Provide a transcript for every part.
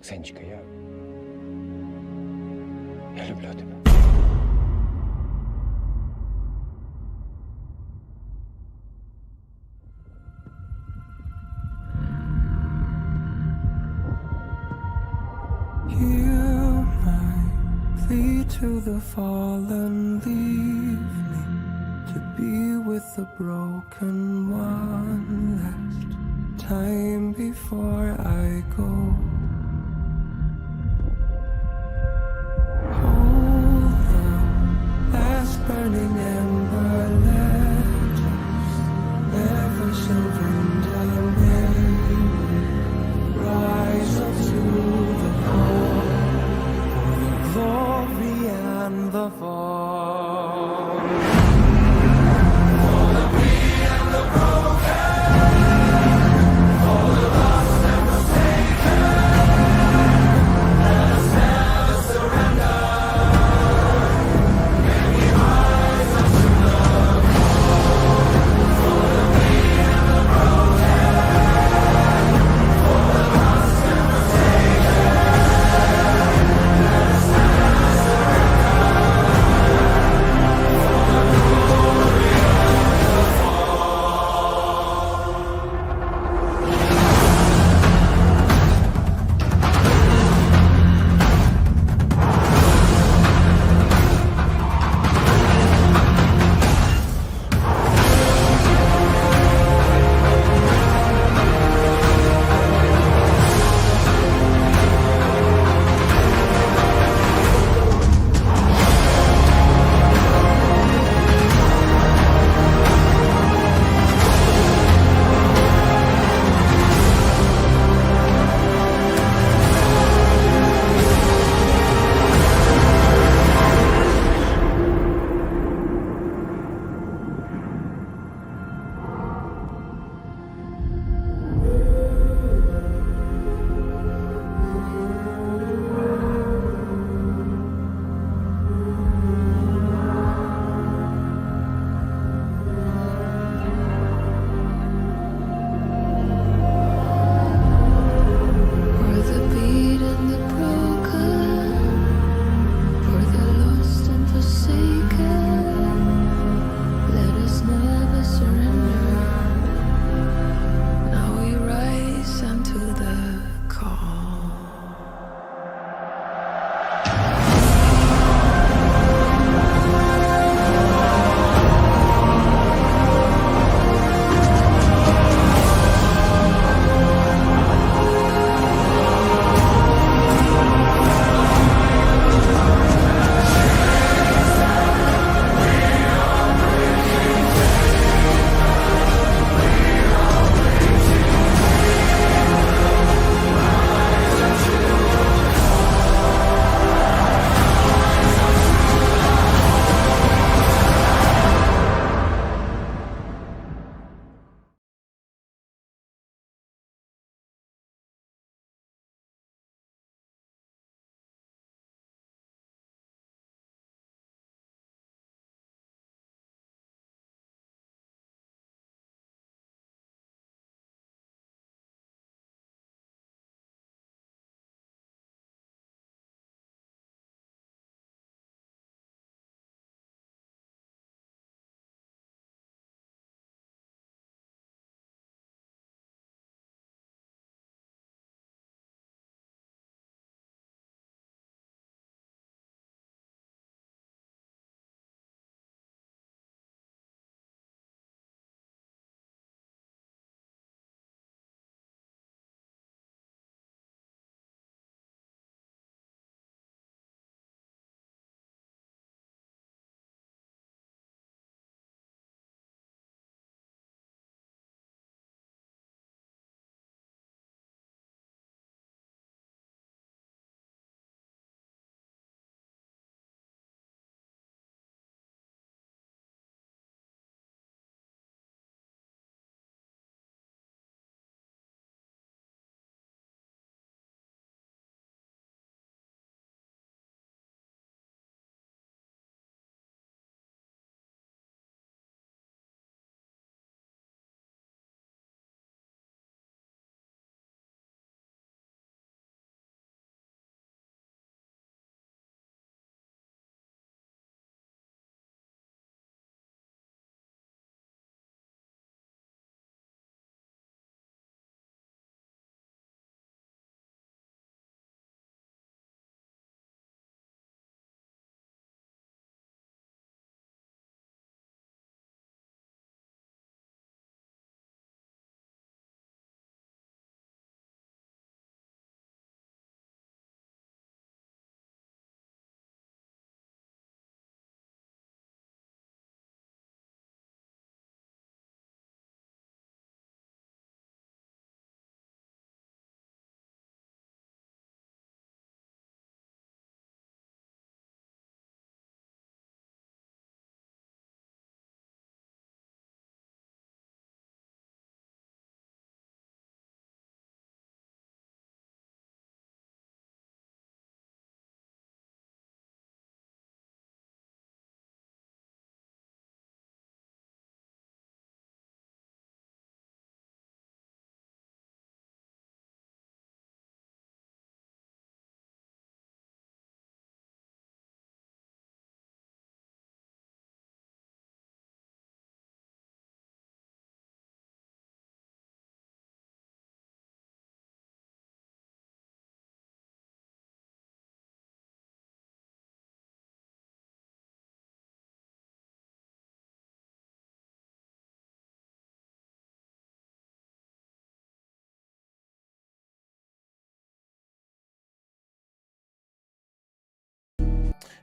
Ксенечка, я люблю тебе. Hear my plea to the fallen, leave me to be with the broken one last time before I go. Hold the last burning ember, let us never surrender. May we rise up to the call for the glory and the fall. For the weak and the broken, for the lost and forsaken.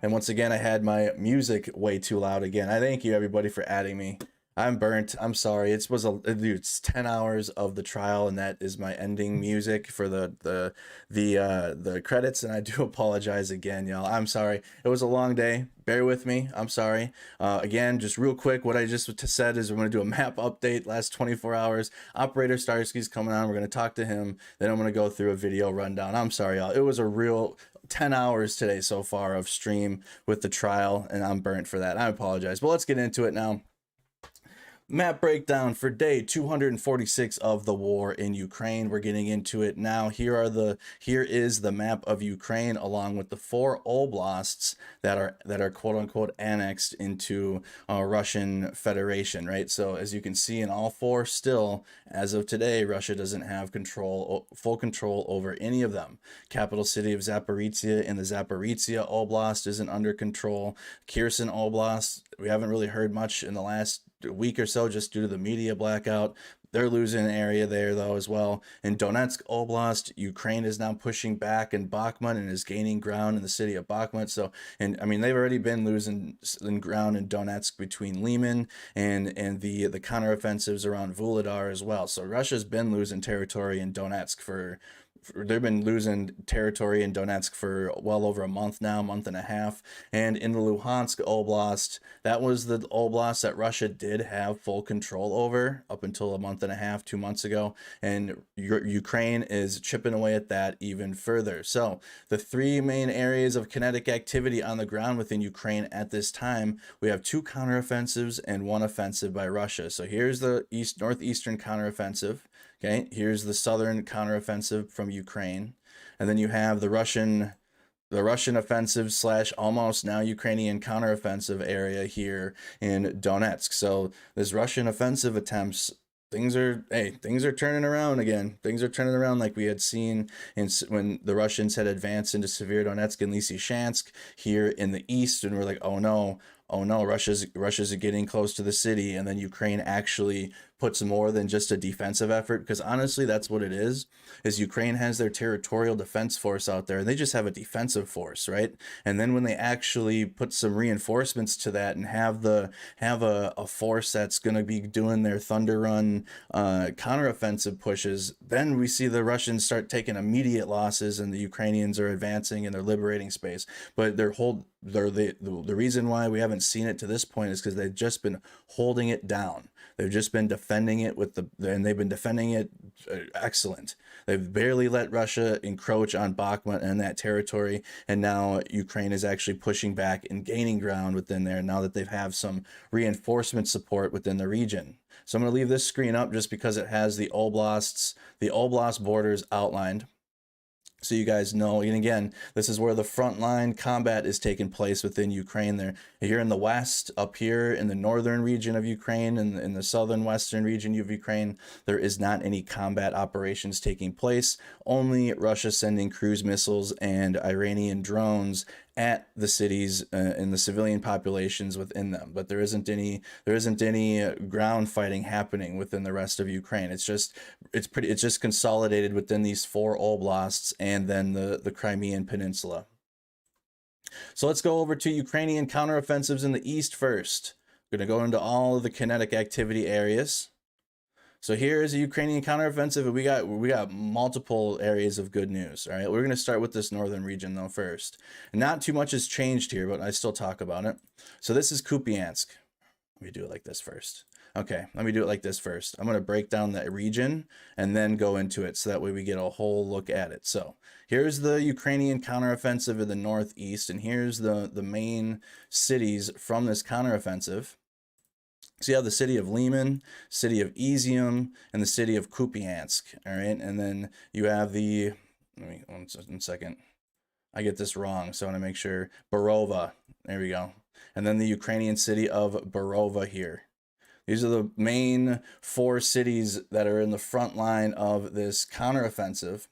And once again, I had my music way too loud again. I thank you everybody for adding me. I'm burnt. I'm sorry. Dude, it's 10 hours of the trial, and that is my ending music for the credits. And I do apologize again, y'all. I'm sorry. It was a long day. Bear with me. I'm sorry. Again, just real quick, what I just said is we're going to do a map update last 24 hours. Operator Starski's coming on. We're going to talk to him. Then I'm going to go through a video rundown. I'm sorry, y'all. It was a real 10 hours today so far of stream with the trial, and I'm burnt for that. I apologize. But let's get into it now. Map breakdown for day 246 of the war in Ukraine. We're getting into it now. Here is the map of Ukraine along with the 4 oblasts that are quote unquote annexed into Russian Federation, right? So as you can see in all 4 still, as of today, Russia doesn't have full control over any of them. Capital city of Zaporizhia in the Zaporizhia Oblast isn't under control. Kherson Oblast, we haven't really heard much in the last week or so just due to the media blackout. They're losing an area there though as well. In Donetsk Oblast, Ukraine is now pushing back in Bakhmut and is gaining ground in the city of Bakhmut. So, and I mean, they've already been losing ground in Donetsk between Lyman and the counteroffensives around Vuhledar as well. So Russia's been losing territory in Donetsk they've been losing territory in Donetsk for well over a month now, month and a half. And in the Luhansk Oblast, that was the Oblast that Russia did have full control over up until a month and a half, 2 months ago. And Ukraine is chipping away at that even further. So the 3 main areas of kinetic activity on the ground within Ukraine at this time, we have 2 counteroffensives and 1 offensive by Russia. So here's the northeastern counteroffensive. Okay, here's the southern counteroffensive from Ukraine, and then you have the Russian offensive / almost now Ukrainian counteroffensive area here in Donetsk. So this Russian offensive attempts, things are turning around again. Things are turning around like we had seen when the Russians had advanced into Severodonetsk and Lysychansk here in the east, and we're like, oh no, Russia's getting close to the city, and then Ukraine actually puts more than just a defensive effort, because honestly that's what it is Ukraine has their territorial defense force out there and they just have a defensive force, right? And then when they actually put some reinforcements to that and have a force that's going to be doing their Thunder Run counteroffensive pushes, then we see the Russians start taking immediate losses and the Ukrainians are advancing and they're liberating space. But the reason why we haven't seen it to this point is because they've just been holding it down. They've just been defending it and they've been defending it excellent. They've barely let Russia encroach on Bakhmut and that territory, and now Ukraine is actually pushing back and gaining ground within there now that they have some reinforcement support within the region. So I'm going to leave this screen up just because it has the oblast borders outlined, so you guys know. And again, this is where the frontline combat is taking place within Ukraine. They're here in the west, up here in the northern region of Ukraine, and in the southern western region of Ukraine, there is not any combat operations taking place. Only Russia sending cruise missiles and Iranian drones at the cities and the civilian populations within them, but there isn't any ground fighting happening within the rest of Ukraine. It's just consolidated within these 4 oblasts and then the Crimean Peninsula. So let's go over to Ukrainian counteroffensives in the east first. I'm going to go into all of the kinetic activity areas. So here is a Ukrainian counteroffensive, and we got multiple areas of good news. All right, we're going to start with this northern region though first. And not too much has changed here, but I still talk about it. So this is Kupiansk. Let me do it like this first. Okay, let me do it like this first. I'm going to break down that region and then go into it so that way we get a whole look at it. So here's the Ukrainian counteroffensive in the northeast, and here's the main cities from this counteroffensive. So you have the city of Lyman, city of Izium, and the city of Kupiansk. All right, and then you have one second. I get this wrong, so I want to make sure. Borova. There we go. And then the Ukrainian city of Borova here. These are the main 4 cities that are in the front line of this counteroffensive.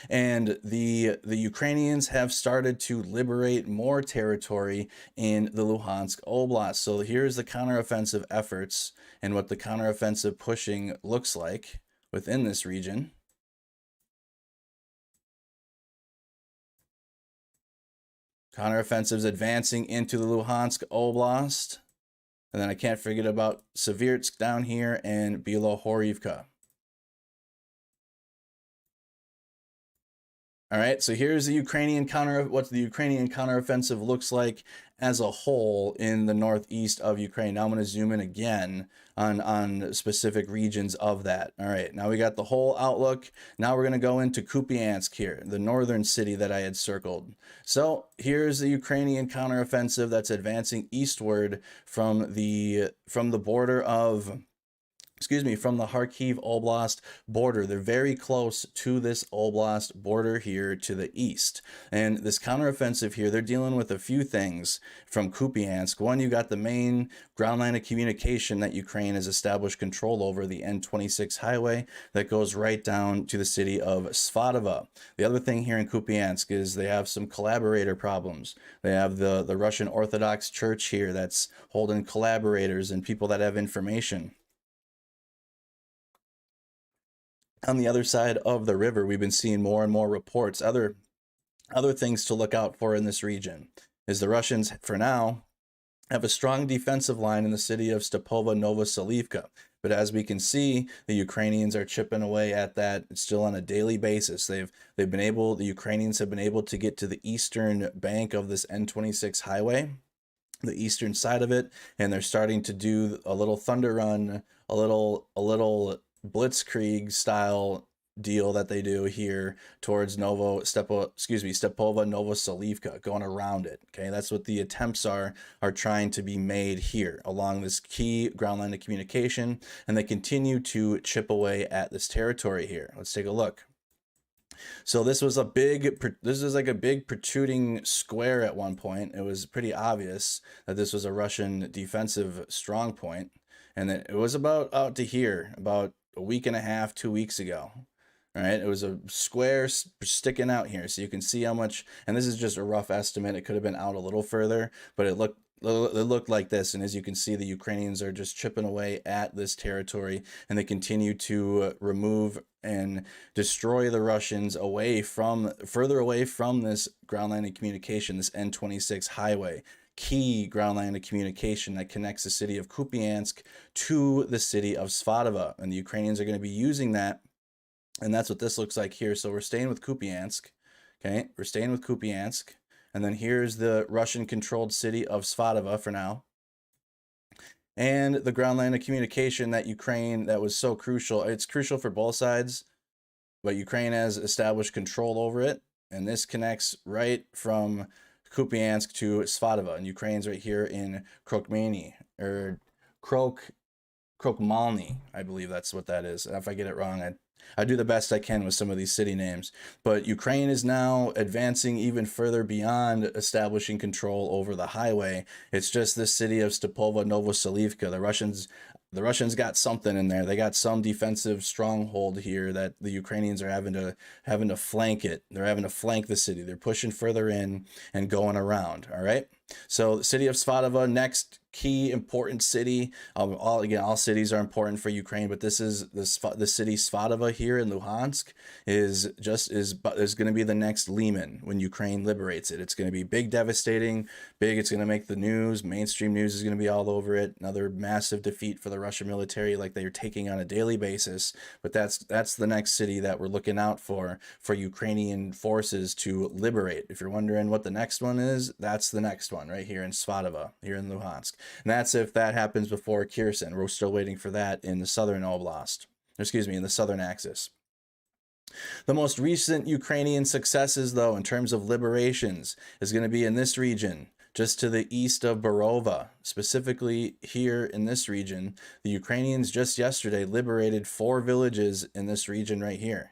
And the Ukrainians have started to liberate more territory in the Luhansk Oblast. So here's the counteroffensive efforts and what the counteroffensive pushing looks like within this region. Counteroffensives advancing into the Luhansk Oblast. And then I can't forget about Seversk down here and Bilohorivka. All right, so here's the Ukrainian what the Ukrainian counteroffensive looks like as a whole in the northeast of Ukraine. Now I'm going to zoom in again on specific regions of that. All right, now we got the whole outlook. Now we're going to go into Kupiansk here, the northern city that I had circled. So here's the Ukrainian counteroffensive that's advancing eastward from the border of, from the Kharkiv Oblast border. They're very close to this Oblast border here to the east. And this counteroffensive here, they're dealing with a few things from Kupiansk. One, you got the main ground line of communication that Ukraine has established control over, the N26 highway that goes right down to the city of Svadova. The other thing here in Kupiansk is they have some collaborator problems. They have the Russian Orthodox Church here that's holding collaborators and people that have information. On the other side of the river, we've been seeing more and more reports. Other things to look out for in this region is the Russians, for now, have a strong defensive line in the city of Stepova Novoselivka. But as we can see, the Ukrainians are chipping away at that still on a daily basis. The Ukrainians have been able to get to the eastern bank of this N26 highway, the eastern side of it, and they're starting to do a little thunder run, a little blitzkrieg style deal that they do here towards Stepova Novoselivka, going around it. Okay, that's what the attempts are trying to be made here along this key ground line of communication, and they continue to chip away at this territory here. Let's take a look. So this was like a big protruding square at one point. It was pretty obvious that this was a Russian defensive strong point, and that it was about out to here about a week and a half, 2 weeks ago. All right, it was a square sticking out here, so you can see how much, and this is just a rough estimate. It could have been out a little further, but it looked like this. And as you can see, the Ukrainians are just chipping away at this territory, and they continue to remove and destroy the Russians further away from this ground line of communication, this N26 highway, key ground line of communication that connects the city of Kupiansk to the city of Svadova. And the Ukrainians are going to be using that, and that's what this looks like here. So we're staying with Kupiansk. Okay, we're staying with Kupiansk, and then here's the Russian controlled city of Svadova for now, and the ground line of communication that was so crucial. It's crucial for both sides, but Ukraine has established control over it, and this connects right from Kupiansk to Svadova, and Ukraine's right here in Krokmalny, I believe that's what that is. If I get it wrong, I do the best I can with some of these city names. But Ukraine is now advancing even further beyond establishing control over the highway. It's just this city of Stepova Novoselivka. The Russians got something in there. They got some defensive stronghold here that the Ukrainians are having to flank it. They're having to flank the city. They're pushing further in and going around. All right. So the city of Svadova, next key important city. All cities are important for Ukraine, but this is the city Svadova here in Luhansk is going to be the next Lehman when Ukraine liberates it. It's going to be big, devastating, big. It's going to make the news. Mainstream news is going to be all over it. Another massive defeat for the Russian military, like they are taking on a daily basis. But that's the next city that we're looking out for Ukrainian forces to liberate. If you're wondering what the next one is, that's the next one right here in Svadova, here in Luhansk. And that's if that happens before Kherson. We're still waiting for that in the southern oblast. In the southern axis. The most recent Ukrainian successes, though, in terms of liberations, is going to be in this region, just to the east of Borova. Specifically here in this region, the Ukrainians just yesterday liberated 4 villages in this region right here.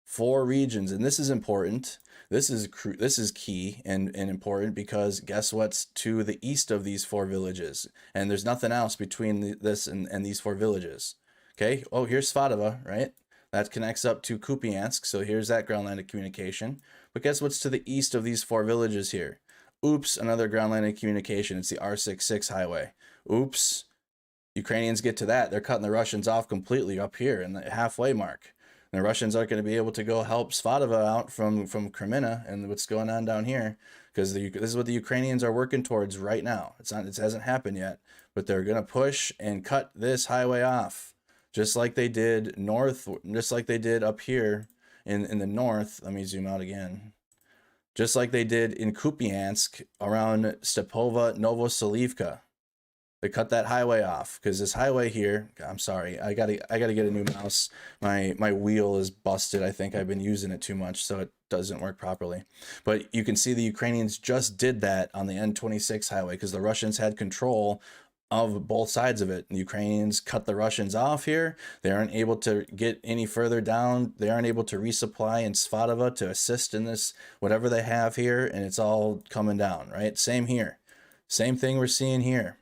4 regions, and this is important. This is key and important, because guess what's to the east of these 4 villages? And there's nothing else between this and these 4 villages. Okay, oh, here's Svadova, right? That connects up to Kupiansk, so here's that ground line of communication. But guess what's to the east of these 4 villages here? Oops, another ground line of communication. It's the R66 highway. Oops, Ukrainians get to that. They're cutting the Russians off completely up here in the halfway mark. The Russians aren't going to be able to go help Svadova out from Kreminna and what's going on down here. because this is what the Ukrainians are working towards right now. It hasn't happened yet, but they're gonna push and cut this highway off, just like they did just like they did up here in the north. Let me zoom out again. Just like they did in Kupiansk around Stepova Novoselivka. They cut that highway off because this highway here, I'm sorry, I gotta get a new mouse. My wheel is busted. I think I've been using it too much, so it doesn't work properly. But you can see the Ukrainians just did that on the N26 highway because the Russians had control of both sides of it. The Ukrainians cut the Russians off here. They aren't able to get any further down. They aren't able to resupply in Svadova to assist in this, whatever they have here, and it's all coming down, right? Same here. Same thing we're seeing here.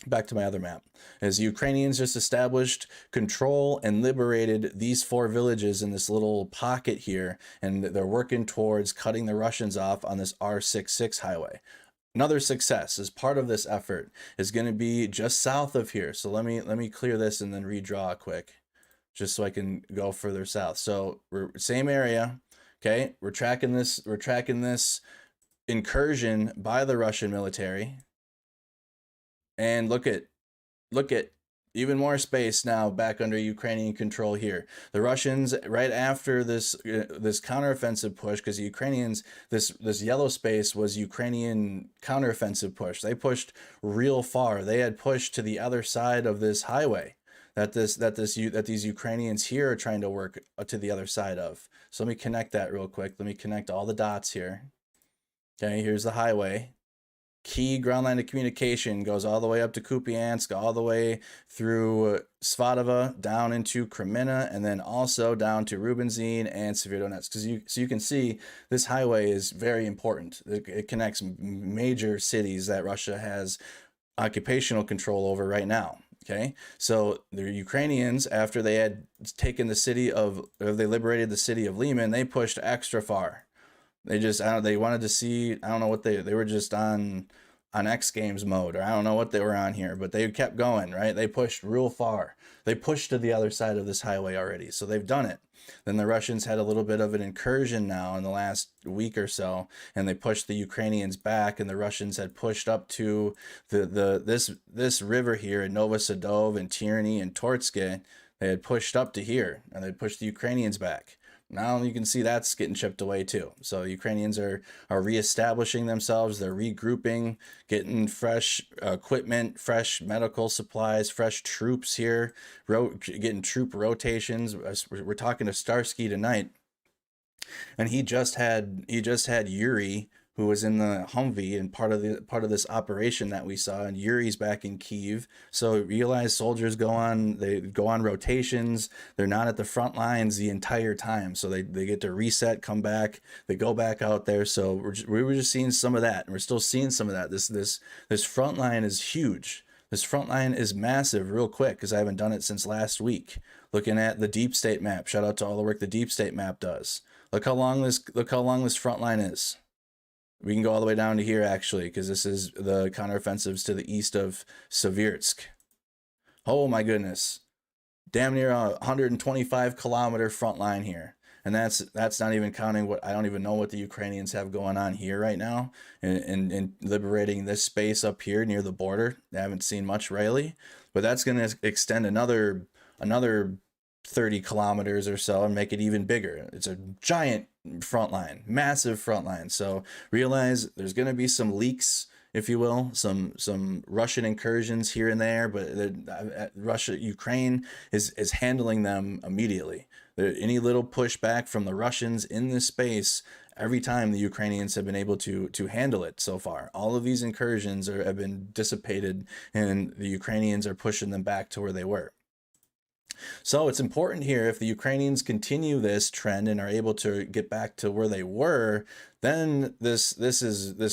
Back to my other map. As the Ukrainians just established control and liberated these 4 villages in this little pocket here, and they're working towards cutting the Russians off on this R66 highway. Another success as part of this effort is going to be just south of here. So let me clear this and then redraw quick, just so I can go further south. So we're same area, okay? We're tracking this incursion by the Russian military. And look at even more space now back under Ukrainian control here. The Russians, right after this counteroffensive push, because the Ukrainians, this yellow space was Ukrainian counteroffensive push. They pushed real far. They had pushed to the other side of this highway that these Ukrainians here are trying to work to the other side of. So let me connect that real quick. Let me connect all the dots here. Okay, here's the highway. Key ground line of communication goes all the way up to Kupiansk, all the way through Svadova, down into Kreminna, and then also down to Rubinzin and Severodonetsk. So you can see this highway is very important. It connects major cities that Russia has occupational control over right now. Okay, so the Ukrainians, after they had taken they liberated the city of Lyman, they pushed extra far. They wanted to see, I don't know what they were just on X Games mode, or I don't know what they were on here, but they kept going, right? They pushed real far. They pushed to the other side of this highway already, so they've done it. Then the Russians had a little bit of an incursion now in the last week or so, and they pushed the Ukrainians back, and the Russians had pushed up to this river here in Novosadov and Tierney and Tortske. They had pushed up to here, and they pushed the Ukrainians back. Now you can see that's getting chipped away too. So Ukrainians are reestablishing themselves. They're regrouping, getting fresh equipment, fresh medical supplies, fresh troops here, getting troop rotations. We're talking to Starski tonight, and he just had Yuri, who was in the Humvee and part of this operation that we saw, and Yuri's back in Kyiv. So realize soldiers go on rotations. They're not at the front lines the entire time, so they get to reset, come back, they go back out there. So we were just seeing some of that, and we're still seeing some of that. This front line is huge. This front line is massive. Real quick, because I haven't done it since last week. Looking at the Deep State map. Shout out to all the work the Deep State map does. Look how long this front line is. We can go all the way down to here, actually, because this is the counteroffensives to the east of Seversk. Oh my goodness. Damn near a 125 kilometer front line here. And that's not even counting what, I don't even know what the Ukrainians have going on here right now in liberating this space up here near the border. They haven't seen much really, but that's going to extend another 30 kilometers or so and make it even bigger. It's a giant front line, massive front line. So realize there's going to be some leaks, if you will, some Russian incursions here and there, but Ukraine is handling them immediately. Any little pushback from the Russians in this space, every time the Ukrainians have been able to handle it so far. All of these incursions have been dissipated, and the Ukrainians are pushing them back to where they were. So it's important here, if the Ukrainians continue this trend and are able to get back to where they were, then this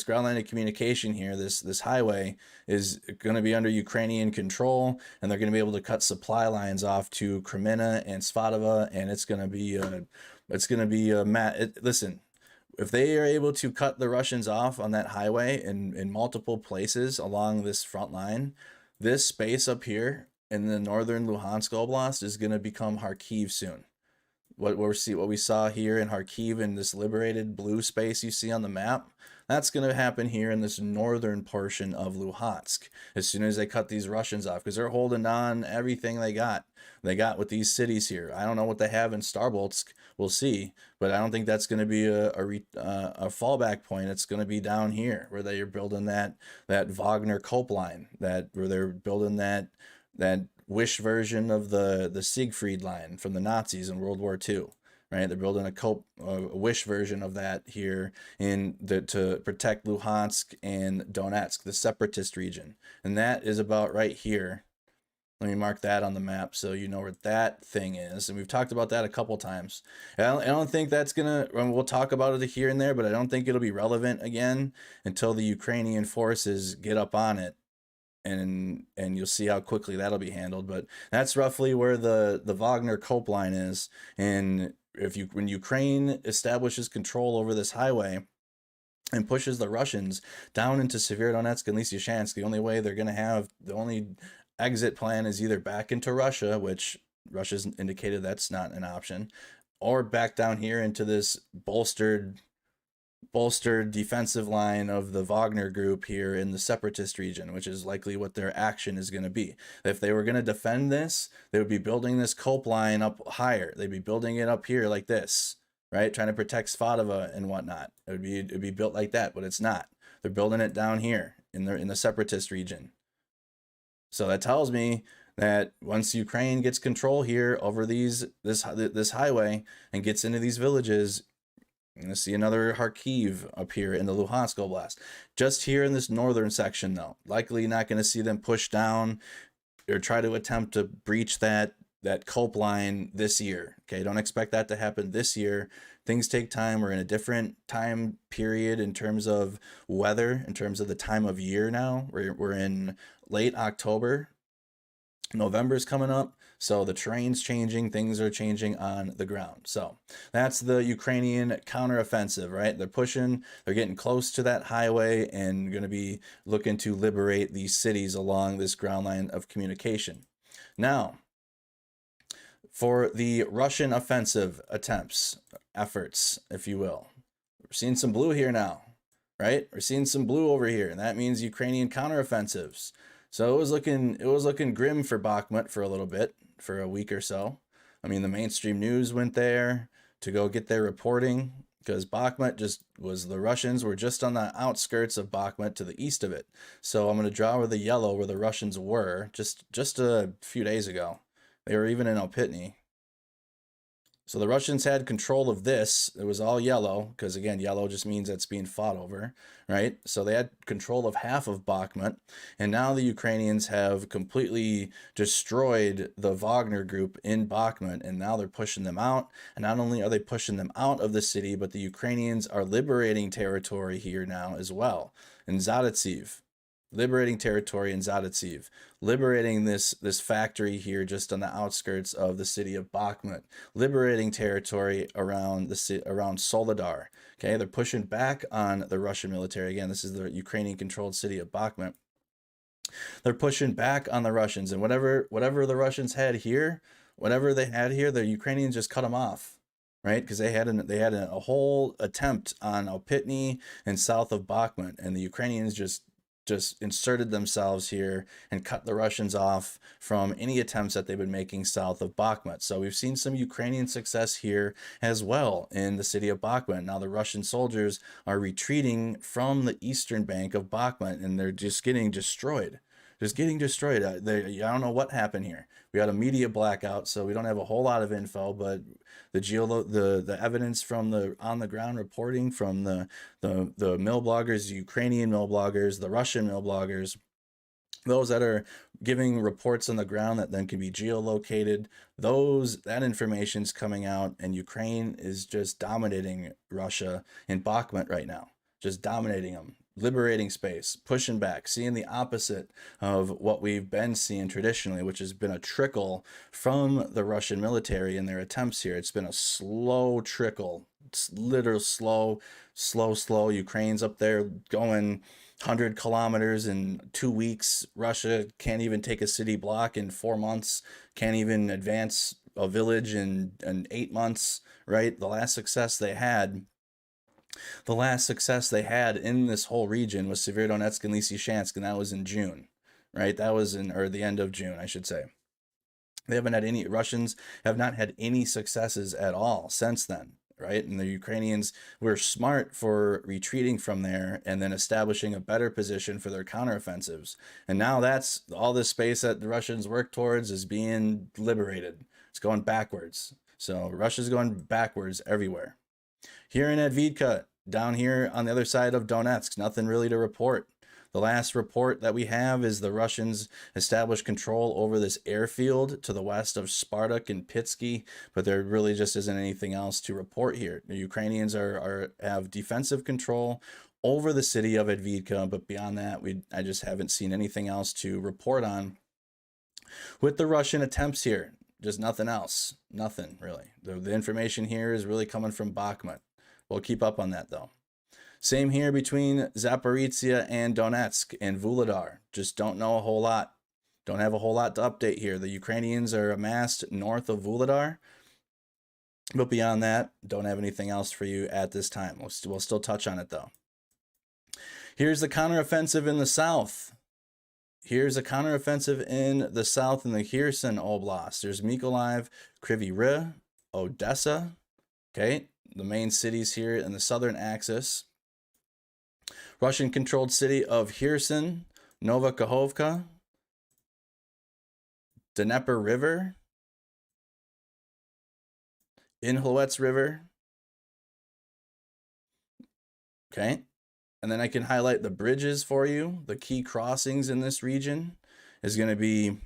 ground line of communication here, this highway is going to be under Ukrainian control, and they're going to be able to cut supply lines off to Kreminna and Svadova, and it's going to be listen, if they are able to cut the Russians off on that highway in multiple places along this front line, this space up here in the northern Luhansk Oblast is going to become Kharkiv soon. What we saw here in Kharkiv in this liberated blue space you see on the map, That's going to happen here in this northern portion of Luhansk as soon as they cut these Russians off, because they're holding on everything they got. They got with these cities here. I don't know what they have in Starbolsk. We'll see, but I don't think that's going to be a fallback point. It's going to be down here where they're building that Wagner Cope line, that where they're building that wish version of the Siegfried line from the Nazis in World War II. Right, they're building a wish version of that here to protect Luhansk and Donetsk, the separatist region, and that is about right here. Let me mark that on the map so you know where that thing is. And we've talked about that a couple times. I don't think that's gonna. We'll talk about it here and there, but I don't think it'll be relevant again until the Ukrainian forces get up on it. And you'll see how quickly that'll be handled. But that's roughly where the Wagner Cope line is. And when Ukraine establishes control over this highway and pushes the Russians down into Severodonetsk and Lysychansk, the only way they're going to have, the only exit plan is either back into Russia, which Russia's indicated that's not an option, or back down here into this bolstered defensive line of the Wagner group here in the separatist region, which is likely what their action is going to be. If they were going to defend this, they would be building this Cope line up higher. They'd be building it up here like this, right? Trying to protect Svadova and whatnot. It'd be built like that, but it's not. They're building it down here in the separatist region. So that tells me that once Ukraine gets control here over this highway and gets into these villages, you're going to see another Kharkiv up here in the Luhansk Oblast. Just here in this northern section, though. Likely not going to see them push down or try to attempt to breach that Cope line this year. Okay, don't expect that to happen this year. Things take time. We're in a different time period in terms of weather, in terms of the time of year now. We're in late October. November's coming up, so the terrain's changing, things are changing on the ground. So that's the Ukrainian counteroffensive, right? They're getting close to that highway and going to be looking to liberate these cities along this ground line of communication. Now, for the Russian offensive efforts, if you will, we're seeing some blue here now, right? We're seeing some blue over here, and that means Ukrainian counteroffensives. So it was looking grim for Bakhmut for a little bit, for a week or so. I mean, the mainstream news went there to go get their reporting because Bakhmut the Russians were just on the outskirts of Bakhmut to the east of it. So I'm going to draw with the yellow where the Russians were just a few days ago. They were even in Opitny. So the Russians had control of this. It was all yellow because, again, yellow just means it's being fought over, right? So they had control of half of Bakhmut, and now the Ukrainians have completely destroyed the Wagner group in Bakhmut, and now they're pushing them out. And not only are they pushing them out of the city, but the Ukrainians are liberating territory here now as well in Zadetsiv. Liberating territory in Zadetsiv, liberating this factory here just on the outskirts of the city of Bakhmut, liberating territory around Soledar. Okay, they're pushing back on the Russian military. Again, this is the Ukrainian-controlled city of Bakhmut. They're pushing back on the Russians, and whatever the Russians had here, the Ukrainians just cut them off. Right, because they had a whole attempt on Opitny and south of Bakhmut, and the Ukrainians just inserted themselves here and cut the Russians off from any attempts that they've been making south of Bakhmut. So we've seen some Ukrainian success here as well in the city of Bakhmut. Now the Russian soldiers are retreating from the eastern bank of Bakhmut, and they're just getting destroyed. I don't know what happened here. We had a media blackout, so we don't have a whole lot of info, but the evidence from the on the ground reporting from the mill bloggers, the Ukrainian mill bloggers, the Russian mill bloggers, those that are giving reports on the ground that then can be geolocated, that information's coming out, and Ukraine is just dominating Russia in Bakhmut right now, just dominating them. Liberating space, pushing back, seeing the opposite of what we've been seeing traditionally, which has been a trickle from the Russian military in their attempts here. It's been a slow trickle. It's literally slow. Ukraine's up there going 100 kilometers in 2 weeks. Russia can't even take a city block in 4 months, can't even advance a village in 8 months, right? The last success they had The last success they had in this whole region was Severodonetsk and Lysychansk, and that was in June, right? That was or the end of June, I should say. They haven't had any, Russians have not had any successes at all since then, right? And the Ukrainians were smart for retreating from there and then establishing a better position for their counteroffensives. And now that's all this space that the Russians work towards is being liberated. It's going backwards. So Russia's going backwards everywhere. Here in Advidka, down here on the other side of Donetsk, nothing really to report. The last report that we have is the Russians established control over this airfield to the west of Spartak and Pitsky, but there really just isn't anything else to report here. The Ukrainians have defensive control over the city of Advidka, but beyond that, I just haven't seen anything else to report on. With the Russian attempts here, just nothing else. Nothing, really. The information here is really coming from Bakhmut. We'll keep up on that, though. Same here between Zaporizhia and Donetsk and Vuhledar. Just don't know a whole lot. Don't have a whole lot to update here. The Ukrainians are amassed north of Vuhledar. But beyond that, don't have anything else for you at this time. We'll still touch on it, though. Here's the counteroffensive in the south. Here's a counteroffensive in the south in the Kherson Oblast. There's Mykolaiv, Kryvyi Rih, Odessa. Okay, the main cities here in the southern axis. Russian-controlled city of Kherson, Novokhovka, Dnieper River, Inhluetz River. Okay, and then I can highlight the bridges for you. The key crossings in this region is going to be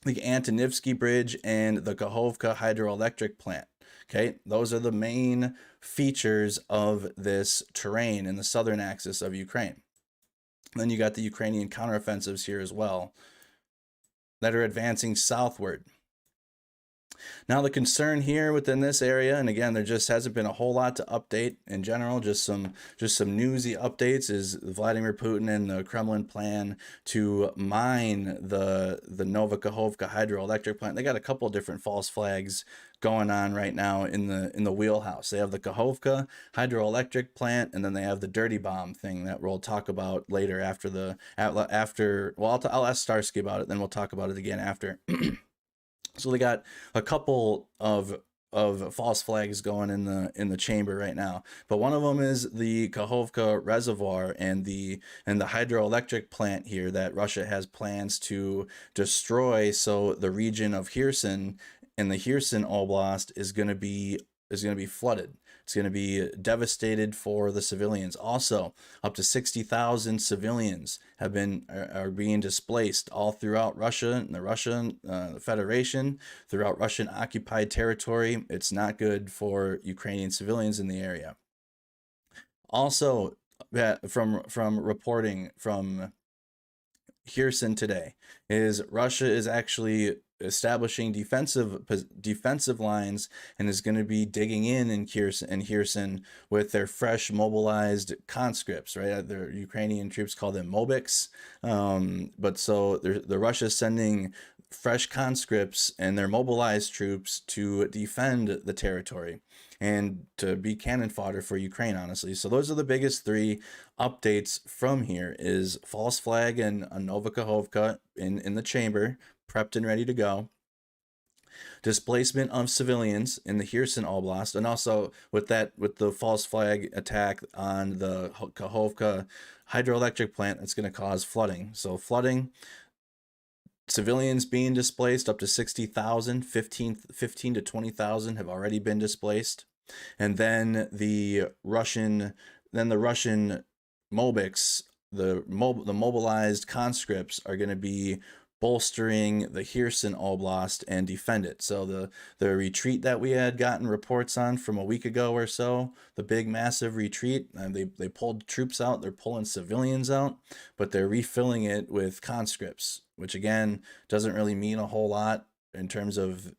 the Antonivsky Bridge and the Kakhovka hydroelectric plant. Okay, those are the main features of this terrain in the southern axis of Ukraine. Then you got the Ukrainian counteroffensives here as well that are advancing southward. Now the concern here within this area, and again, there just hasn't been a whole lot to update in general, just some newsy updates, is Vladimir Putin and the Kremlin plan to mine the Novokhovka hydroelectric plant. They got a couple different false flags going on right now in the wheelhouse. They have the Kakhovka hydroelectric plant, and then they have the dirty bomb thing that we'll talk about later after I'll ask Starski about it, then we'll talk about it again after. So they got a couple of false flags going in the chamber right now, but one of them is the Kakhovka reservoir and the hydroelectric plant here that Russia has plans to destroy. So the region of Kherson and the Kherson Oblast is going to be flooded. It's going to be devastated for the civilians. Also, up to 60,000 civilians are being displaced all throughout Russia and the Russian Federation, throughout Russian occupied territory. It's not good for Ukrainian civilians in the area. Also, from reporting from Kherson today, is Russia is actually establishing defensive lines and is going to be digging in Kherson with their fresh mobilized conscripts, right? Their Ukrainian troops call them mobiks, but so the Russia is sending fresh conscripts and their mobilized troops to defend the territory and to be cannon fodder for Ukraine, honestly. So those are the biggest three updates from here: is false flag and a Novokhovka in the chamber, prepped and ready to go. Displacement of civilians in the Kherson Oblast, and also with the false flag attack on the Kakhovka hydroelectric plant, that's going to cause flooding. So flooding, civilians being displaced, up to 60,000, 15 to 20,000 have already been displaced. And then the Russian mobiks, the mobilized conscripts, are going to be bolstering the Kherson Oblast and defend it. So the retreat that we had gotten reports on from a week ago or so, the big massive retreat, they pulled troops out, they're pulling civilians out, but they're refilling it with conscripts, which again doesn't really mean a whole lot in terms of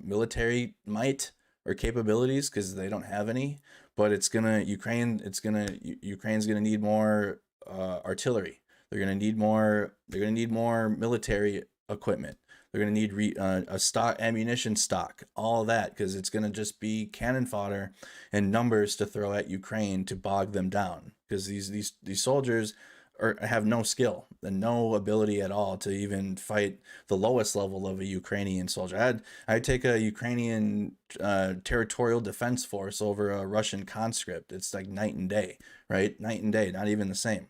military might or capabilities, because they don't have any. But Ukraine's gonna need more artillery. They're gonna need more military equipment. They're going to need a stock, ammunition stock, all that, because it's going to just be cannon fodder and numbers to throw at Ukraine to bog them down. Because these soldiers have no skill and no ability at all to even fight the lowest level of a Ukrainian soldier. I'd take a Ukrainian territorial defense force over a Russian conscript. It's like night and day, right? Night and day, not even the same.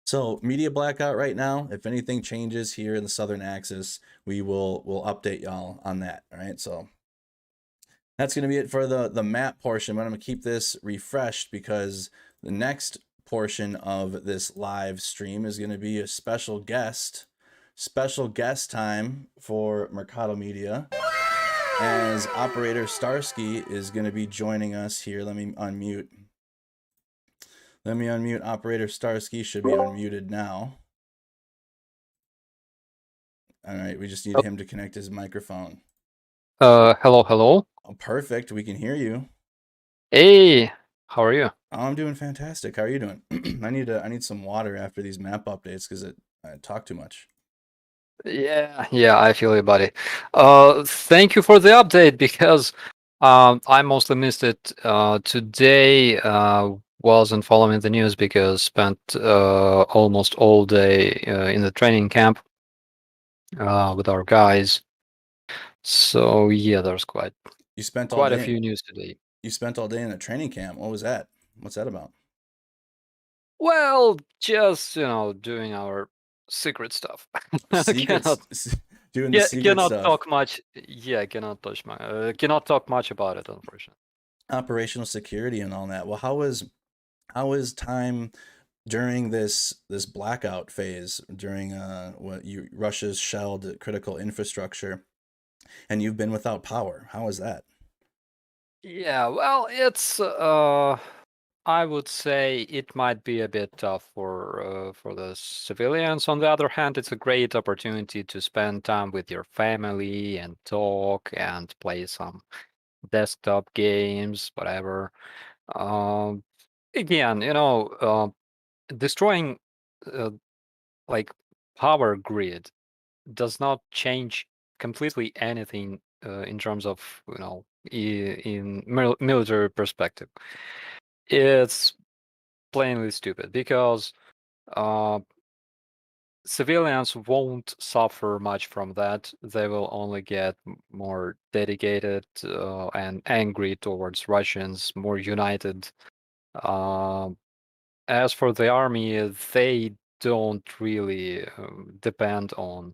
So media blackout right now. If anything changes here in the southern axis, we'll update y'all on that. All right. So that's going to be it for the map portion. But I'm going to keep this refreshed because the next portion of this live stream is going to be a special guest time for Mercado Media, as operator Starski is going to be joining us here. Let me unmute operator Starski. Should be unmuted now. All right, we just need him to connect his microphone. Hello, hello. Oh, perfect, we can hear you. Hey, how are you? Oh, I'm doing fantastic. How are you doing? I need some water after these map updates because I talk too much. Yeah, I feel you, buddy. Thank you for the update because I mostly missed it. Today wasn't following the news because spent almost all day in the training camp with our guys. So yeah, there's You spent all quite a day. few news today. You spent all day in a training camp. What was that? What's that about? Well, just doing our secret stuff. Secrets, Cannot doing the secret cannot stuff. talk much. Yeah, cannot talk much about it, unfortunately. Operational security and all that. Well, how was time during this blackout phase during Russia's shelled critical infrastructure, and you've been without power? How is that? Yeah, well, it's I would say it might be a bit tough for the civilians. On the other hand, it's a great opportunity to spend time with your family and talk and play some desktop games, whatever. Um, Again, destroying uh, like power grid does not change completely anything in terms of in military perspective. It's plainly stupid because uh, civilians won't suffer much from that. They will only get more dedicated and angry towards Russians, more united. Uh, as for the army, they don't really depend on.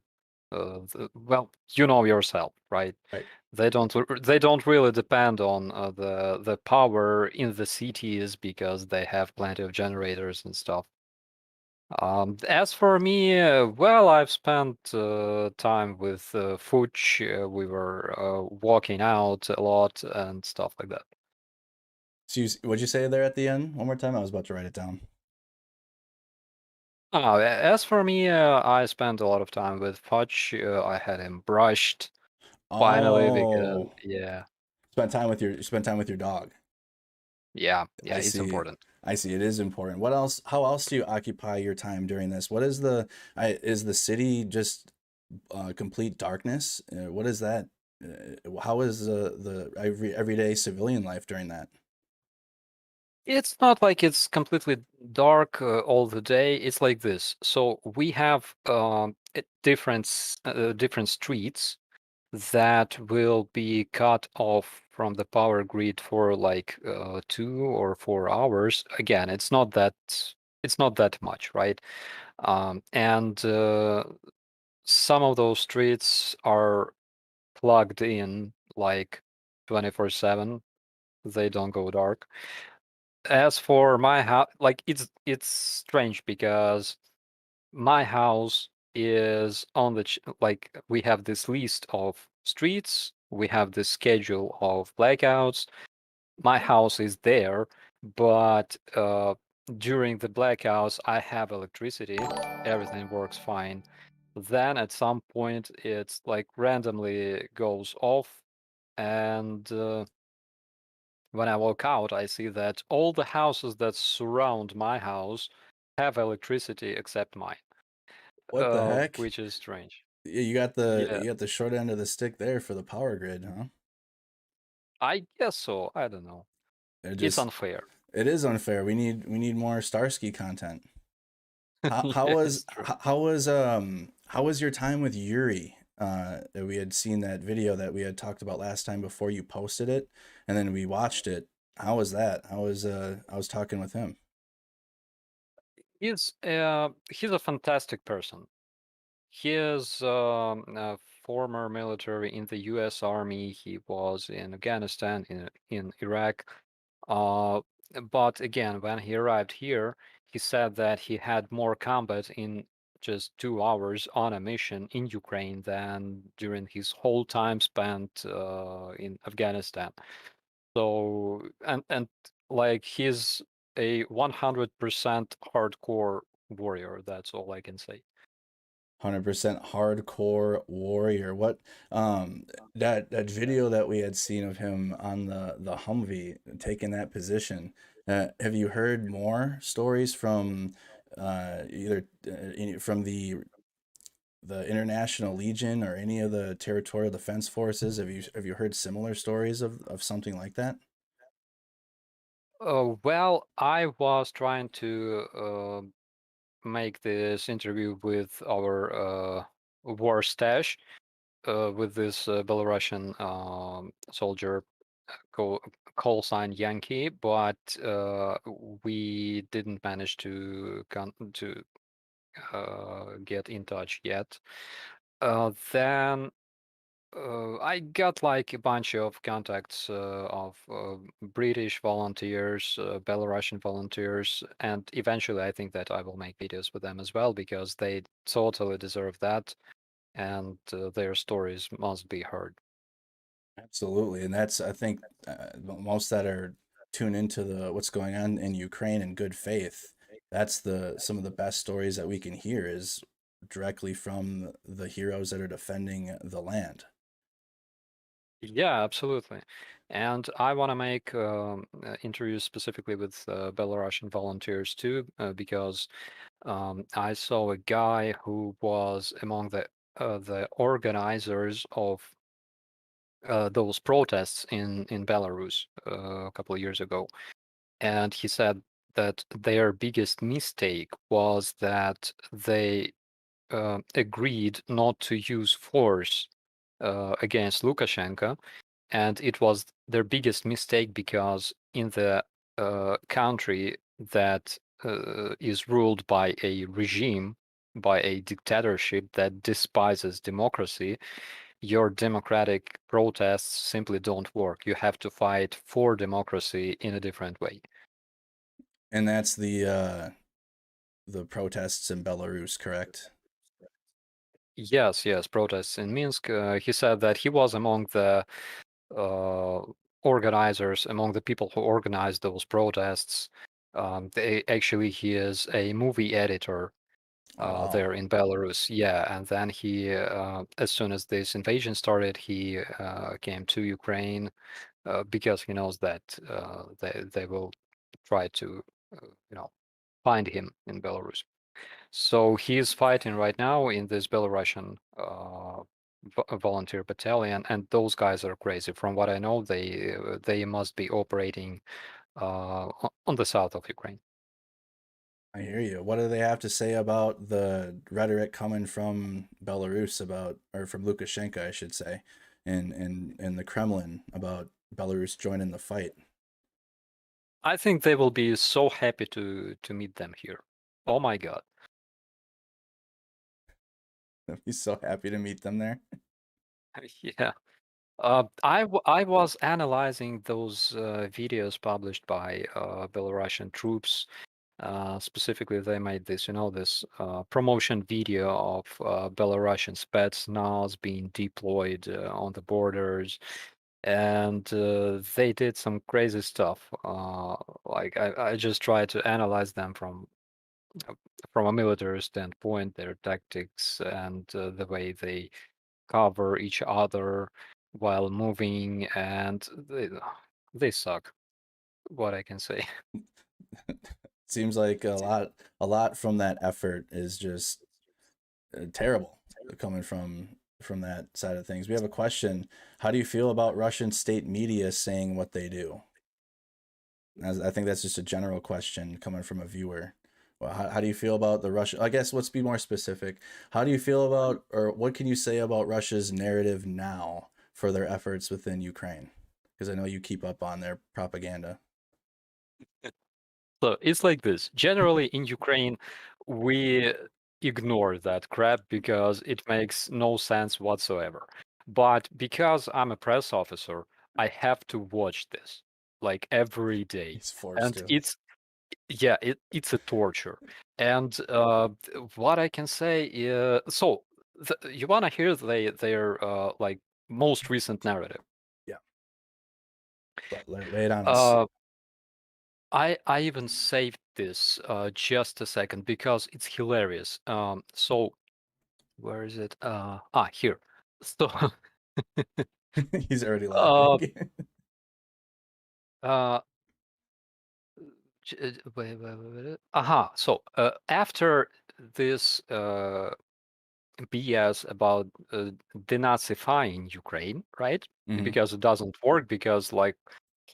Well, you know yourself, right? Right. They don't really depend on the power in the cities because they have plenty of generators and stuff. As for me, well, I've spent time with Fuch. We were walking out a lot and stuff like that. So what'd you say there at the end? One more time. I was about to write it down. As for me, I spent a lot of time with Fuch. I had him brushed finally because Oh, yeah, spend time with your dog. yeah, I it's see. important. I see. It is important. What else? How else do you occupy your time during this? What is is the city just complete darkness? What is that? How is the everyday civilian life during that? It's not like it's completely dark all the day. It's like this. So we have different streets that will be cut off from the power grid for like 2 or 4 hours. Again, it's not that much, right? And some of those streets are plugged in like 24/7. They don't go dark. As for my house, like it's strange because my house is on like we have this list of streets, we have this schedule of blackouts. My house is there, but during the blackouts, I have electricity. Everything works fine. Then at some point, it's like randomly goes off, and when I walk out, I see that all the houses that surround my house have electricity except mine, What the heck? which is strange. Yeah, Yeah, you got the short end of the stick there for the power grid, huh? I guess so. I don't know. They're It's just unfair. it is unfair. We need more Starsky content. Yeah, it's true. How was your time with Yuri? That we had seen that video that we had talked about last time before you posted it, and then we watched it. How was that? I was talking with him. He's a fantastic person. He is a former military in the U.S. Army. He was in Afghanistan, in Iraq. Uh, but again, when he arrived here, he said that he had more combat in just 2 hours on a mission in Ukraine than during his whole time spent in Afghanistan. So, and like he's a 100% hardcore warrior. That's all I can say. 100% hardcore warrior. What that video that we had seen of him on the Humvee taking that position. Have you heard more stories from either from the International Legion or any of the territorial defense forces? Have you heard similar stories of something like that? Well, I was trying to make this interview with our war stash, with this Belarusian soldier call, call sign Yankee, but we didn't manage to get in touch yet. Then I got like a bunch of contacts of British volunteers, Belarusian volunteers, and eventually I think that I will make videos with them as well because they totally deserve that, and their stories must be heard. Absolutely, and that's I think most that are tuned into the what's going on in Ukraine in good faith. That's the some of the best stories that we can hear is directly from the heroes that are defending the land. Yeah, absolutely. And I want to make interviews specifically with Belarusian volunteers too, because I saw a guy who was among the organizers of those protests in Belarus a couple of years ago, and he said that their biggest mistake was that they agreed not to use force against Lukashenko, and it was their biggest mistake because in the country that is ruled by a regime, by a dictatorship that despises democracy, your democratic protests simply don't work. You have to fight for democracy in a different way. And that's the protests in Belarus, correct? Yes, yes, protests in Minsk. He said that he was among the uh, organizers, among the people who organized those protests. He is a movie editor Oh wow. there in Belarus. Yeah, and then he, as soon as this invasion started, he came to Ukraine because he knows that they will try to, you know, find him in Belarus. So he's fighting right now in this Belarusian volunteer battalion, and those guys are crazy. From what I know, they must be operating on the south of Ukraine. I hear you. What do they have to say about the rhetoric coming from Belarus about, or from Lukashenko, I should say, in the Kremlin about Belarus joining the fight? I think they will be so happy to meet them here. Oh my God. I'd be so happy to meet them there. Yeah. I was analyzing those videos published by Belarusian troops. Specifically, they made this, this promotion video of Belarusian spetsnaz being deployed on the borders, and they did some crazy stuff. Like I just tried to analyze them uh, from a military standpoint, their tactics and the way they cover each other while moving, and they suck. What I can say. Seems like a lot from that effort is just terrible. coming from that side of things. We have a question. How do you feel about Russian state media saying what they do? I think that's just a general question coming from a viewer. Well, how do you feel about the Russia? I guess let's be more specific. How do you feel about, or what can you say about Russia's narrative now for their efforts within Ukraine? Because I know you keep up on their propaganda. So it's like this. Generally, in Ukraine, we ignore that crap because it makes no sense whatsoever. But because I'm a press officer, I have to watch this like every day. He's forced And to. yeah, it's a torture. And what I can say is, so you want to hear their like most recent narrative? Yeah, lay it on us. Uh, I even saved this just a second because it's hilarious. So where is it? Here. So He's already uh, laughing. uh, wait. Aha. So after this BS about denazifying Ukraine, right? Hmm. Because it doesn't work because like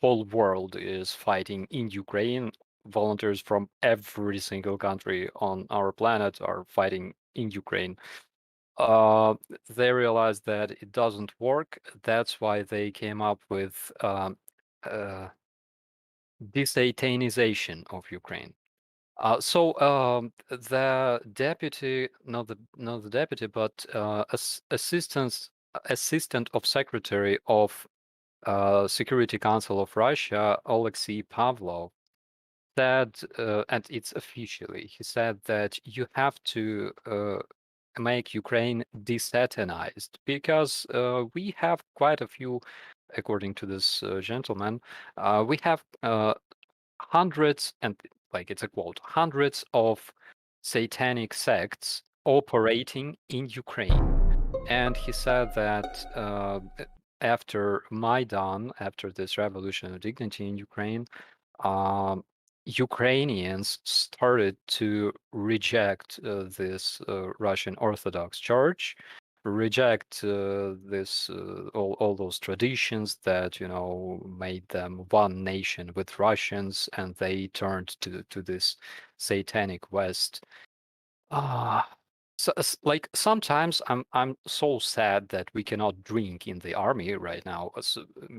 whole world is fighting in Ukraine. Volunteers from every single country on our planet are fighting in Ukraine. Uh, they realized that it doesn't work. That's why they came up with uh, desatanization of Ukraine. The deputy, not the deputy, but assistant of Secretary of Security Council of Russia, Alexei Pavlov, said, and it's officially, he said that you have to make Ukraine desatanized because we have quite a few, according to this gentleman, we have hundreds, and like it's a quote, hundreds of satanic sects operating in Ukraine. And he said that after Maidan, after this revolution of dignity in Ukraine, um, Ukrainians started to reject this Russian Orthodox Church, reject this all those traditions that made them one nation with Russians, and they turned to this satanic West. Ah, like sometimes I'm so sad that we cannot drink in the army right now,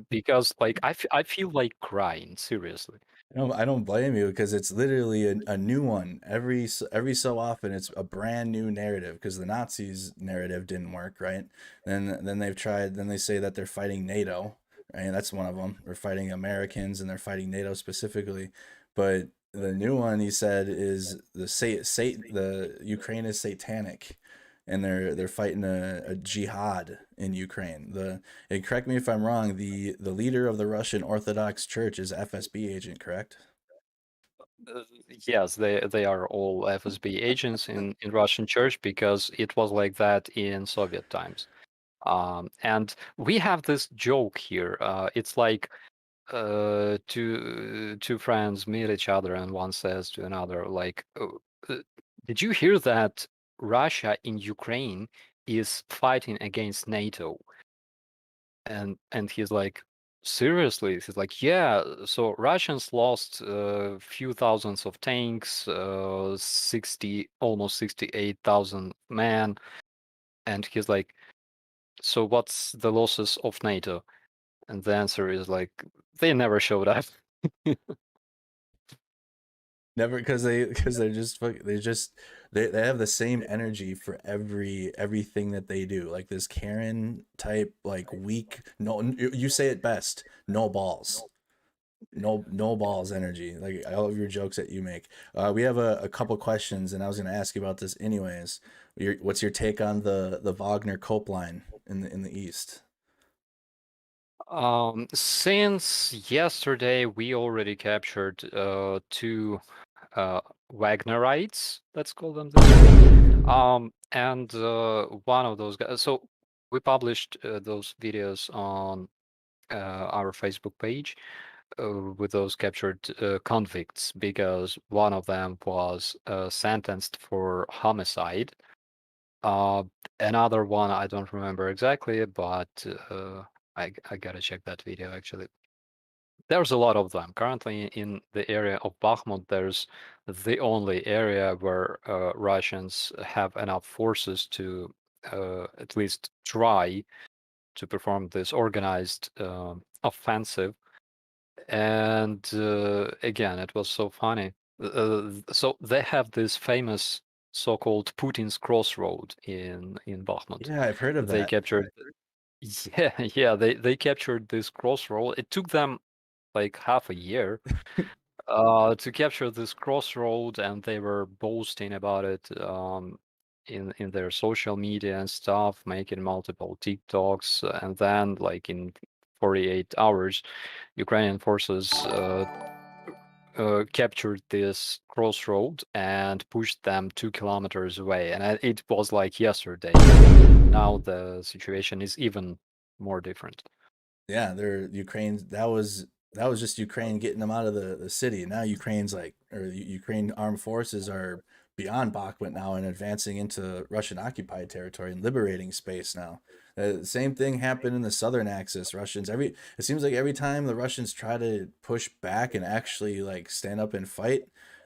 because like I feel like crying seriously. I don't blame you because it's literally a new one every so often. It's a brand new narrative because the Nazis narrative didn't work, right? Then they've tried. Then they say that they're fighting NATO, right? That's one of them. They're fighting Americans and they're fighting NATO specifically. But the new one he said is the Ukraine is satanic, and they're fighting a jihad in Ukraine. And correct me if I'm wrong, the leader of the Russian Orthodox Church is FSB agent, correct? Uh, yes, they are all FSB agents in Russian church because it was like that in Soviet times. And we have this joke here. It's like two friends meet each other, and one says to another, like, "Oh, did you hear that Russia in Ukraine is fighting against NATO?" And he's like, seriously? He's like, yeah. So Russians lost a few thousands of tanks, 60, almost 68,000 men. And he's like, so what's the losses of NATO? And the answer is like, they never showed up. Never, because they have the same energy for everything that they do. Like this Karen type, like weak. No, you say it best. No balls. No balls energy. Like all of your jokes that you make. We have a couple questions, and I was gonna ask you about this anyways. What's your take on the Wagner Cope line in the East? Since yesterday, we already captured two Wagnerites, let's call them this way. And one of those guys. So we published those videos on our Facebook page with those captured convicts because one of them was sentenced for homicide. Uh, Another one I don't remember exactly, but I gotta check that video actually. There's a lot of them. Currently in the area of Bakhmut, there's the only area where Russians have enough forces to at least try to perform this organized offensive. And again, it was so funny. So they have this famous so-called Putin's crossroad in Bakhmut. Yeah, I've heard of They that. captured, yeah, yeah, they captured this crossroad. It took them like half a year to capture this crossroad, and they were boasting about it in their social media and stuff, making multiple TikToks, and then like in 48 hours, Ukrainian forces captured this crossroad and pushed them 2 kilometers away, and it was like yesterday. Now the situation is even more different. Yeah, they're Ukraine. That was just Ukraine getting them out of the city. Now Ukraine's like, or Ukraine armed forces are beyond Bakhmut now and advancing into Russian occupied territory and liberating space now. Same thing happened in the southern axis. It seems like every time the Russians try to push back and actually like stand up and fight,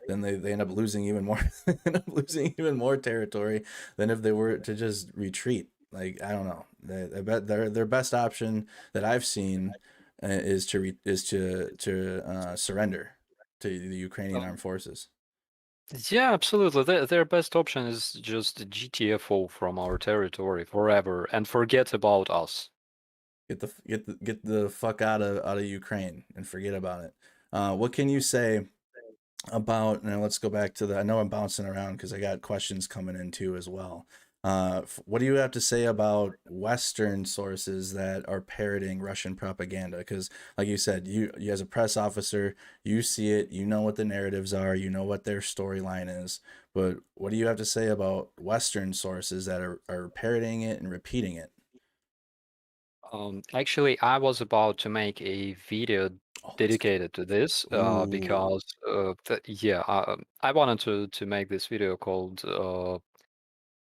then they end up losing even more, end up losing even more territory than if they were to just retreat. Like I don't know. I bet their best option that I've seen is to surrender to the Ukrainian armed forces. Yeah, absolutely. Their best option is just GTFO from our territory forever and forget about us. Get the fuck out of Ukraine and forget about it. What can you say about, now let's go back to I know I'm bouncing around because I got questions coming in too as well. What do you have to say about Western sources that are parroting Russian propaganda? Because, like you said, you as a press officer, you see it, you know what the narratives are, you know what their storyline is. But what do you have to say about Western sources that are parroting it and repeating it? Actually, I was about to make a video Oh, let's do dedicated to this it. Ooh. because yeah, I wanted to make this video called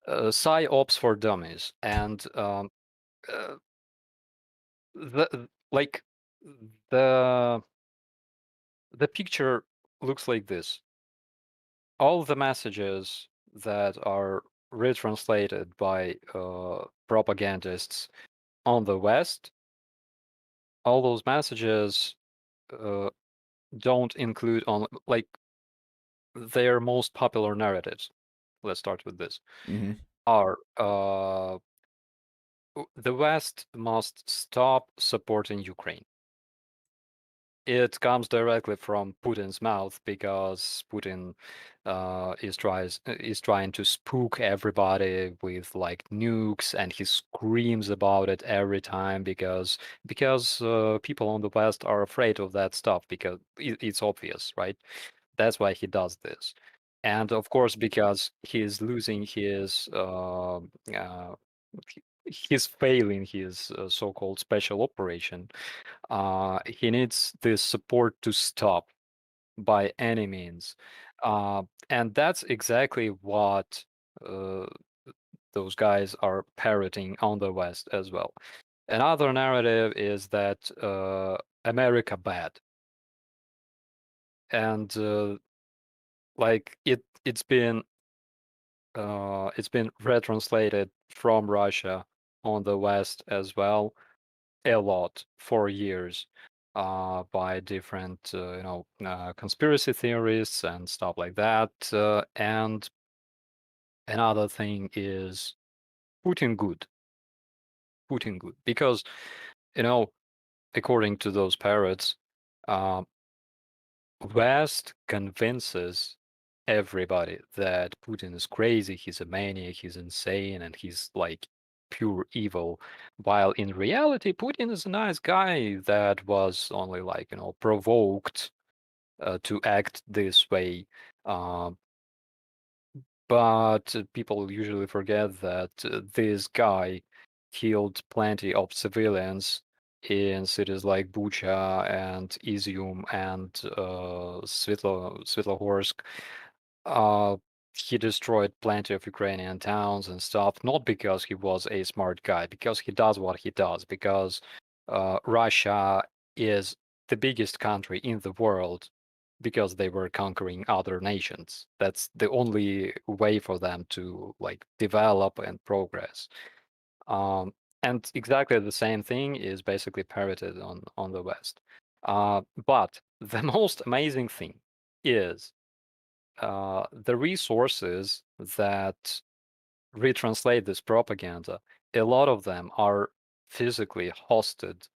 "PsyOps for Dummies," and uh, like the the picture looks like this. All the messages that are retranslated by propagandists on the West, all those messages uh, don't include on like their most popular narratives. Let's start with this. Mm-hmm. Are the West must stop supporting Ukraine. It comes directly from Putin's mouth because Putin is trying to spook everybody with like nukes, and he screams about it every time because people on the West are afraid of that stuff because it's obvious, right? That's why he does this, and of course because he's losing his he's failing his so-called special operation. He needs this support to stop by any means. And that's exactly what uh, those guys are parroting on the West as well. Another narrative is that America bad. And like it's been retranslated from Russia on the West as well a lot for years by different conspiracy theorists and stuff like that. And another thing is Putin good, Putin good, because you know according to those parrots, uh, West convinces everybody that Putin is crazy, he's a maniac, he's insane, and he's like pure evil. While in reality, Putin is a nice guy that was only like, provoked to act this way. Um, but people usually forget that this guy killed plenty of civilians in cities like Bucha and Izium and Svetlohorsk. he destroyed plenty of Ukrainian towns and stuff, not because he was a smart guy, because he does what he does, because Russia is the biggest country in the world because they were conquering other nations. That's the only way for them to like develop and progress. Um, and exactly the same thing is basically parroted on the West. But the most amazing thing is the resources that retranslate this propaganda, a lot of them are physically hosted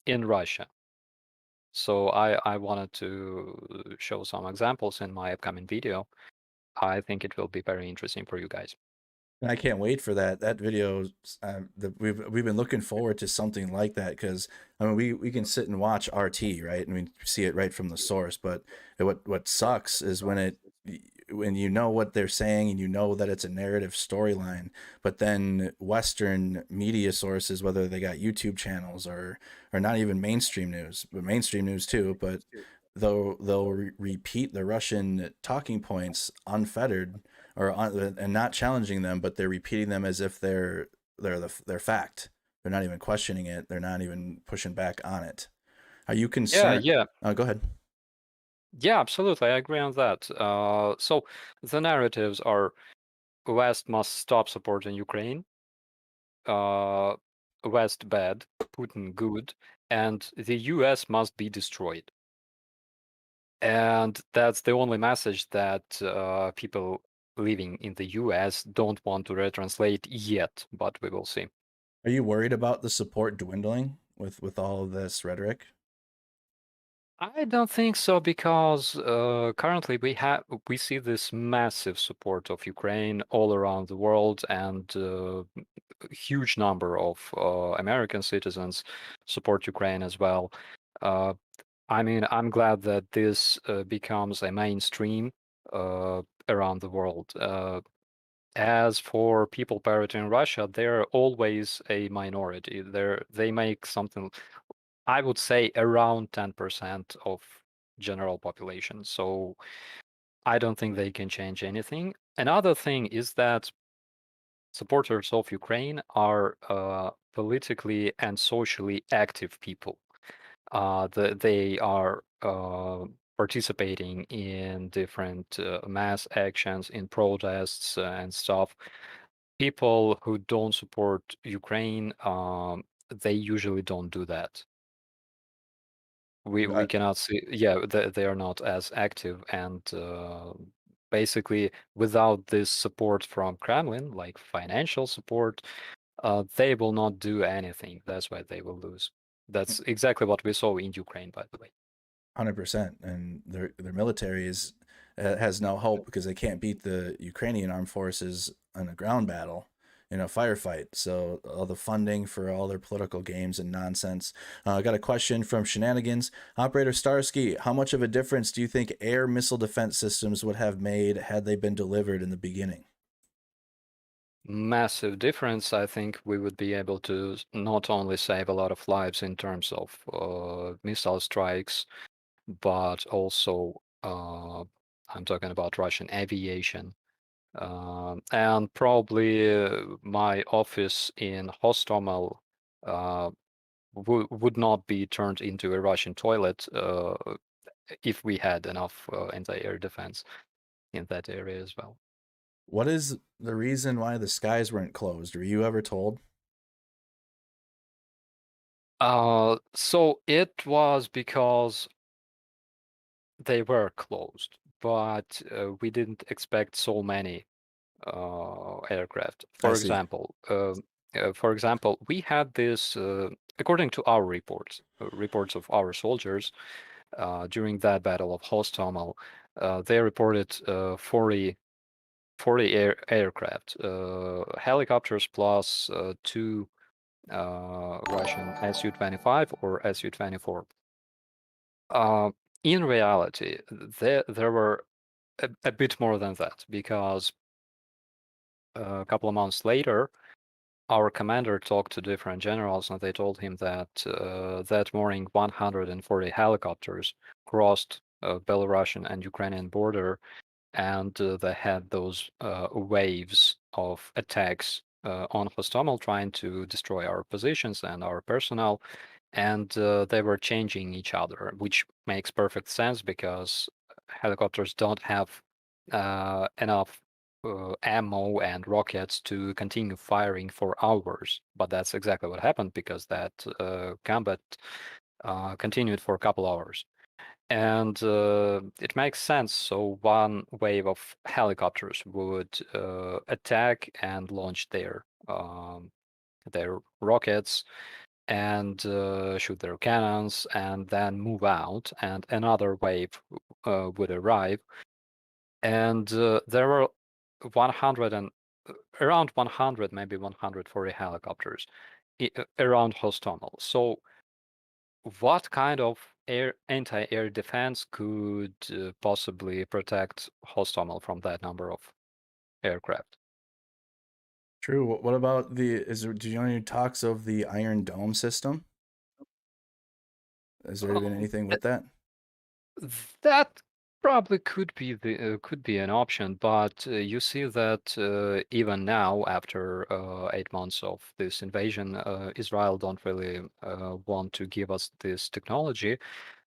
in Russia. So I wanted to show some examples in my upcoming video. I think it will be very interesting for you guys. And I can't wait for that. That video, we've been looking forward to something like that because I mean we can sit and watch RT, right, and we see it right from the source. But what sucks is when you know what they're saying and you know that it's a narrative storyline, but then Western media sources, whether they got YouTube channels or not even mainstream news, but mainstream news too, but they'll repeat the Russian talking points unfettered and not challenging them, but they're repeating them as if they're fact. They're not even questioning it. They're not even pushing back on it. Are you Yeah, concerned? yeah, Go ahead. yeah, absolutely. I agree on that. So the narratives are West must stop supporting Ukraine, uh, West bad, Putin good, and the US must be destroyed. And that's the only message that people living in the US don't want to retranslate yet, but we will see. Are you worried about the support dwindling with all of this rhetoric? I don't think so because currently we see this massive support of Ukraine all around the world, and a huge number of American citizens support Ukraine as well. Uh, I mean, I'm glad that this becomes a mainstream around the world. As for people parroting Russia, they're always a minority. They make something, I would say, around 10% of general population. So I don't think they can change anything. Another thing is that supporters of Ukraine are politically and socially active people. They are participating in different mass actions, in protests and stuff. People who don't support Ukraine, they usually don't do that. We Got cannot see, yeah, they are not as active, and basically without this support from Kremlin, like financial support, they will not do anything. That's why they will lose. That's exactly what we saw in Ukraine, by the way. 100%, and their military is has no hope because they can't beat the Ukrainian armed forces in a ground battle in a firefight. So all the funding for all their political games and nonsense. I got a question from Shenanigans operator Starski. How much of a difference do you think air missile defense systems would have made had they been delivered in the beginning? Massive difference. I think we would be able to not only save a lot of lives in terms of missile strikes, but also I'm talking about Russian aviation. And probably my office in Hostomel would not be turned into a Russian toilet if we had enough anti-air defense in that area as well. What is the reason why the skies weren't closed? Were you ever told? So it was because they were closed, but we didn't expect so many aircraft. I see. For example, we had this, according to our reports of our soldiers during that Battle of Hostomel, they reported 40 aircraft, helicopters plus two Russian Su-25 or Su-24. In reality, there were a bit more than that because a couple of months later, our commander talked to different generals, and they told him that that morning 140 helicopters crossed Belarusian and Ukrainian border and they had those waves of attacks on Hostomel, trying to destroy our positions and our personnel, and they were changing each other, which makes perfect sense because helicopters don't have enough ammo and rockets to continue firing for hours. But that's exactly what happened, because that combat continued for a couple hours. And it makes sense. So one wave of helicopters would attack and launch their rockets and shoot their cannons, and then move out. And another wave would arrive, and there were 100 and around 100, maybe 140 helicopters around Hostomel. So what kind of anti-air defense could possibly protect Hostomel from that number of aircraft? True. What about do you know any talks of the Iron Dome system? Has there been Um, anything with that? That probably could be an option, but you see that even now, after 8 months of this invasion, Israel don't really want to give us this technology.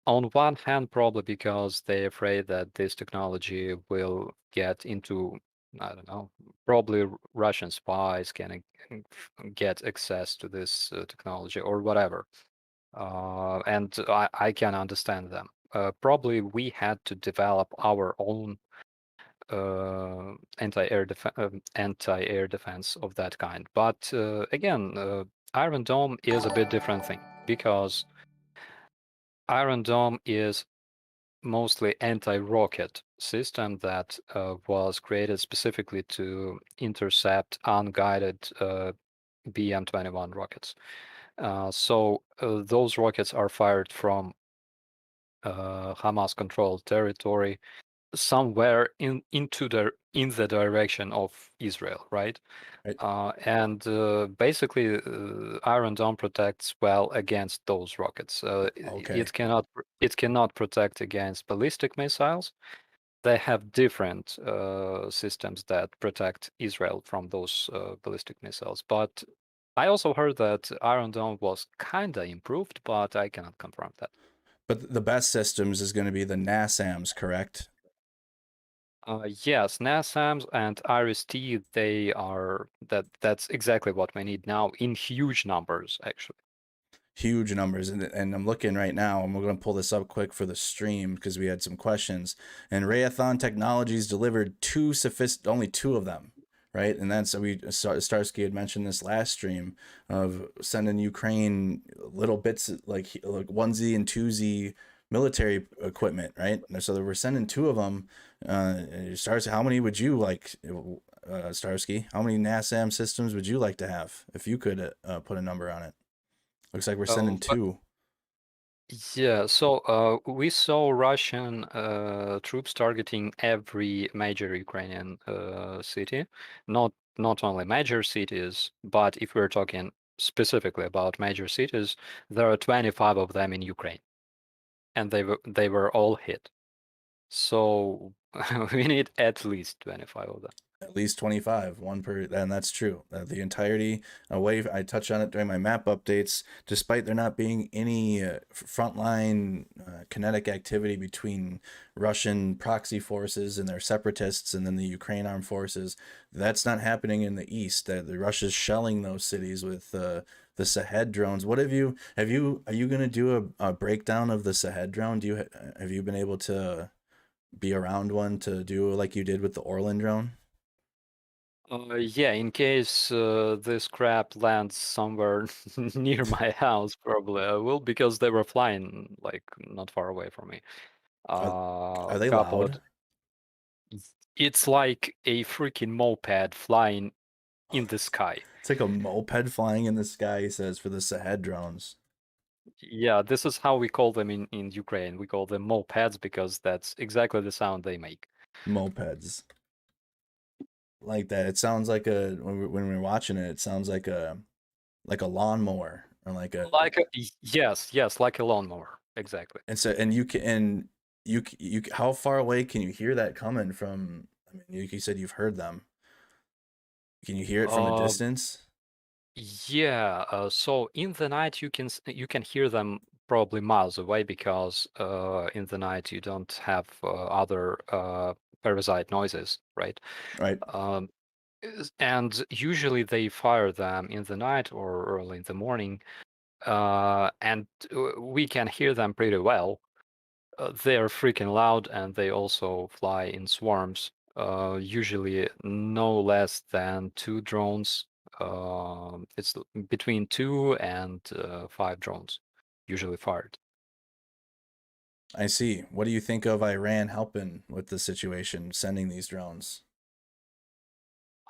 On one hand, probably because they're afraid that this technology will get into, I don't know, probably Russian spies can get access to this technology or whatever. And I can understand them. Probably we had to develop our own anti-air defense of that kind. But again, Iron Dome is a bit different thing, because Iron Dome is mostly anti-rocket system that was created specifically to intercept unguided BM-21 rockets. So those rockets are fired from Hamas-controlled territory somewhere in the direction of Israel, right? Right. And basically, Iron Dome protects well against those rockets. Okay. It cannot protect against ballistic missiles. They have different systems that protect Israel from those ballistic missiles. But I also heard that Iron Dome was kinda improved, but I cannot confirm that. But the best systems is going to be the NASAMS, correct? Yes, NASAMS and IRIS-T, that's exactly what we need now in huge numbers, actually. Huge numbers. And I'm looking right now, and we're going to pull this up quick for the stream because we had some questions. And Rayathon Technologies delivered only two of them, right? And that's Starski had mentioned this last stream of sending Ukraine little bits like onesie and twosie military equipment, right? And so we're sending two of them. Starsky, how many would you like, Starsky? How many NASAM systems would you like to have if you could put a number on it? Looks like we're sending But two. yeah, so we saw Russian troops targeting every major Ukrainian city, not only major cities, but if we're talking specifically about major cities, there are 25 of them in Ukraine, and they were all hit. So we need at least 25 of them. At least 25, one per, and that's true. The entirety away, I touched on it during my map updates, despite there not being any frontline kinetic activity between Russian proxy forces and their separatists and then the Ukraine armed forces. That's not happening in the east. The Russia's shelling those cities with the Sahed drones. What are you going to do a breakdown of the Sahed drone? Have you been able to be around one to do like you did with the Orlan drone? Yeah, in case this crap lands somewhere near my house, probably I will, because they were flying like not far away from me. Are, are they Couple of, loud? it's like a freaking moped flying in the sky. It's like a moped flying in the sky, he says, for the Sahed drones. Yeah, this is how we call them in Ukraine. We call them mopeds because that's exactly the sound they make. Mopeds. Like that. It sounds like when we're watching it, it sounds like a lawnmower or like a Like yes, like a lawnmower, exactly. and so and you can how far away can you hear that coming from? I mean, you said you've heard them. Can you hear it from a Uh, distance? yeah. So in the night you can hear them probably miles away because in the night you don't have other parasite noises, right? Right. Um, and usually they fire them in the night or early in the morning, and we can hear them pretty well. They are freaking loud and they also fly in swarms, usually no less than two drones. It's between two and five drones, usually fired. I see. What do you think of Iran helping with the situation, sending these drones?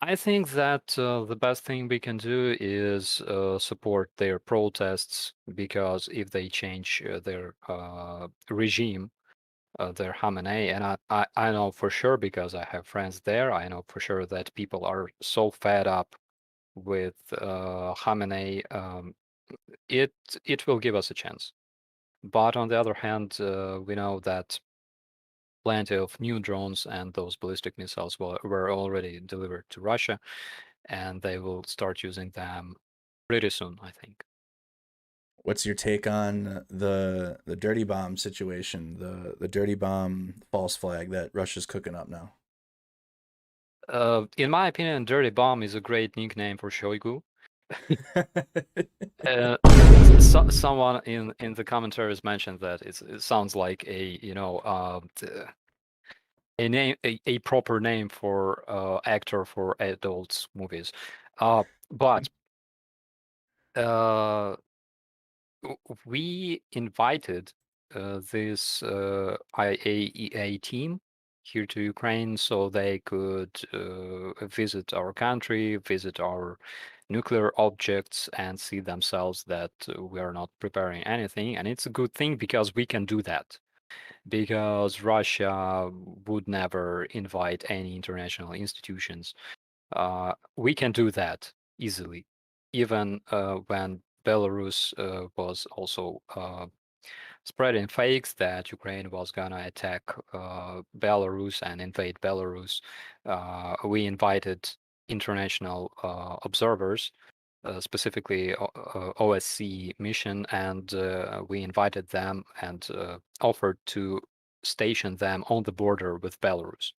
I think that the best thing we can do is support their protests because if they change their regime, their Khamenei, and I know for sure because I have friends there. I know for sure that people are so fed up with Khamenei. It it will give us a chance. But on the other hand, we know that plenty of new drones and those ballistic missiles were already delivered to Russia, and they will start using them pretty soon, I think. What's your take on the dirty bomb situation, the dirty bomb false flag that Russia's cooking up now? In my opinion, Dirty Bomb is a great nickname for Shoigu. Uh, someone in the commentaries mentioned that it sounds like a a name a proper name for actor for adults movies, but uh, we invited this IAEA team here to Ukraine so they could visit our country, visit our nuclear objects, and see themselves that we are not preparing anything. And it's a good thing because we can do that. Because Russia would never invite any international institutions. We can do that easily, even when Belarus was also spreading fakes that Ukraine was gonna attack Belarus and invade Belarus. We invited international observers, specifically OSC mission, and we invited them and offered to station them on the border with Belarus.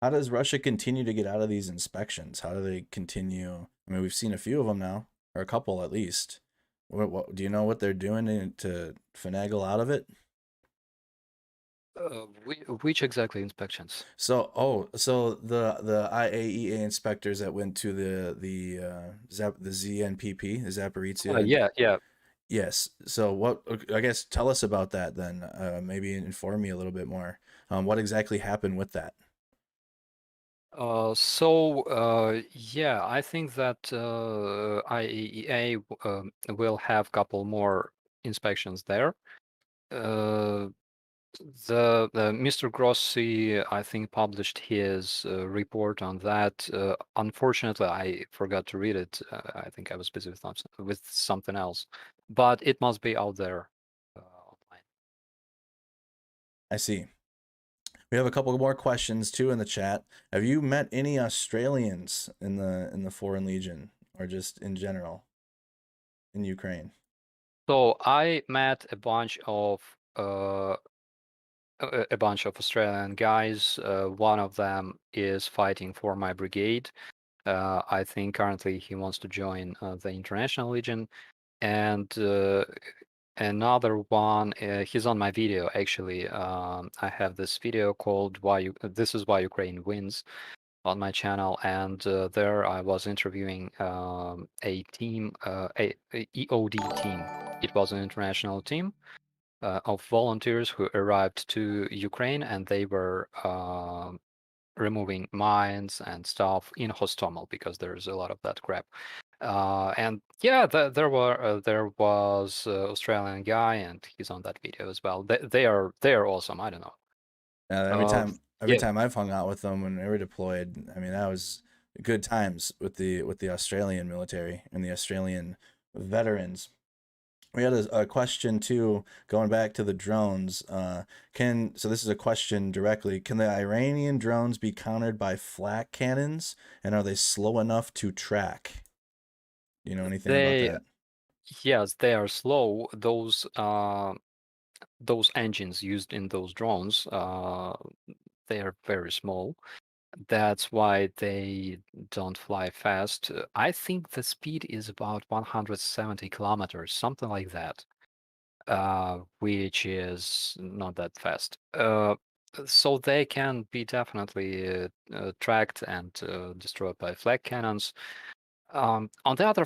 How does Russia continue to get out of these inspections? How do they continue? I mean, we've seen a few of them now, or a couple at least. What do you know what they're doing to finagle out of it? Which exactly inspections? So the IAEA inspectors that went to the ZNPP, the Zaporizhia. Yeah, yeah. Yes. So what? I guess tell us about that then. Maybe inform me a little bit more. What exactly happened with that? Yeah, I think that IAEA will have couple more inspections there. Uh, the Mr. Grossi, I think, published his report on that. Unfortunately, I forgot to read it. I think I was busy with something else, but it must be out there online. I see. We have a couple more questions too in the chat. Have you met any Australians in the Foreign Legion or just in general in Ukraine? So I met a bunch of Australian guys. One of them is fighting for my brigade. I think currently he wants to join the International Legion, and another one. He's on my video actually. I have this video called "This is why Ukraine wins" on my channel, and there I was interviewing a team, a EOD team. It was an international team of volunteers who arrived to Ukraine, and they were removing mines and stuff in Hostomel because there's a lot of that crap. And yeah, there was Australian guy, and he's on that video as well. They are awesome. I don't know. Every Uh, every yeah. time I've hung out with them when they were deployed, I mean that was good times with the Australian military and the Australian veterans. We had a question too, going back to the drones. So this is a question directly. Can the Iranian drones be countered by flak cannons, and are they slow enough to track? Do you know anything about They, that? yes, they are slow. Those engines used in those drones, they are very small. That's why they don't fly fast. I think the speed is about 170 kilometers, something like that, which is not that fast. So they can be definitely tracked and destroyed by flak cannons. On the other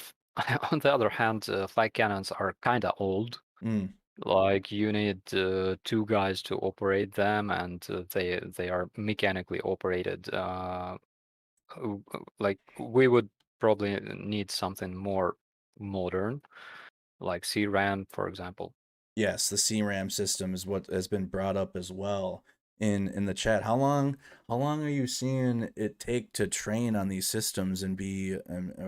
on the other hand, flak cannons are kind of old. Mm. Like you need two guys to operate them, and they are mechanically operated. Like we would probably need something more modern, like CRAM, for example. Yes, the CRAM system is what has been brought up as well in the chat. How long are you seeing it take to train on these systems and be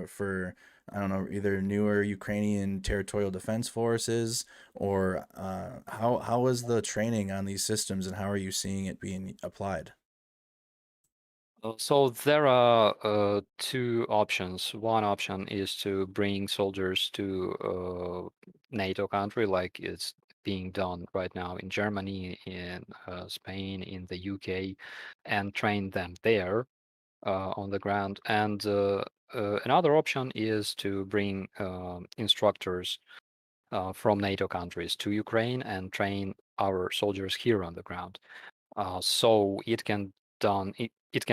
for I don't know, either newer Ukrainian territorial defense forces, or how is the training on these systems, and how are you seeing it being applied? So there are two options. One option is to bring soldiers to NATO country, like it's being done right now in Germany, in Spain, in the UK, and train them there on the ground. And another option is to bring instructors from NATO countries to Ukraine and train our soldiers here on the ground. So it can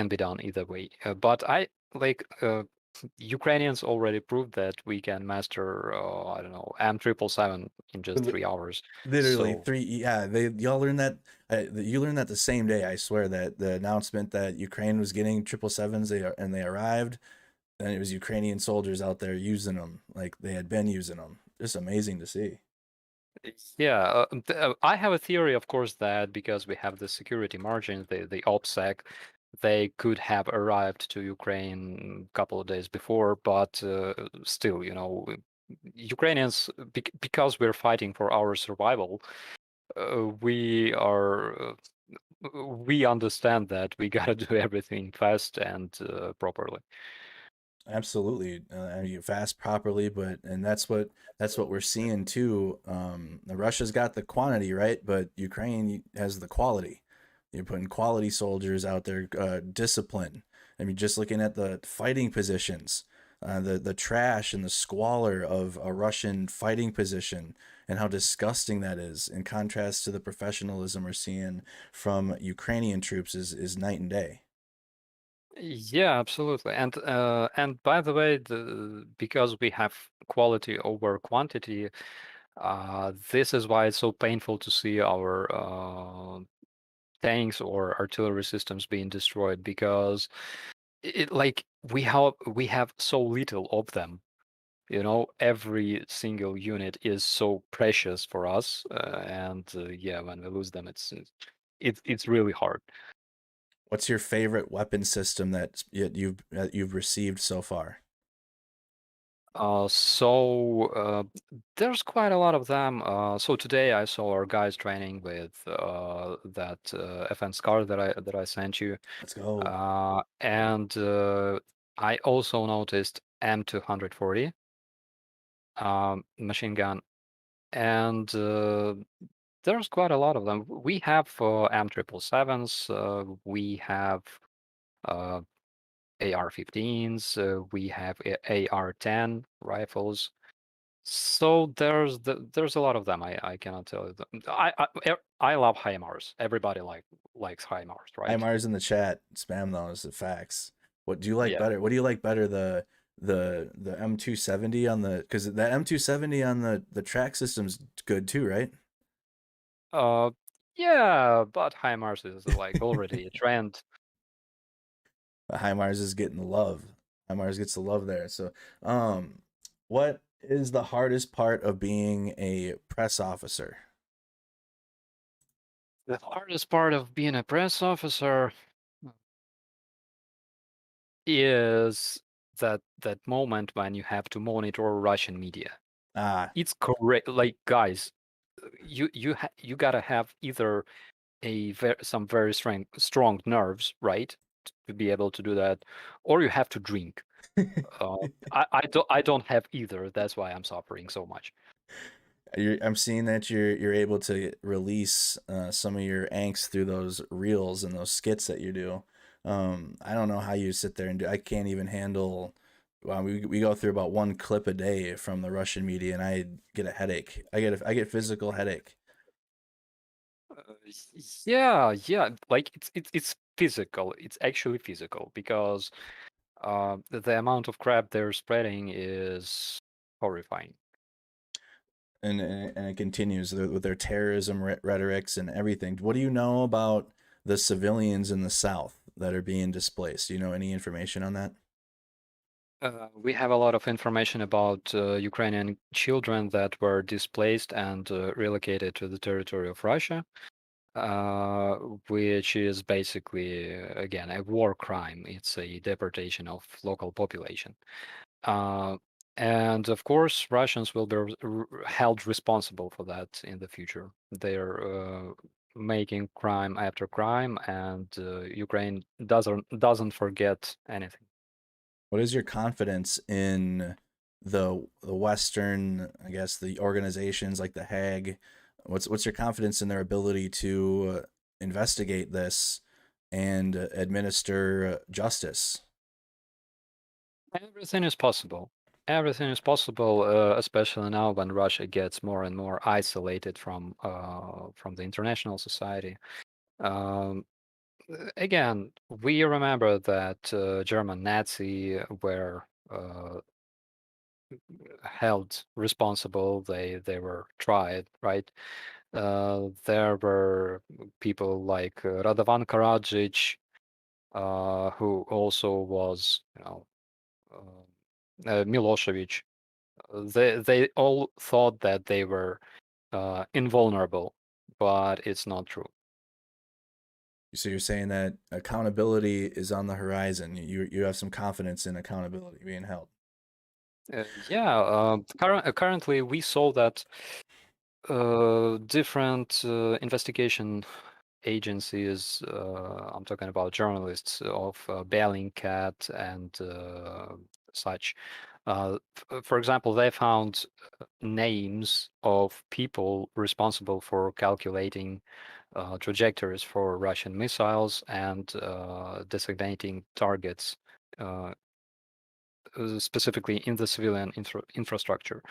be done either way. But I like Ukrainians already proved that we can master I don't know M777 in just 3 hours. Literally So three. Yeah, they y'all learned that. You learned that the same day. I swear that the announcement that Ukraine was getting 777s, and they arrived, and it was Ukrainian soldiers out there using them like they had been using them. Just amazing to see. yeah, I have a theory, of course, that because we have the security margins, the OPSEC, they could have arrived to Ukraine a couple of days before, but still, Ukrainians, because we're fighting for our survival, we are. We understand that we gotta do everything fast and properly. Absolutely, I mean, fast properly, but and that's what we're seeing too. Russia's got the quantity, right? But Ukraine has the quality. You're putting quality soldiers out there, discipline. I mean, just looking at the fighting positions, the trash and the squalor of a Russian fighting position, and how disgusting that is, in contrast to the professionalism we're seeing from Ukrainian troops, is night and day. Yeah, absolutely. And by the way, because we have quality over quantity, this is why it's so painful to see our tanks or artillery systems being destroyed because like we have so little of them. Every single unit is so precious for us, and yeah, when we lose them, it's really hard. What's your favorite weapon system that you've received so far? So there's quite a lot of them. So today I saw our guys training with that FN Scar that I sent you, Let's go. and I also noticed M240 machine gun, and there's quite a lot of them. We have M777s, we have uh, AR-15s, we have AR-10 rifles. So there's a lot of them. I cannot tell you. I love HIMARS. Everybody likes HIMARS, right? HIMARS in the chat. Spam those. The facts. What do you like Yeah. better? What do you like better? The M270 on the, because that M270 on the track system's good too, right? Uh, yeah, but HIMARS is like already a trend. But HIMARS is getting the love. HIMARS gets the love there. So, um, what is the hardest part of being a press officer? The hardest part of being a press officer is that moment when you have to monitor Russian media. Ah, It's correct. Like, guys, you gotta have either some very strong nerves, right, to be able to do that, or you have to drink. I don't have either. That's why I'm suffering so much. I'm seeing that you're able to release some of your angst through those reels and those skits that you do. I don't know how you sit there and do. I can't even handle. Well, we go through about one clip a day from the Russian media, and I get a headache. I get physical headache. Yeah. Like it's physical. It's actually physical because the amount of crap they're spreading is horrifying. And it continues with their terrorism rhetorics and everything. What do you know about the civilians in the South that are being displaced? Do you know any information on that? We have a lot of information about Ukrainian children that were displaced and relocated to the territory of Russia, uh, which is basically, again, a war crime. It's a deportation of local population. Uh, and of course, Russians will be held responsible for that in the future. They're making crime after crime, and Ukraine doesn't forget anything. What is your confidence in the Western, I guess, the organizations like the Hague? What's your confidence in their ability to investigate this and administer justice? Everything is possible. Everything is possible, especially now when Russia gets more and more isolated from the international society. Um, Again, we remember that German Nazi were held responsible. They were tried, right? There were people like Radovan Karadzic, who also was, Milosevic. They all thought that they were invulnerable, but it's not true. So you're saying that accountability is on the horizon. You have some confidence in accountability being held. Yeah, currently we saw that different investigation agencies, I'm talking about journalists of Bellingcat and such. For example, they found names of people responsible for calculating trajectories for Russian missiles and designating targets, uh, specifically in the civilian infrastructure.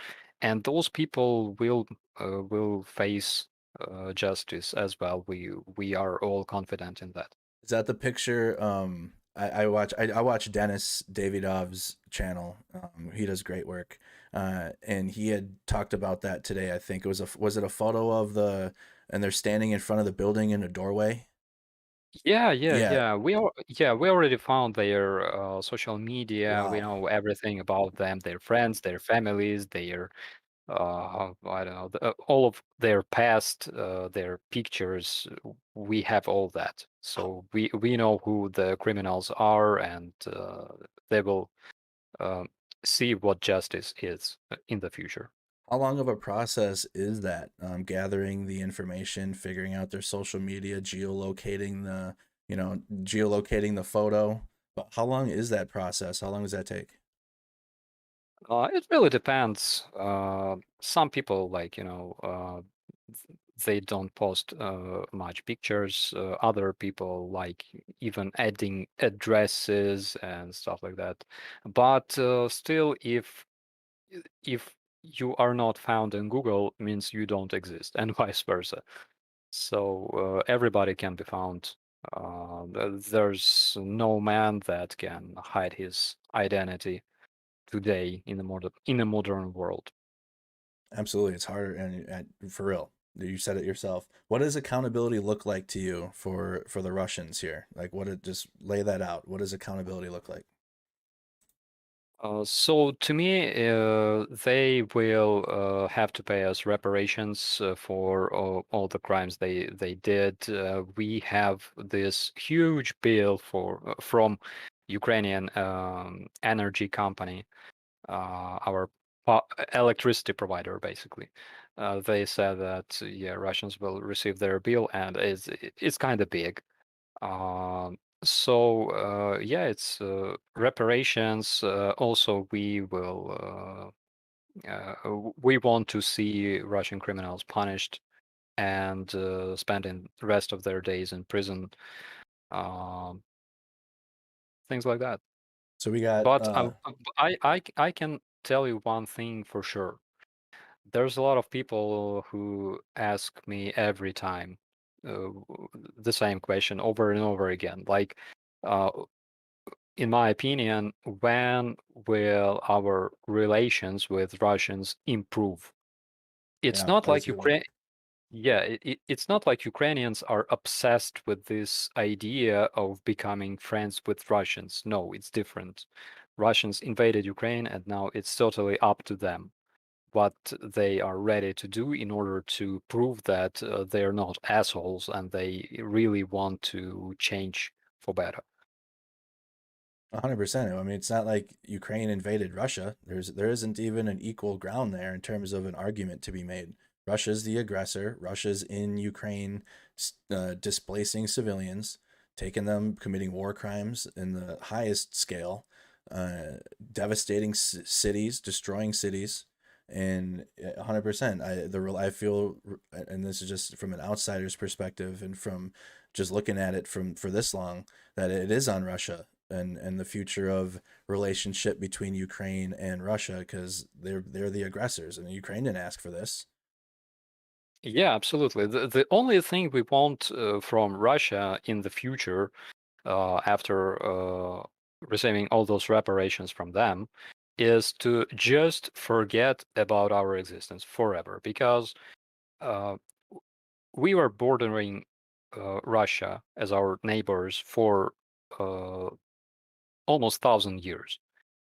And those people will face justice as well. We are all confident in that. Is that the picture? I watch Dennis Davidov's channel. He does great work, and he had talked about that today. I think was it a photo of the and they're standing in front of the building in a doorway. Yeah. Yeah. We already found their social media. We Wow. know everything about them, their friends, their families, their I don't know, all of their past, their pictures. We have all that, so we know who the criminals are, and they will um, see what justice is in the future. How long of a process is that? Gathering the information, figuring out their social media, geolocating the photo. But how long is that process? How long does that take? It really depends. Some people, like, they don't post much pictures. Other people like even adding addresses and stuff like that. But still, if you are not found in Google, means you don't exist, and vice versa. So everybody can be found. There's no man that can hide his identity today in a modern world. Absolutely, it's harder, and for real, you said it yourself. What does accountability look like to you for the Russians here? Like, just lay that out. What does accountability look like? So to me, they will have to pay us reparations for all the crimes they did. We have this huge bill from Ukrainian energy company, our electricity provider, basically. They said that yeah, Russians will receive their bill, and it's kind of big. So yeah, it's reparations. Also, we want to see Russian criminals punished and spending the rest of their days in prison, um, things like that. So we got But I can tell you one thing for sure. There's a lot of people who ask me every time the same question over and over again. Like, uh, in my opinion, when will our relations with Russians improve? It's yeah, not that is like a good one. Ukraine. Yeah, it's not like Ukrainians are obsessed with this idea of becoming friends with Russians. No, it's different. Russians invaded Ukraine, and now it's totally up to them what they are ready to do in order to prove that they're not assholes and they really want to change for better. 100%. I mean, it's not like Ukraine invaded Russia. There isn't even an equal ground there in terms of an argument to be made. Russia's the aggressor. Russia's in Ukraine, displacing civilians, taking them, committing war crimes in the highest scale, devastating cities, destroying cities, and 100%. I feel, and this is just from an outsider's perspective, and from just looking at it from for this long, that it is on Russia and the future of relationship between Ukraine and Russia, because they're the aggressors and Ukraine didn't ask for this. Yeah, absolutely. The only thing we want from Russia in the future, after receiving all those reparations from them, is to just forget about our existence forever. Because uh, we were bordering Russia as our neighbors for uh, almost 1,000 years,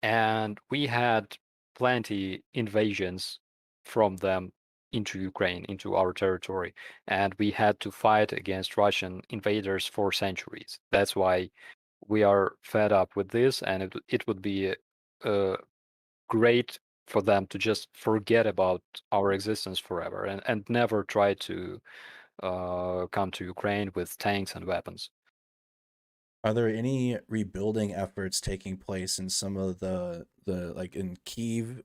and we had plenty invasions from them into Ukraine, into our territory, and we had to fight against Russian invaders for centuries. That's why we are fed up with this, and it would be great for them to just forget about our existence forever and never try to come to Ukraine with tanks and weapons. Are there any rebuilding efforts taking place in some of the like in Kyiv,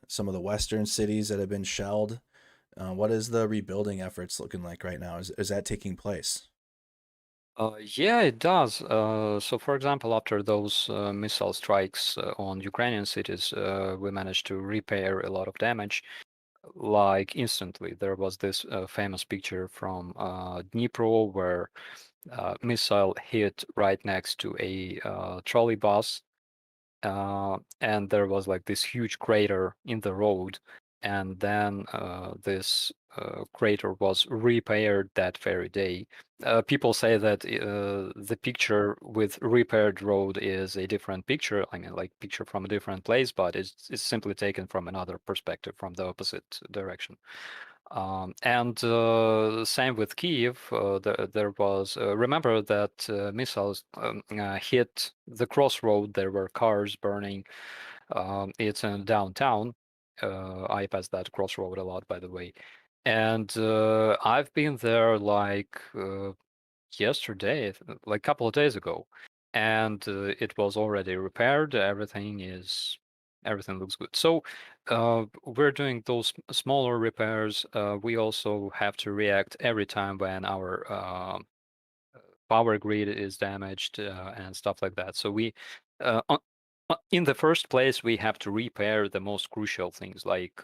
some of the western cities that have been shelled? What is the rebuilding efforts looking like right now? Is that taking place? Yeah, it does. So, for example, after those missile strikes on Ukrainian cities, we managed to repair a lot of damage, like instantly. There was this famous picture from Dnipro where missile hit right next to a trolley bus, and there was like this huge crater in the road, and then this crater was repaired that very day. People say that the picture with repaired road is a different picture. I mean, like picture from a different place, but it's simply taken from another perspective, from the opposite direction. And same with Kyiv. There was remember that missiles hit the crossroad. There were cars burning. It's in downtown. I pass that crossroad a lot, by the way. And I've been there like yesterday, like a couple of days ago, and it was already repaired. Everything looks good. So we're doing those smaller repairs. We also have to react every time when our power grid is damaged and stuff like that. So in the first place, we have to repair the most crucial things like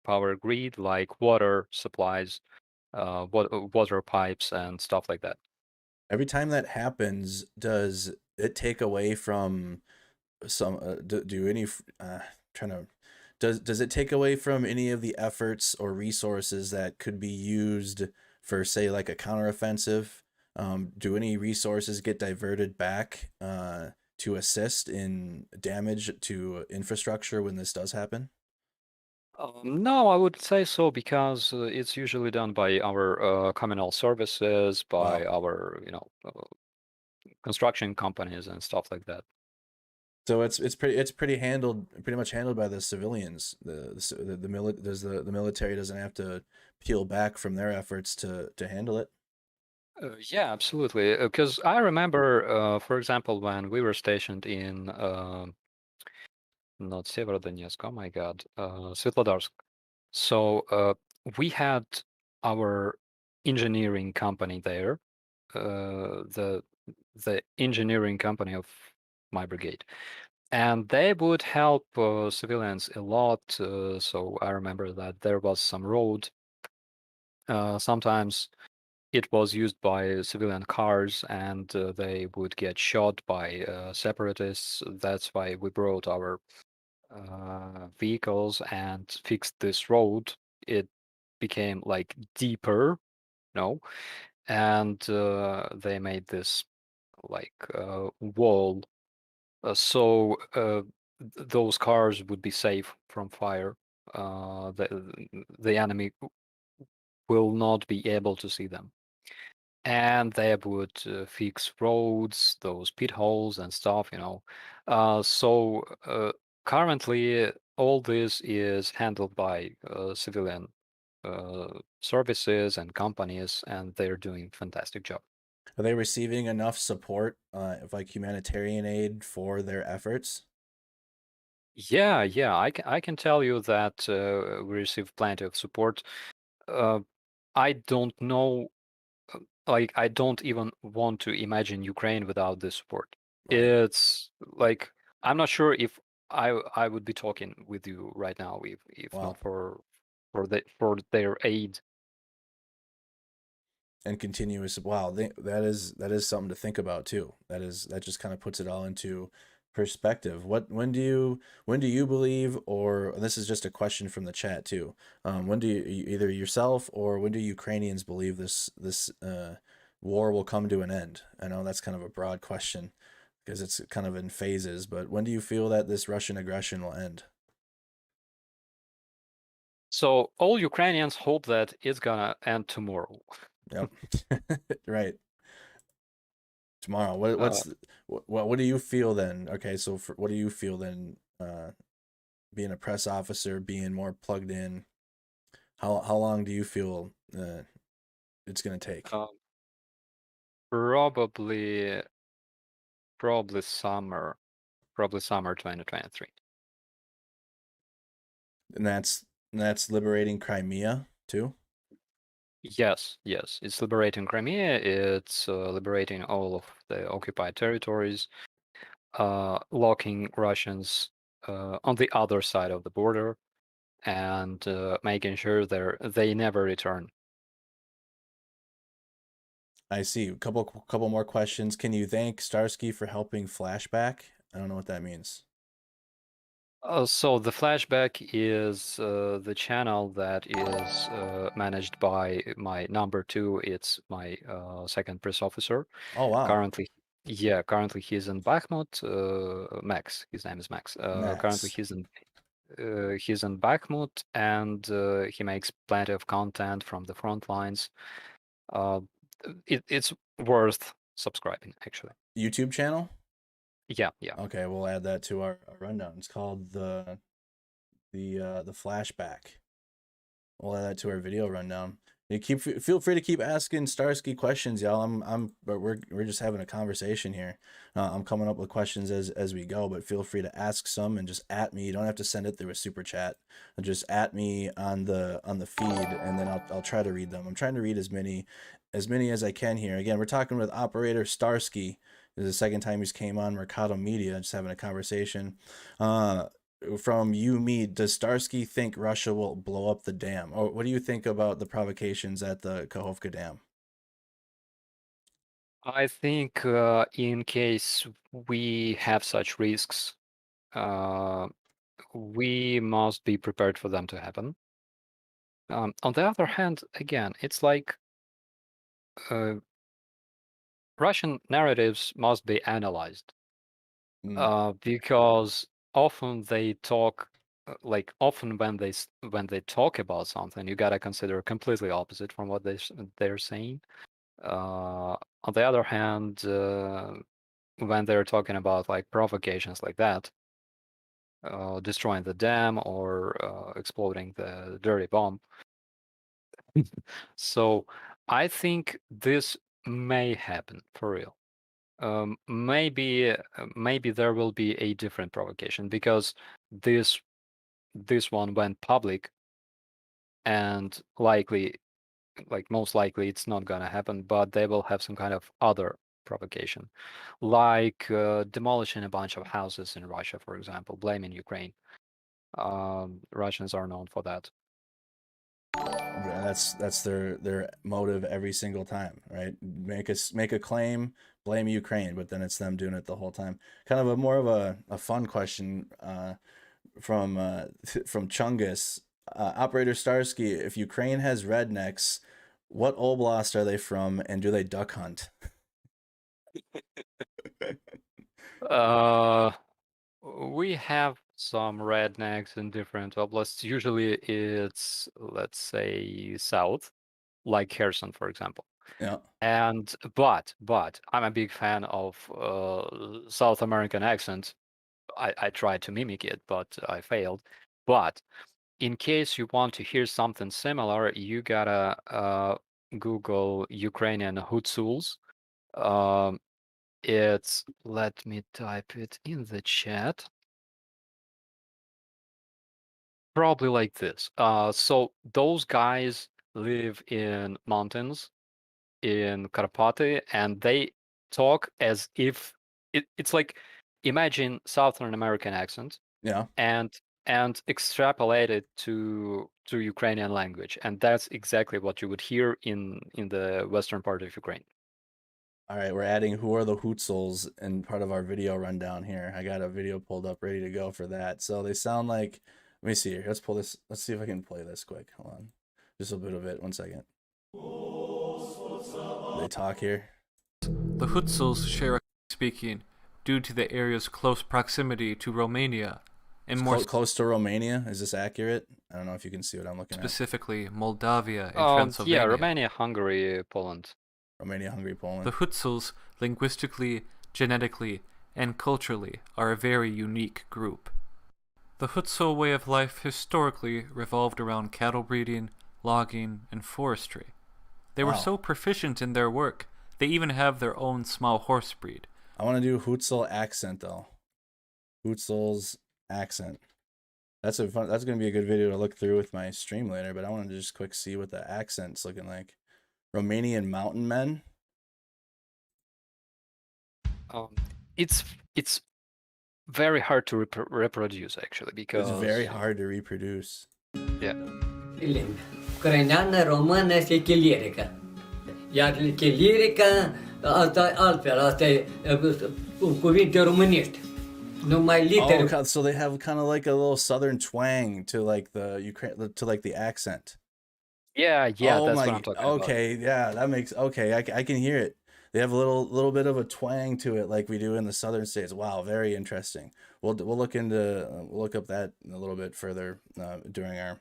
power grid, like water supplies, water pipes, and stuff like that. Every time that happens, does it take away from some do any trying to does it take away from any of the efforts or resources that could be used for, say, like a counteroffensive? Do any resources get diverted back to assist in damage to infrastructure when this does happen? No, I would say so because it's usually done by our communal services, by Wow. our construction companies and stuff like that. So it's pretty handled pretty much handled by the civilians. The military doesn't have to peel back from their efforts to handle it. Yeah, absolutely. Because I remember, for example, when we were stationed in not Severodonetsk, oh my God, Svetlodarsk. So we had our engineering company there, the engineering company of my brigade, and they would help civilians a lot. So I remember that there was some road. Sometimes it was used by civilian cars, and they would get shot by separatists. That's why we brought our vehicles and fixed this road. It became like deeper, no, and they made this like wall, so those cars would be safe from fire. The enemy will not be able to see them, and they would fix roads, those pit holes and stuff, you know. So currently, all this is handled by civilian services and companies, and they're doing fantastic job. Are they receiving enough support of like humanitarian aid for their efforts? Yeah, yeah, I can tell you that we receive plenty of support. Uh, I don't know, like I don't even want to imagine Ukraine without this support. Right. It's like I'm not sure if I would be talking with you right now if Wow. not for their aid. And continuous. Wow, that is something to think about too. That just kind of puts it all into perspective. When do you believe, or and this is just a question from the chat too. When do you either yourself or when do Ukrainians believe this war will come to an end? I know that's kind of a broad question because it's kind of in phases, but when do you feel that this Russian aggression will end? So all Ukrainians hope that it's gonna end tomorrow. Yep. Right. Tomorrow. What Uh, what's what do you feel then? Okay, so what do you feel then? Being a press officer, being more plugged in. How long do you feel it's gonna take? uh, probably probably summer 2023. And that's liberating Crimea too. Yes, yes, it's liberating Crimea. It's liberating all of the occupied territories, locking Russians on the other side of the border, and making sure they never return. I see. Couple more questions. Can you thank Starsky for helping flashback? I don't know what that means. So the flashback is the channel that is managed by my number two. It's my second press officer. Oh wow, Currently, yeah, currently he's in Bakhmut. Max, his name is Max. Currently Max. he's in Bakhmut, and he makes plenty of content from the front lines. Uh, it's worth subscribing, actually. YouTube channel. Yeah, yeah. Okay, we'll add that to our rundown. It's called the flashback. We'll add that to our video rundown. You feel free to keep asking Starsky questions, y'all. But we're just having a conversation here. I'm coming up with questions as we go, but feel free to ask some and just at me. You don't have to send it through a super chat. Just at me on the feed, and then I'll try to read them. I'm trying to read as many as I can here. Again, we're talking with operator Starsky. This is the second time he's came on Mercado Media, just having a conversation. From you, me, does Starsky think Russia will blow up the dam? Or what do you think about the provocations at the Kakhovka Dam? I think in case we have such risks, uh, we must be prepared for them to happen. On the other hand, again, it's like uh, Russian narratives must be analyzed Mm, because often they talk, often when they talk about something, you gotta consider completely opposite from what they're saying. On the other hand, when they're talking about like provocations like that, destroying the dam or exploding the dirty bomb. So I think this may happen for real. Maybe there will be a different provocation because this this one went public and most likely it's not gonna happen, but they will have some kind of other provocation, like demolishing a bunch of houses in Russia, for example, blaming Ukraine. Russians are known for that. And that's their motive every single time, right? Make a claim, blame Ukraine, but then it's them doing it the whole time. Kind of a more of a fun question from from Chungus. Operator Starski, if Ukraine has rednecks, what oblast are they from, and do they duck hunt? Uh, we have some rednecks in different oblasts. Usually it's, let's say, south, like Kherson, for example. Yeah. And but I'm a big fan of South American accent. I tried to mimic it, but I failed. But in case you want to hear something similar, you gotta Google Ukrainian hutsuls. Um, it's, let me type it in the chat. Probably like this. So those guys live in mountains in Karpaty, and they talk as if it's like, imagine Southern American accent Yeah. and extrapolate it to Ukrainian language, and that's exactly what you would hear in the western part of Ukraine. All right, we're adding who are the Hutsuls in part of our video rundown here. I got a video pulled up ready to go for that. So they sound like, let me see here. Let's pull this. Let's see if I can play this quick. Hold on. Just a bit of it. 1 second. They talk here. The Hutsuls share a speaking due to the area's close proximity to Romania, and It's more close to Romania. Is this accurate? I don't know if you can see what I'm looking at. specifically Moldavia and Yeah, Transylvania. Romania, Hungary, Poland. Romania, Hungary, Poland. The Hutsuls, linguistically, genetically, and culturally, are a very unique group. The Hutsul way of life historically revolved around cattle breeding, logging, and forestry. They were Wow. so proficient in their work, they even have their own small horse breed. I want to do Hutsul accent though. Hutsul's accent. That's going to be a good video to look through with my stream later, but I want to just quick see what the accent's looking like. Romanian mountain men. It's very hard to reproduce actually, because It's very hard to reproduce. Yeah. Limbi. Ucraineană, română și chilirică. Iar chilirică, asta e altfel, asta e cuvinte românești. Numai litere. Oh, God, so they have kind of like a little southern twang to like the Ukraine, to like the accent. Yeah, Oh that's my, what I'm talking about. okay, yeah, that makes okay. I can hear it. They have a little bit of a twang to it, like we do in the southern states. Wow, very interesting. We'll look up that a little bit further during our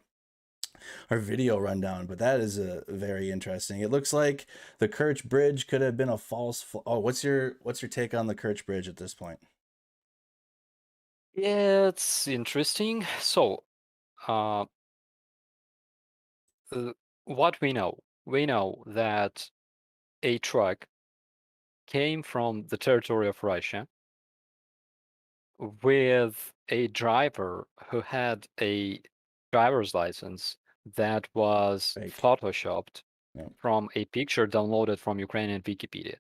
video rundown. But that is very interesting. It looks like the Kerch Bridge could have been a false. Oh, what's your take on the Kerch Bridge at this point? Yeah, it's interesting. So, what we know that a truck came from the territory of Russia with a driver who had a driver's license that was Fake. photoshopped Yeah. from a picture downloaded from Ukrainian Wikipedia.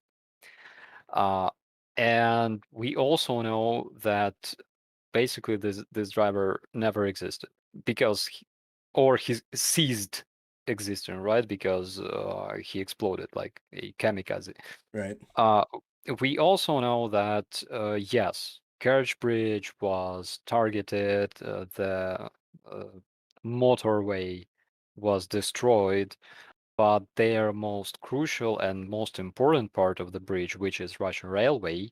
And we also know that basically this driver never existed because he ceased existing, right? Because he exploded like a kamikaze. Right. We also know that yes, Kerch Bridge was targeted. The motorway was destroyed, but their most crucial and most important part of the bridge, which is Russian railway,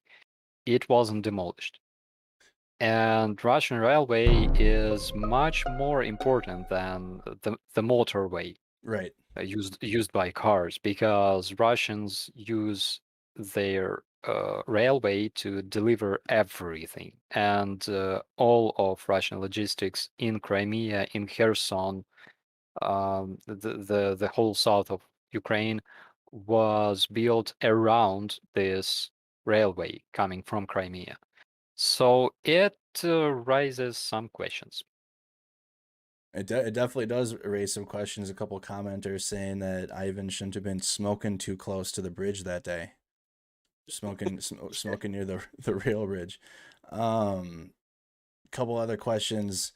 it wasn't demolished. And Russian railway is much more important than the motorway Right. used by cars, because Russians use their railway to deliver everything, and all of Russian logistics in Crimea, in Kherson, the whole south of Ukraine was built around this railway coming from Crimea. So it raises some questions. It definitely does raise some questions. A couple commenters saying that Ivan shouldn't have been smoking too close to the bridge that day, smoking near the rail bridge. Couple other questions.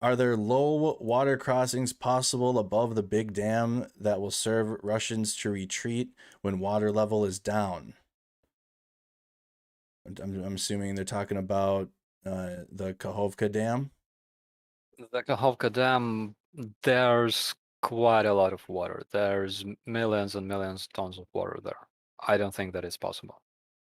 Are there low water crossings possible above the big dam that will serve Russians to retreat when water level is down? I'm assuming they're talking about the Kakhovka Dam. The Kakhovka Dam, there's quite a lot of water. There's millions and millions of tons of water there. I don't think that is possible.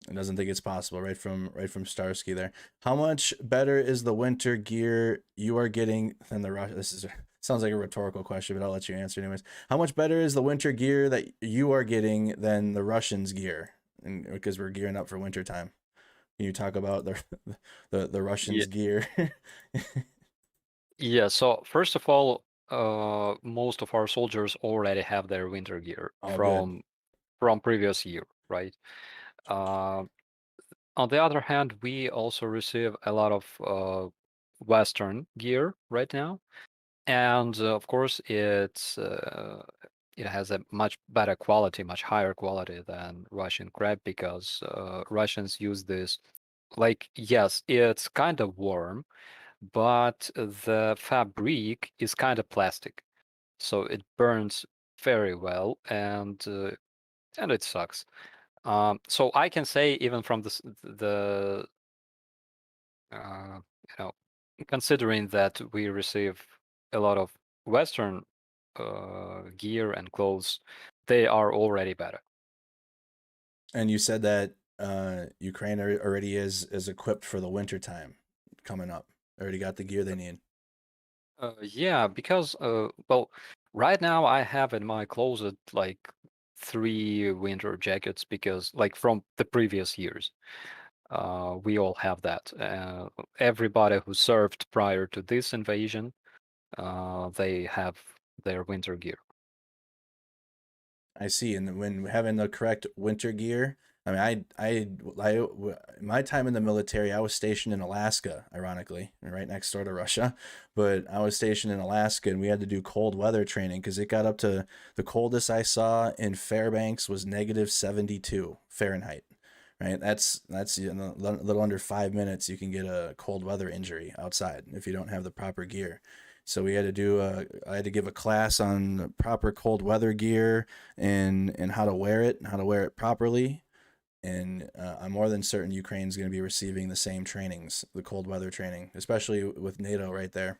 It doesn't think it's possible, right from Starski there. How much better is the winter gear you are getting than the Russian? This sounds like a rhetorical question, but I'll let you answer anyways. How much better is the winter gear that you are getting than the Russians' gear? And because we're gearing up for winter time. Can you talk about the Russians' gear? Yeah, so first of all, most of our soldiers already have their winter gear Oh, from previous year, right? On the other hand, we also receive a lot of Western gear right now, and of course, it has a much better quality, much higher quality than Russian crap because Russians use this. Like, yes, it's kind of warm, but the fabric is kind of plastic, so it burns very well, and it sucks. So I can say even from the you know, considering that we receive a lot of Western gear and clothes, they are already better. And you said that Ukraine already is equipped for the winter time coming up. Already got the gear they need. Yeah, because well, right now I have in my closet like 3 winter jackets because like from the previous years. We all have that. Everybody who served prior to this invasion, they have their winter gear. I see. And when having the correct winter gear, I mean, my time in the military, I was stationed in Alaska, ironically, right next door to Russia. But I was stationed in Alaska, and we had to do cold weather training because it got up to the coldest I saw in Fairbanks was negative 72 Fahrenheit. Right, that's a little under 5 minutes. You can get a cold weather injury outside if you don't have the proper gear. So we had to do I had to give a class on proper cold weather gear and how to wear it and how to wear it properly. And I'm more than certain Ukraine's going to be receiving the same trainings, the cold weather training, especially with NATO right there.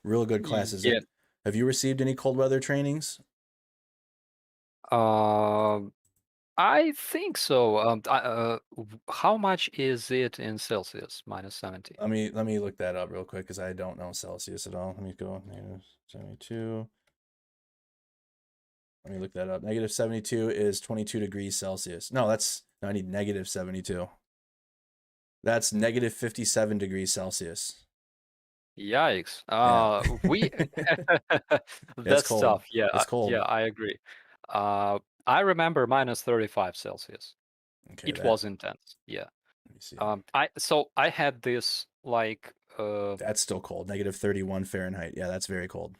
Real good classes. Yeah. Have you received any cold weather trainings? I think so. How much is it in Celsius? -70. Let me look that up real quick because I don't know Celsius at all. Let me go -72. Let me look that up. -72 is 22 degrees Celsius. No, I need -72. That's -57 degrees Celsius. Yikes. Yeah. We It's that's cold. tough. Yeah, It's cold. yeah, I agree. I remember -35 Celsius. Okay, It was intense. Yeah. let me see. I had this like That's still cold. -31 Fahrenheit. Yeah, that's very cold.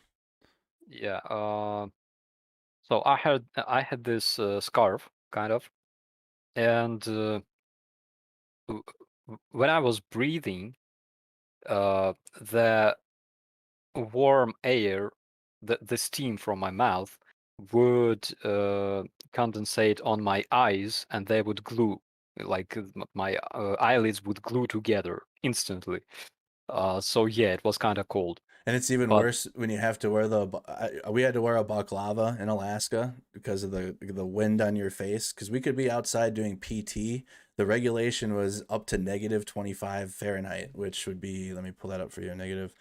yeah. So I had this scarf kind of, and when I was breathing, the warm air, the steam from my mouth would condensate on my eyes, and they would glue, like my eyelids would glue together instantly. So yeah, it was kind of cold. And it's even But worse when you have to wear we had to wear a balaclava in Alaska because of the wind on your face. Because we could be outside doing PT. The regulation was up to -25 Fahrenheit, which would be, let me pull that up for you, negative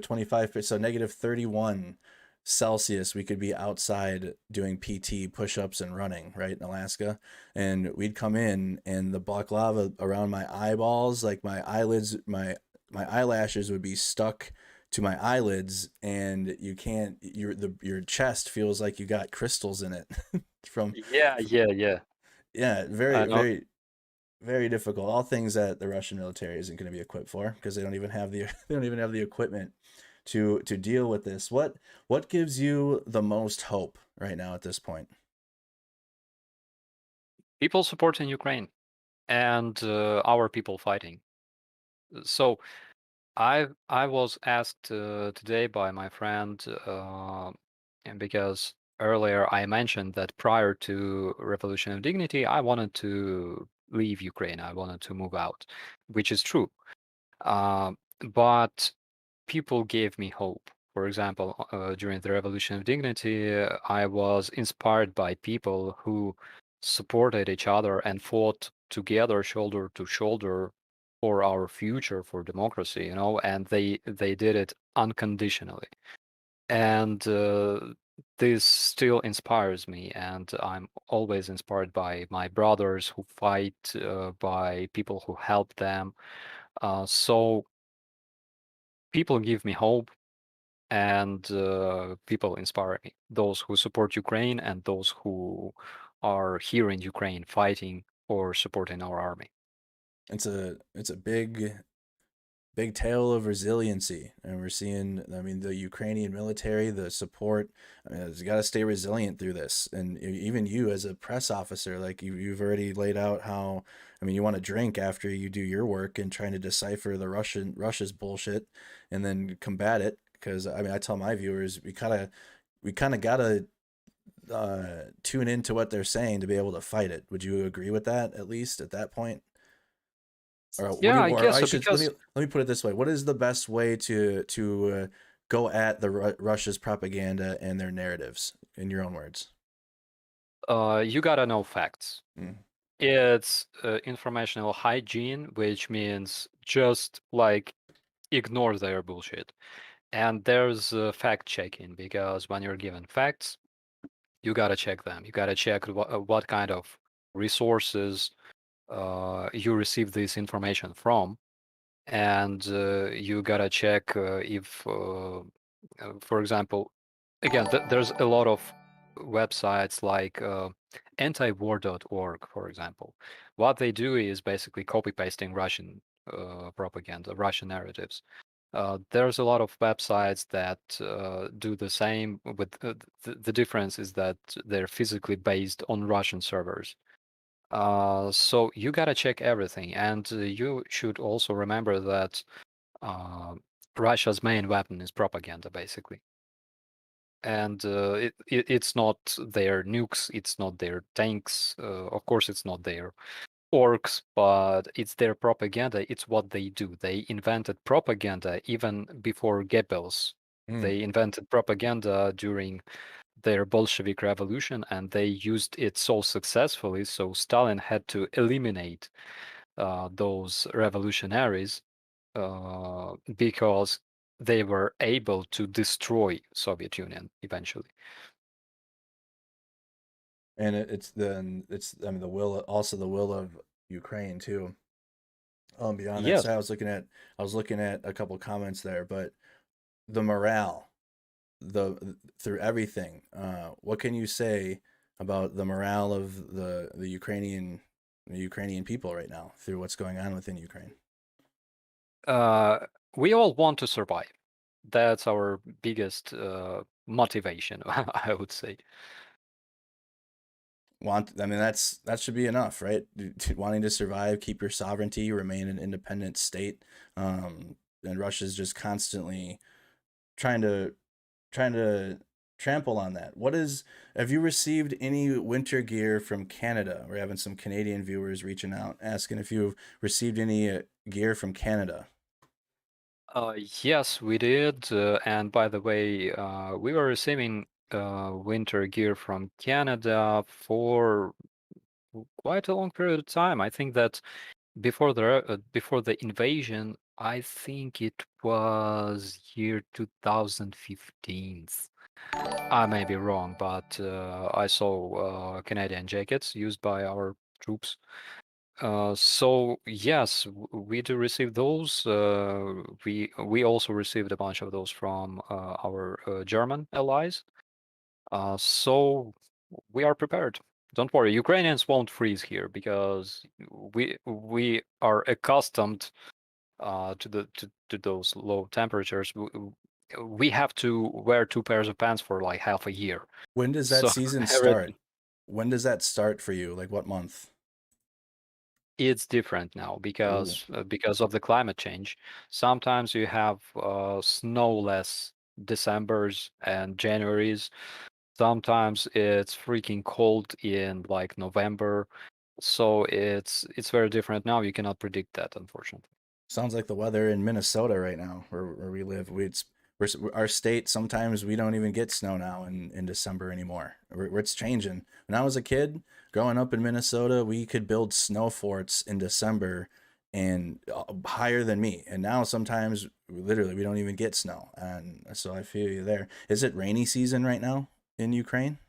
25, so -31 Celsius, we could be outside doing PT, push-ups, and running, right, in Alaska. And we'd come in, and the baklava around my eyeballs, like my eyelids, my eyelashes would be stuck to my eyelids, and you can't. Your chest feels like you got crystals in it from, Yeah, yeah, yeah. yeah, I very, know. very, very difficult. All things that the Russian military isn't going to be equipped for because they don't even have the they don't even have the equipment to deal with this. What gives you the most hope right now at this point? People supporting Ukraine and our people fighting. So I was asked today by my friend, and because earlier I mentioned that prior to Revolution of Dignity, I wanted to leave Ukraine. I wanted to move out, which is true. But people gave me hope. For example, during the Revolution of Dignity, I was inspired by people who supported each other and fought together, shoulder to shoulder, for our future, for democracy, and they did it unconditionally. And this still inspires me, and I'm always inspired by my brothers who fight, by people who help them. So people give me hope, and people inspire me. Those who support Ukraine and those who are here in Ukraine fighting or supporting our army. It's a big tale of resiliency, and we're seeing, I mean, the Ukrainian military, the support, I mean, you got to stay resilient through this. And even you as a press officer, like you've already laid out how, I mean, you want to drink after you do your work and trying to decipher the Russia's bullshit and then combat it. Because I mean, I tell my viewers, we kind of gotta tune into what they're saying to be able to fight it. Would you agree with that, at least at that point? Or what do Yeah, you, I or guess I so should, let me because put it this way: what is the best way to go at the Russia's propaganda and their narratives, in your own words? you gotta know facts. Mm. It's informational hygiene, which means just like ignore their bullshit. And there's fact checking, because when you're given facts, you gotta check them. You gotta check what kind of resources you receive this information from, and you gotta check if, for example, again, there's a lot of websites like antiwar.org, for example. What they do is basically copy pasting Russian propaganda, Russian narratives. There's a lot of websites that do the same. With the difference is that they're physically based on Russian servers. So you gotta check everything, and you should also remember that uh, Russia's main weapon is propaganda, basically. And it's not their nukes, it's not their tanks, of course, it's not their orcs, but it's their propaganda. It's what they do. They invented propaganda even before Goebbels. Mm. They invented propaganda during their Bolshevik revolution, and they used it so successfully. So Stalin had to eliminate those revolutionaries because they were able to destroy Soviet Union eventually. And it's I mean the will, also the will of Ukraine too. Beyond that, Yes. so I was looking at a couple comments there, but the morale, through everything, what can you say about the morale of the Ukrainian people right now through what's going on within Ukraine? Uh, we all want to survive. That's our biggest motivation, I would say. I mean, that should be enough, right? Wanting to survive, keep your sovereignty, remain an independent state. And Russia's just constantly trying to trying to trample on that. Have you received any winter gear from Canada? We're having some Canadian viewers reaching out asking if you've received any gear from Canada. Yes, we did. And by the way, we were receiving winter gear from Canada for quite a long period of time. I think that before the invasion, I think it was year 2015. I may be wrong, but I saw Canadian jackets used by our troops. So yes, we do receive those. We also received a bunch of those from our German allies. So we are prepared. Don't worry, Ukrainians won't freeze here because we are accustomed to those low temperatures. We have to wear two pairs of pants for like half a year. When does that So season start? everything When does that start for you? Like what month? it's different now Ooh, because of the climate change. Sometimes you have snowless Decembers and Januaries. Sometimes it's freaking cold in like November. So it's very different now. You cannot predict that, unfortunately. sounds like the weather in Minnesota right now, where we live. Our state, sometimes we don't even get snow now in December anymore. It's changing. When I was a kid growing up in Minnesota, we could build snow forts in December and higher than me. And now sometimes literally we don't even get snow. And so I feel you there. Is it rainy season right now in Ukraine?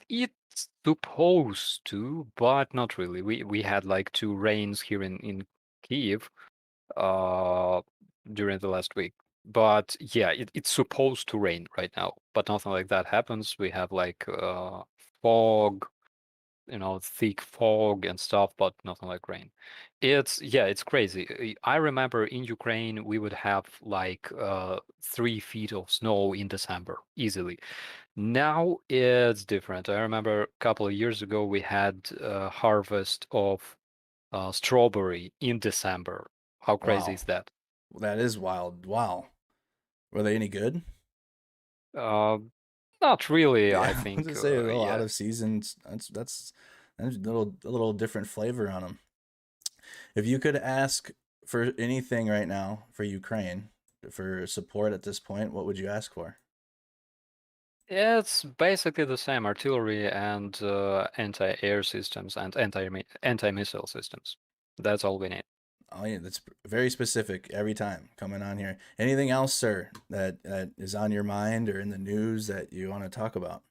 It's supposed to, but not really. We had like two rains here in Kyiv uh during the last week. But yeah, it's supposed to rain right now, but nothing like that happens. We have like fog, thick fog and stuff, but nothing like rain. It's crazy. I remember in Ukraine we would have like 3 feet of snow in December easily. Now it's different. I remember a couple of years ago we had a harvest of strawberry in December. How crazy Wow. is that? That is wild. Wow. Were they any good? Uh, Not really, I Yeah, I was think. gonna say a little out Yeah. of seasons. That's a little different flavor on them. If you could ask for anything right now for Ukraine for support at this point, what would you ask for? It's basically the same artillery and anti-air systems and anti-missile systems. That's all we need. Oh yeah, that's very specific every time coming on here. Anything else, sir, that is on your mind or in the news that you want to talk about?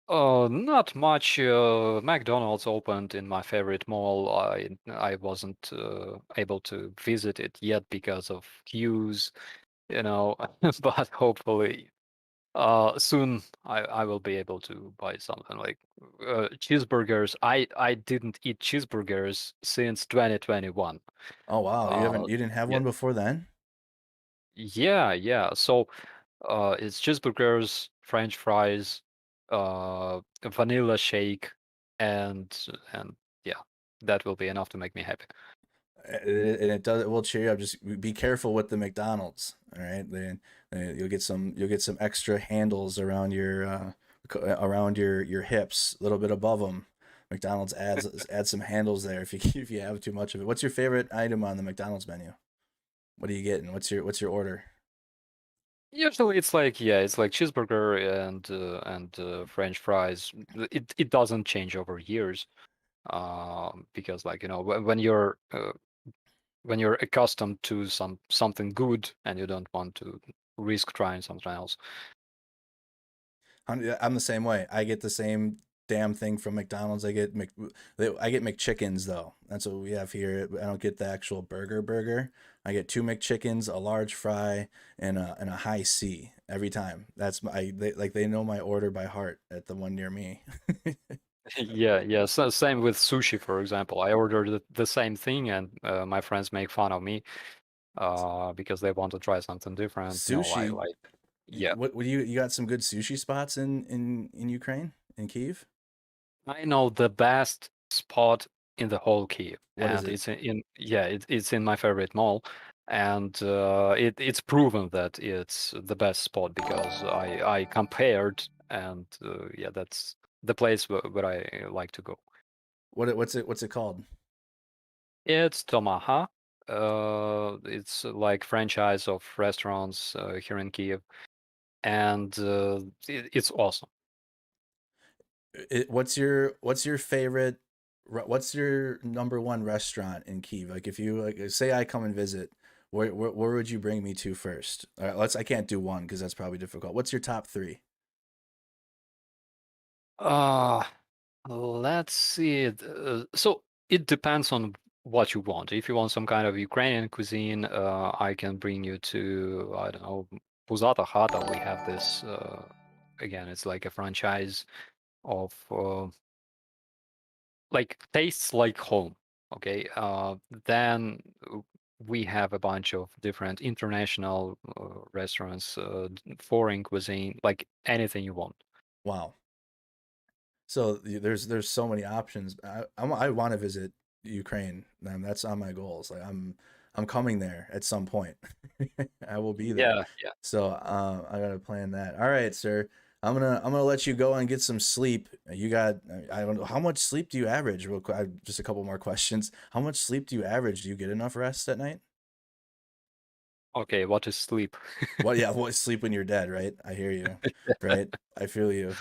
Not much. McDonald's opened in my favorite mall. I wasn't able to visit it yet because of queues, but hopefully soon I will be able to buy something like cheeseburgers. I didn't eat cheeseburgers since 2021. Oh wow, Uh, you didn't have yeah, one before then? yeah. So it's cheeseburgers, French fries, a vanilla shake, and and yeah, that will be enough to make me happy. And it will cheer you up. Just be careful with the McDonald's. All right, you'll get some extra handles around your hips, a little bit above them. McDonald's adds some handles there if you if you have too much of it. What's your favorite item on the McDonald's menu? What are you getting? What's your order? Usually it's like cheeseburger and French fries. It doesn't change over years, because like when you're accustomed to something good and you don't want to risk trying something else. I'm the same way. I get the same damn thing from McDonald's. I get McChickens though. That's what we have here. I don't get the actual burger. I get two McChickens, a large fry, and a high C every time. They know my order by heart at the one near me. Yeah. So same with sushi, for example. I ordered the same thing, and my friends make fun of me because they want to try something different. No, I Sushi. like. Yeah, What do you got some good sushi spots in Ukraine, in Kyiv? I know the best spot in the whole Kiev, What is and it? it's in my favorite mall, and it's proven that it's the best spot because I compared, and yeah, that's the place where I like to go. What's it called? It's Tomaha. It's like franchise of restaurants here in Kiev, and it's awesome. What's your favorite? What's your number one restaurant in Kyiv? Like if you like say I come and visit, Where would you bring me to first? All right, I can't do one because that's probably difficult. What's your top 3? Uh, let's see. So it depends on what you want. If you want some kind of Ukrainian cuisine, I can bring you to, I don't know, Puzata Hata. We have this, again, it's like a franchise of like tastes like home. Okay. Then we have a bunch of different international restaurants, foreign cuisine, like anything you want. Wow. So there's so many options. I want to visit Ukraine. That's on my goals. Like I'm coming there at some point. I will be there. Yeah, yeah. So I gotta plan that. All right, sir. I'm gonna let you go and get some sleep. You got, I don't know, how much sleep do you average? Real quick, just a couple more questions. How much sleep do you average? Do you get enough rest at night? Okay, what is sleep? Well, yeah, what sleep when you're dead, right? I hear you, right? I feel you.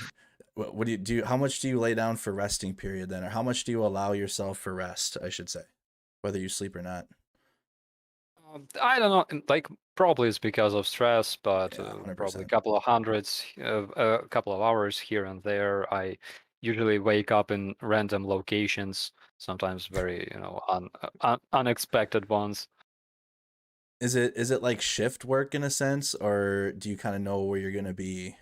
What do you do? How much do you lay down for resting period then, or how much do you allow yourself for rest? I should say, whether you sleep or not. I don't know. Like probably it's because of stress, but Yeah, probably a 100%. couple of hundreds, a couple of hours here and there. I usually wake up in random locations, sometimes very, unexpected ones. Is it like shift work in a sense, or do you kind of know where you're gonna be?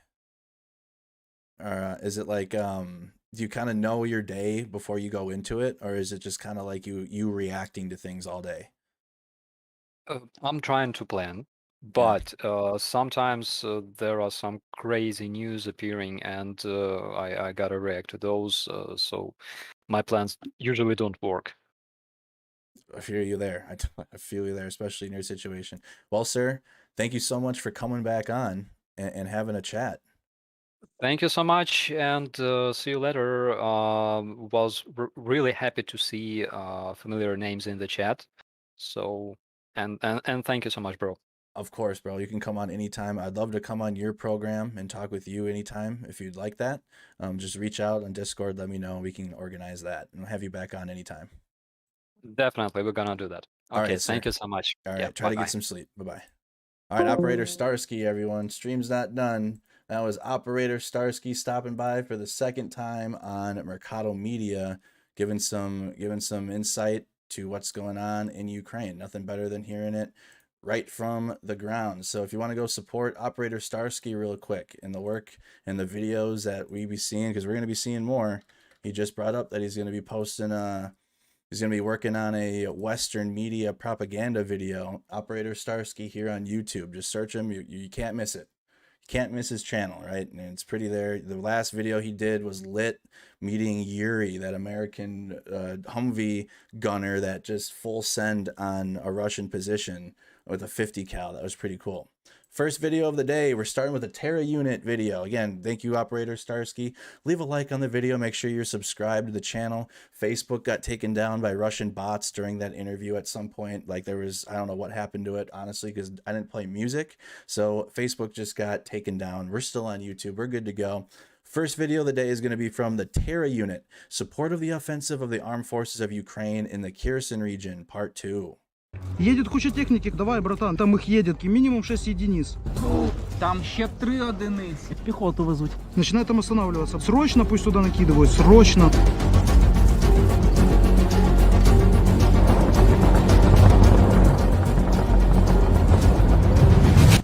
Or is it like do you kind of know your day before you go into it, or is it just kind of like you reacting to things all day? I'm trying to plan, Yeah. but sometimes there are some crazy news appearing, and I gotta react to those. So my plans usually don't work. I feel you there. I feel you there, especially in your situation. Well, sir, thank you so much for coming back on and having a chat. Thank you so much, and see you later. Was really happy to see familiar names in the chat. So, and thank you so much, bro. Of course, bro. You can come on anytime. I'd love to come on your program and talk with you anytime if you'd like that. Just reach out on Discord, let me know. We can organize that and have you back on anytime. Definitely, we're gonna do that. All Okay, right, sir. thank you so much. All Yeah, right, try to bye-bye. get some sleep. Bye-bye. All right, Operator Starski, everyone. Stream's not done. That was Operator Starski stopping by for the second time on Mercado Media, giving some insight to what's going on in Ukraine. Nothing better than hearing it right from the ground. So if you want to go support Operator Starski real quick in the work and the videos that we be seeing, because we're going to be seeing more. He just brought up that he's going to be posting he's going to be working on a Western media propaganda video, Operator Starski, here on YouTube. Just search him. You can't miss it. You can't miss his channel, right? And it's pretty there. The last video he did was lit meeting Yuri, that American Humvee gunner that just full send on a Russian position with a 50 cal. That was pretty cool. First video of the day, we're starting with a Terra unit video. Again, thank you, Operator Starski. Leave a like on the video. Make sure you're subscribed to the channel. Facebook got taken down by Russian bots during that interview at some point. Like there was, I don't know what happened to it, honestly, because I didn't play music. So Facebook just got taken down. We're still on YouTube. We're good to go. First video of the day is going to be from the Terra unit. Support of the offensive of the armed forces of Ukraine in the Kherson region, part 2. Едет куча техники, давай, братан, там их едет минимум 6 единиц. Там ще 3 одиниці. Пехоту везуть. Начинает там останавливаться. Срочно пусть туда накидывают, срочно.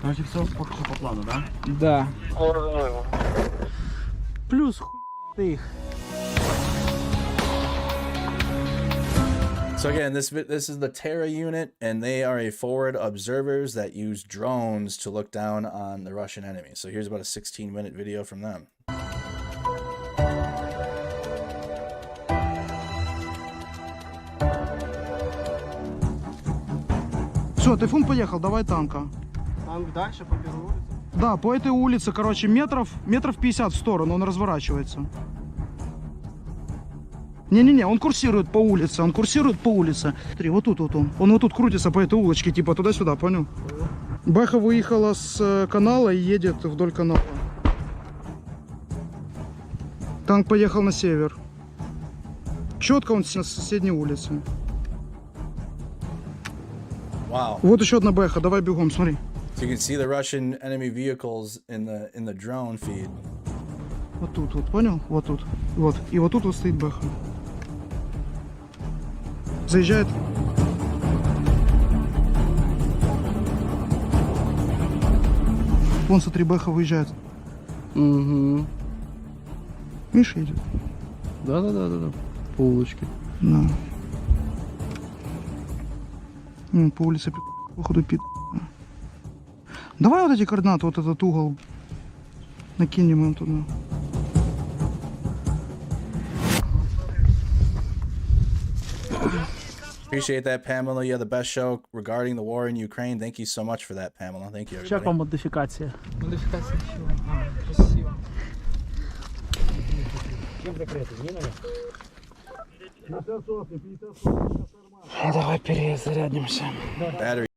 Короче, все по плану, да? Да. Плюс хуй их. So again, this is the Terra unit, and they are a forward observers that use drones to look down on the Russian enemy. So here's about a 16-minute video from them. Все, Тайфун поехал, давай танка. Танк дальше по первой улице. Да, по этой улице, короче, метров 50 в сторону, он разворачивается. Не-не-не, он курсирует по улице, Смотри, вот тут вот он. Он вот тут крутится по этой улочке, типа туда-сюда, понял? Бэха выехала с канала и едет вдоль канала. Танк поехал на север. Четко он на соседней улице. Wow. Вот еще одна бэха, давай бегом, смотри. So you can see the Russian enemy vehicles in the drone feed. Вот тут, вот, понял? Вот тут. Вот. И вот тут вот стоит бэха. Заезжает. Вон, смотри, бэха выезжает. Угу. Видишь, едет? Да. По улочке. Да. По улице, походу, пит. Давай вот эти координаты, вот этот угол. Накинем им туда. Appreciate that, Pamela. You have the best show regarding the war in Ukraine. Thank you so much for that, Pamela. Thank you, Як everybody. вам модифікація? Модифікація чого? Красиво. Давай перезарядимся. Battery.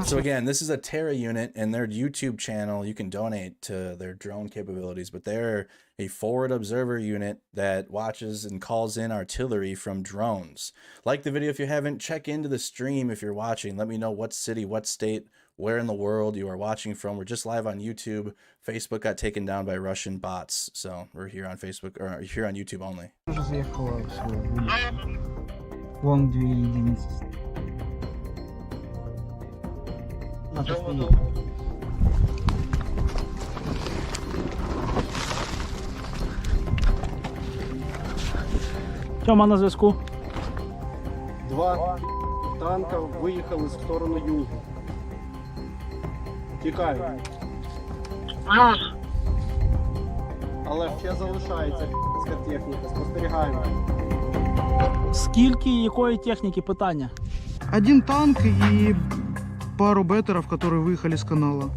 So again, this is a Terra unit and their YouTube channel. You can donate to their drone capabilities, but they're a forward observer unit that watches and calls in artillery from drones. Like the video if you haven't, check into the stream if you're watching. Let me know what city, what state, where in the world you are watching from. We're just live on YouTube. Facebook got taken down by Russian bots, so we're here on Facebook, or here on YouTube only. Уже заехала в свой вылет. Вон 2 единицы. Надо стоит. Тёма на зв'язку. 2 танка виїхали в сторону югу. Тікають. Але ще залишається п***ська техніка, спостерігаємо. Скільки і якої техніки питання? Один танк и пару беттеров, которые выехали с канала.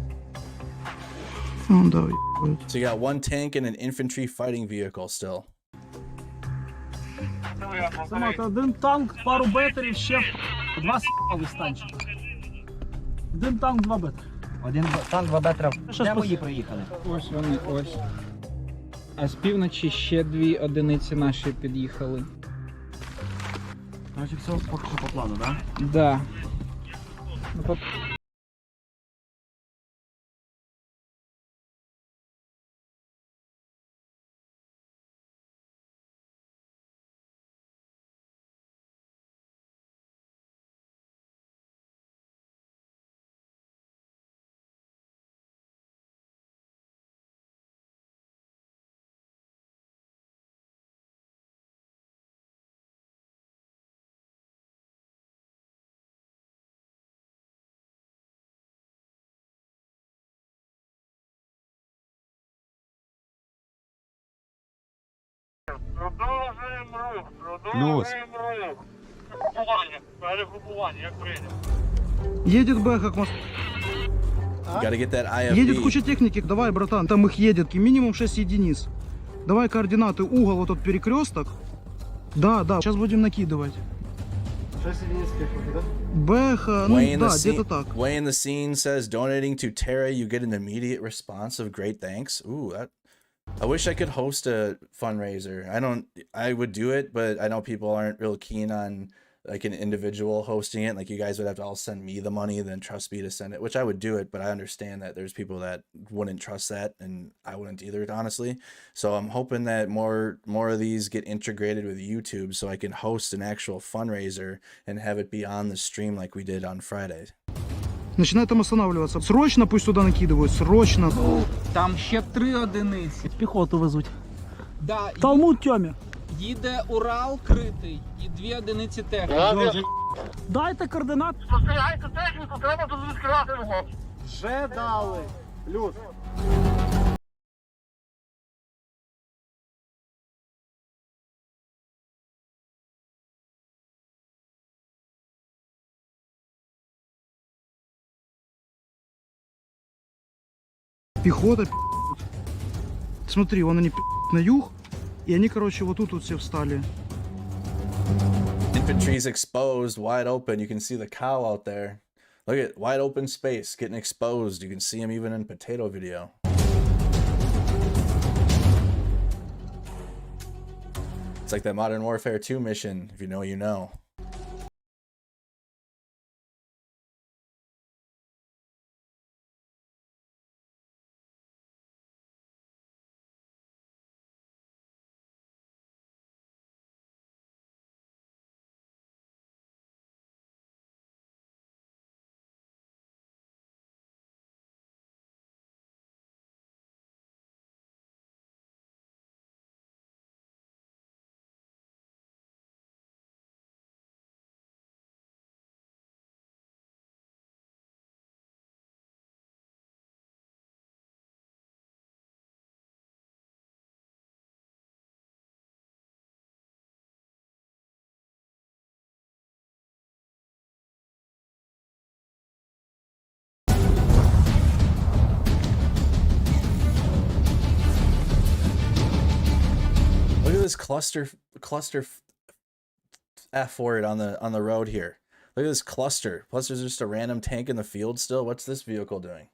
Да, ебать. So you got one tank and an infantry fighting vehicle still. Самата, один танк, пару бетерів, ще 2 с***ові станчики. Один танк, 2 бетери. Один танк, 2 бетера. Щас Де пос- мої приїхали? Ось вони, ось. А з півночі ще 2 одиниці наші під'їхали. Короче, все поки що по плану, так? Да. Ну, Плюс. Едет бэха к мосту. You gotta get that Едет IFV. куча техники. Давай, братан, там их едет. Минимум 6 единиц. Давай координаты. Угол, вот тот перекресток. Да, сейчас будем накидывать. 6 единиць техніки, так? Бэха, Way in, да, the где-то scene, так. way in the scene says donating to Terra, you get an immediate response of great thanks. Ooh, that. I wish I could host a fundraiser. I would do it, but I know people aren't real keen on like an individual hosting it, like you guys would have to all send me the money, then trust me to send it, which I would do it, but I understand that there's people that wouldn't trust that, and I wouldn't either, honestly. So I'm hoping that more of these get integrated with YouTube, so I can host an actual fundraiser and have it be on the stream like we did on Friday. Начинает там останавливаться. Срочно пусть туда накидывают, срочно. Там ще 3 одиниці. Піхоту везуть. Да, Талмуд Тьомі. їде Урал критий і 2 одиниці техніки. Дайте координати. Спостерігайте техніку, треба тут відкривати його. Вже дали. Плюс. Пехота, смотри, вон они на юг, и они, короче, вот тут вот все встали. Infantry's exposed, wide open. You can see the cow out there. Look at wide open space getting exposed. You can see him even in potato video. It's like that Modern Warfare 2 mission. If you know, you know. Look at this cluster F word on the road here. Look at this cluster. Plus there's just a random tank in the field still. What's this vehicle doing?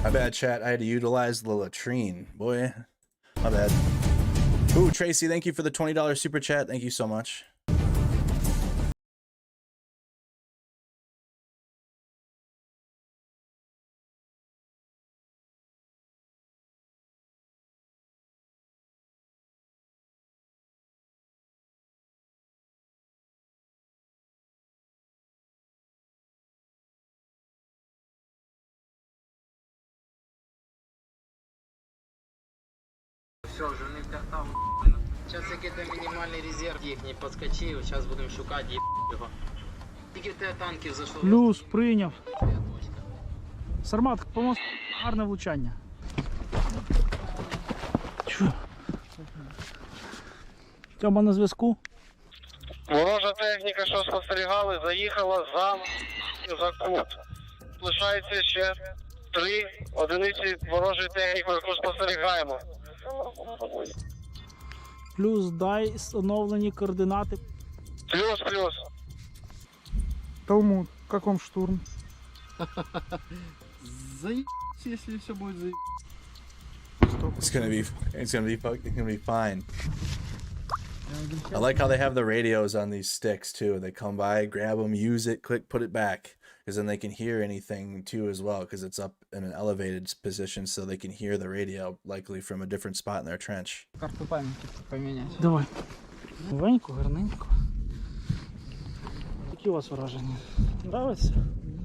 My bad, chat. I had to utilize the latrine. Boy, my bad. Ooh, Tracy, thank you for the $20 super chat. Thank you so much. Все, вже не втягтав. Зараз який-то мінімальний резерв їхній підскочив, зараз будемо шукати його. Тільки в тебе танків зайшло. Плюс, прийняв. Сармат, помог. Гарне влучання. Чу. Тьома на зв'язку. Ворожа техніка, що спостерігали, заїхала за кут. Лишається ще 3 одиниці ворожої техніки, яку спостерігаємо. Плюс, дай встановлені координати. Плюс. Талмуд, как вам штурм? Заебись, если все будет It's gonna be fine. I like how they have the radios on these sticks too. They come by, grab them, use it, click, put it back, because then they can hear anything too as well, because it's up in an elevated position, so they can hear the radio likely from a different spot in their trench. Карту памяти поменять. Давай. Новенько, гарненько. Які у вас враження? Нравится?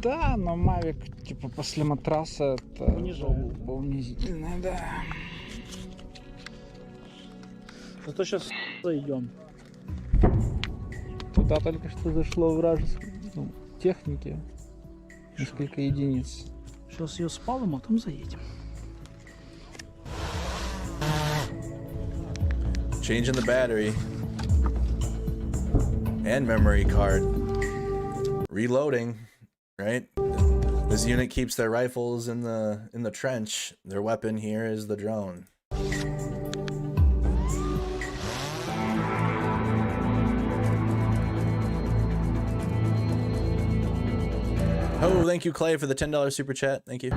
Да, но Мавик, типа, после матраса это унизительно, да. Зато сейчас зайдем. Туда только что зашло вражеской техники. Несколько единиц. Сейчас ее спалим, а там заедем. Changing the battery and memory card. Reloading, right? This unit keeps their rifles in the trench. Their weapon here is the drone. Oh, thank you, Clay, for the $10 super chat. Thank you.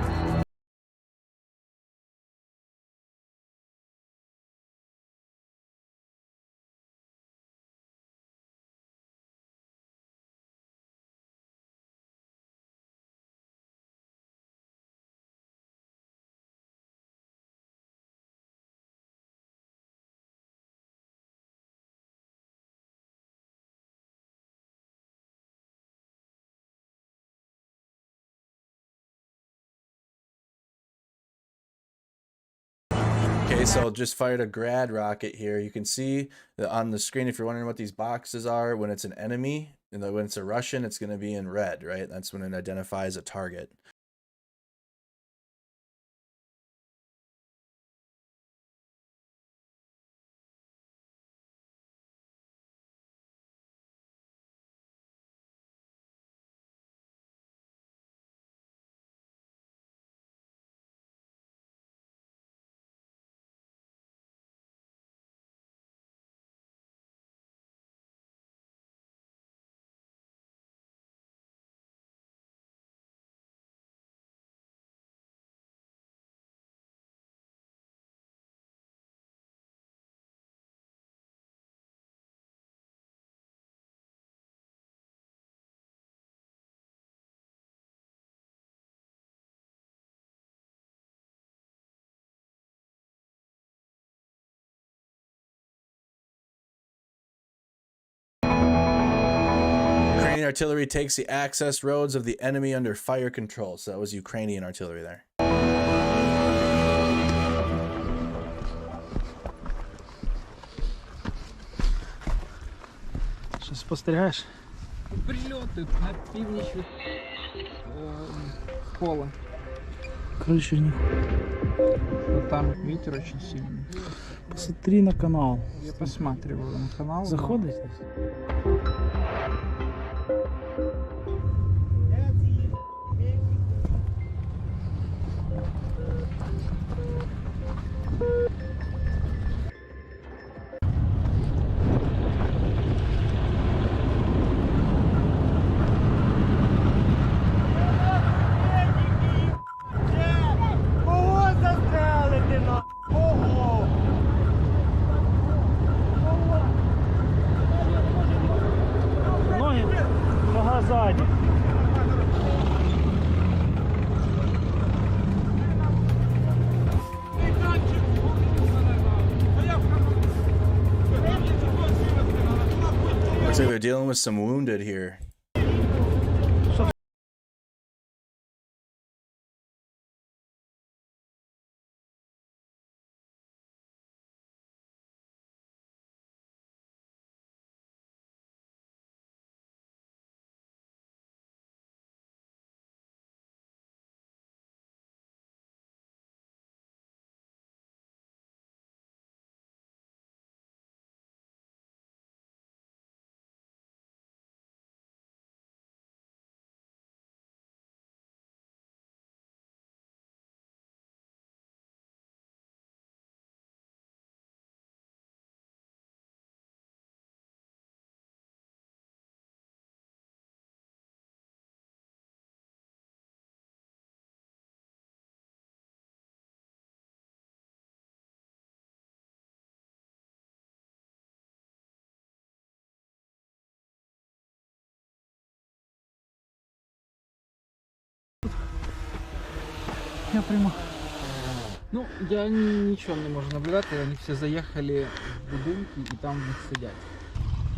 Okay, so just fired a grad rocket here. You can see that on the screen, if you're wondering what these boxes are, when it's an enemy, and when it's a Russian, it's going to be in red, right? That's when it identifies a target. Ukrainian artillery takes the access roads of the enemy under fire control. So that was Ukrainian artillery there. Що спостерігаєш? Прильоти на північ від пола. Короче, не. Там ветер очень сильный. Посмотри на канал. Я посматриваю на канал. Заходить? Ноги, нога сзади. Looks like they're dealing with some wounded here. Я прямо. Ну, я ничего не могу наблюдать, они все заехали в будинки и там в них сидят.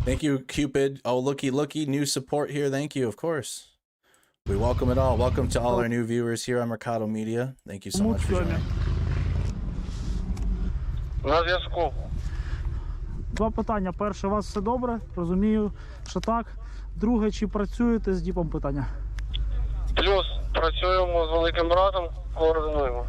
Thank you, Cupid. Oh, looky, new support here. Thank you, of course. We welcome it all. Welcome to all our new viewers here on Mercado Media. Thank you so much for joining. На зв'язку. Два питання. Перше, у вас все добре? Розумію, що так. Друге, чи працюєте з діпом питання? Плюс працюємо з великим братом, координуємо.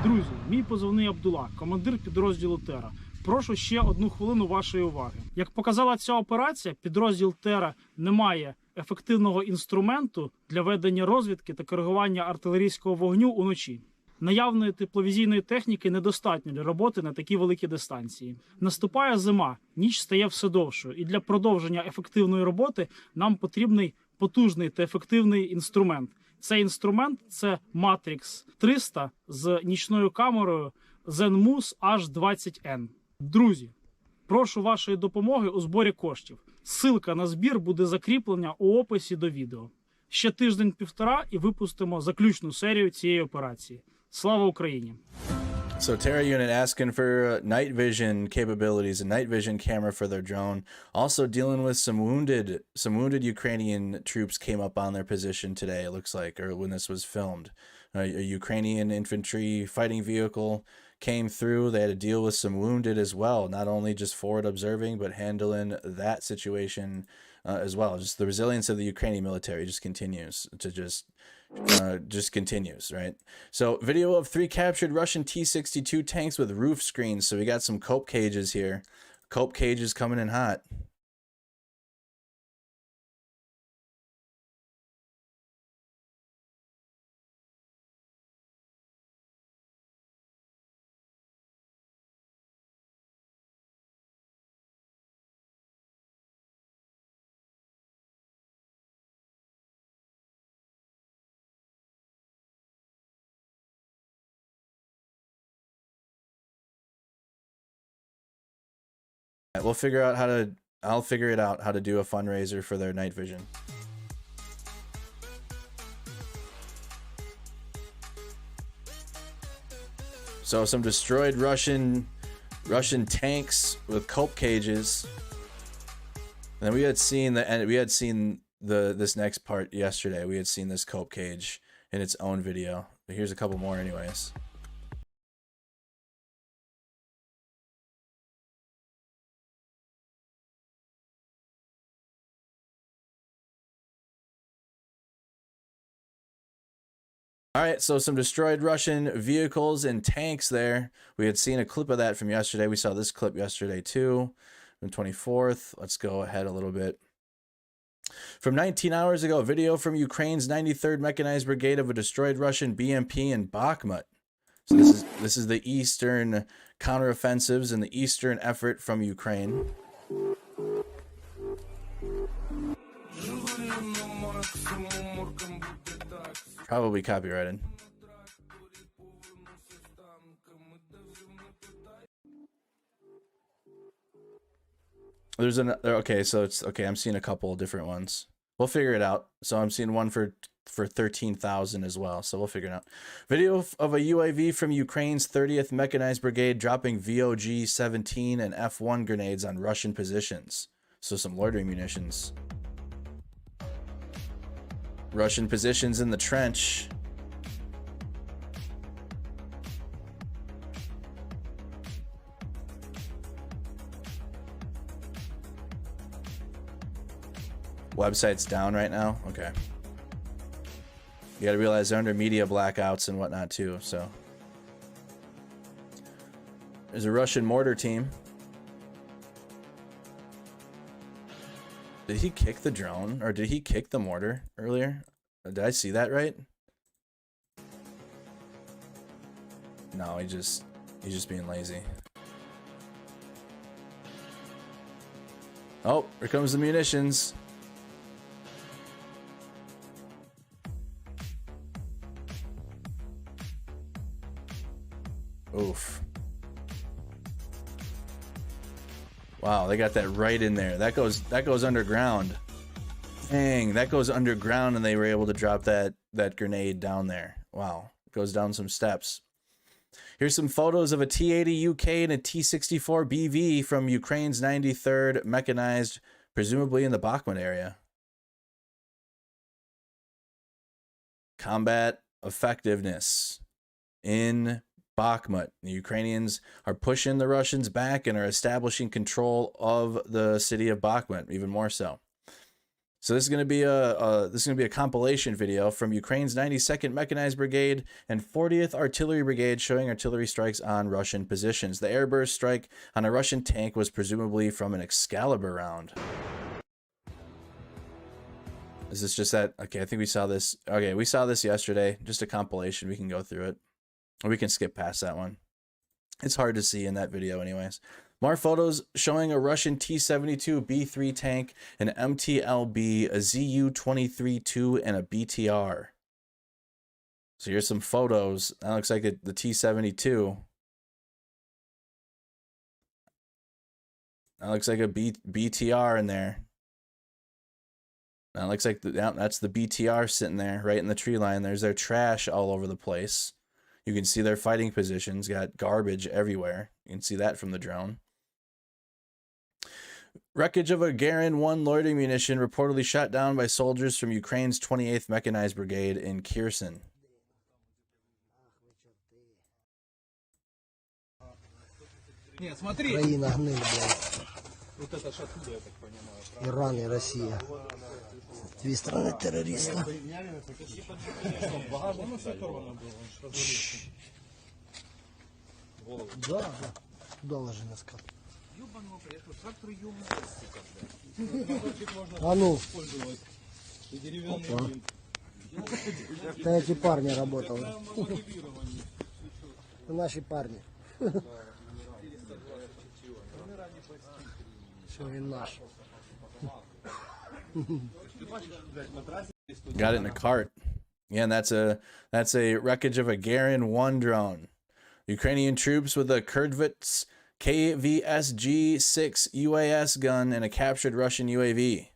Друзі, мій позивний Абдула, командир підрозділу Тера. Прошу ще 1 хвилину вашої уваги. Як показала ця операція, підрозділ Тера не має ефективного інструменту для ведення розвідки та коригування артилерійського вогню уночі. Наявної тепловізійної техніки недостатньо для роботи на такі великі дистанції. Наступає зима, ніч стає все довшою, і для продовження ефективної роботи нам потрібний потужний та ефективний інструмент. Цей інструмент – це Matrix 300 з нічною камерою ZenMus H20N. Друзі, прошу вашої допомоги у зборі коштів. Ссылка на збір буде закріплена у описі до відео. Ще тиждень-півтора і випустимо заключну серію цієї операції. Слава Україні! So Terra unit asking for night vision capabilities, a night vision camera for their drone. Also dealing with some wounded Ukrainian troops came up on their position today. It looks like, or when this was filmed, a Ukrainian infantry fighting vehicle came through. They had to deal with some wounded as well. Not only just forward observing, but handling that situation as well. Just the resilience of the Ukrainian military just continues to just continues, right? So video of 3 captured Russian T-62 tanks with roof screens. So we got some cope cages here. Cope cages coming in hot. We'll figure out how to, I'll figure it out how to do a fundraiser for their night vision. So some destroyed Russian tanks with cope cages. And then we had seen this next part yesterday. We had seen this cope cage in its own video. But here's a couple more anyways. All right, so some destroyed Russian vehicles and tanks there. We had seen a clip of that from yesterday. We saw this clip yesterday too, on 24th. Let's go ahead a little bit. From 19 hours ago, a video from Ukraine's 93rd Mechanized Brigade of a destroyed Russian BMP in Bakhmut. So this is the eastern counteroffensives and the eastern effort from Ukraine. Probably copyrighted. There's an okay, so it's okay. I'm seeing a couple of different ones. We'll figure it out. So I'm seeing one for 13,000 as well. So we'll figure it out. Video of a UAV from Ukraine's 30th Mechanized Brigade dropping VOG-17 and F1 grenades on Russian positions. So some loitering munitions. Russian positions in the trench. Website's down right now? Okay. You gotta realize they're under media blackouts and whatnot too, so. There's a Russian mortar team. Did he kick the drone? Or did he kick the mortar earlier? Did I see that right? No, he's just being lazy. Oh, here comes the munitions. Oof. Wow, they got that right in there. That goes underground. Dang, that goes underground, and they were able to drop that grenade down there. Wow, it goes down some steps. Here's some photos of a T-80 UK and a T-64 BV from Ukraine's 93rd Mechanized, presumably in the Bakhmut area. Combat effectiveness in Bakhmut. The Ukrainians are pushing the Russians back and are establishing control of the city of Bakhmut, even more so. So this is going to be a compilation video from Ukraine's 92nd Mechanized Brigade and 40th Artillery Brigade showing artillery strikes on Russian positions. The airburst strike on a Russian tank was presumably from an Excalibur round. Is this just that? Okay, I think we saw this. Okay, we saw this yesterday. Just a compilation. We can go through it. Or we can skip past that one. It's hard to see in that video anyways. More photos showing a Russian T-72 B3 tank, an MTLB, a ZU-23-2, and a BTR. So here's some photos. That looks like the T-72. That looks like a BTR in there. That looks like that's the BTR sitting there right in the tree line. There's their trash all over the place. You can see their fighting positions, got garbage everywhere. You can see that from the drone. Wreckage of a Garin 1 loitering munition reportedly shot down by soldiers from Ukraine's 28th Mechanized Brigade in Kherson. Украина гниль, блядь. Иран и Россия. Две страны террориста. Да, куда ложи на скат? А ну. Опа. Это эти парни работали. Наши парни. Все, и наш. Got it in a cart. Yeah, and that's a wreckage of a Garin 1 drone. Ukrainian troops with a Kurdvits KVSG-6 UAS gun and a captured Russian UAV.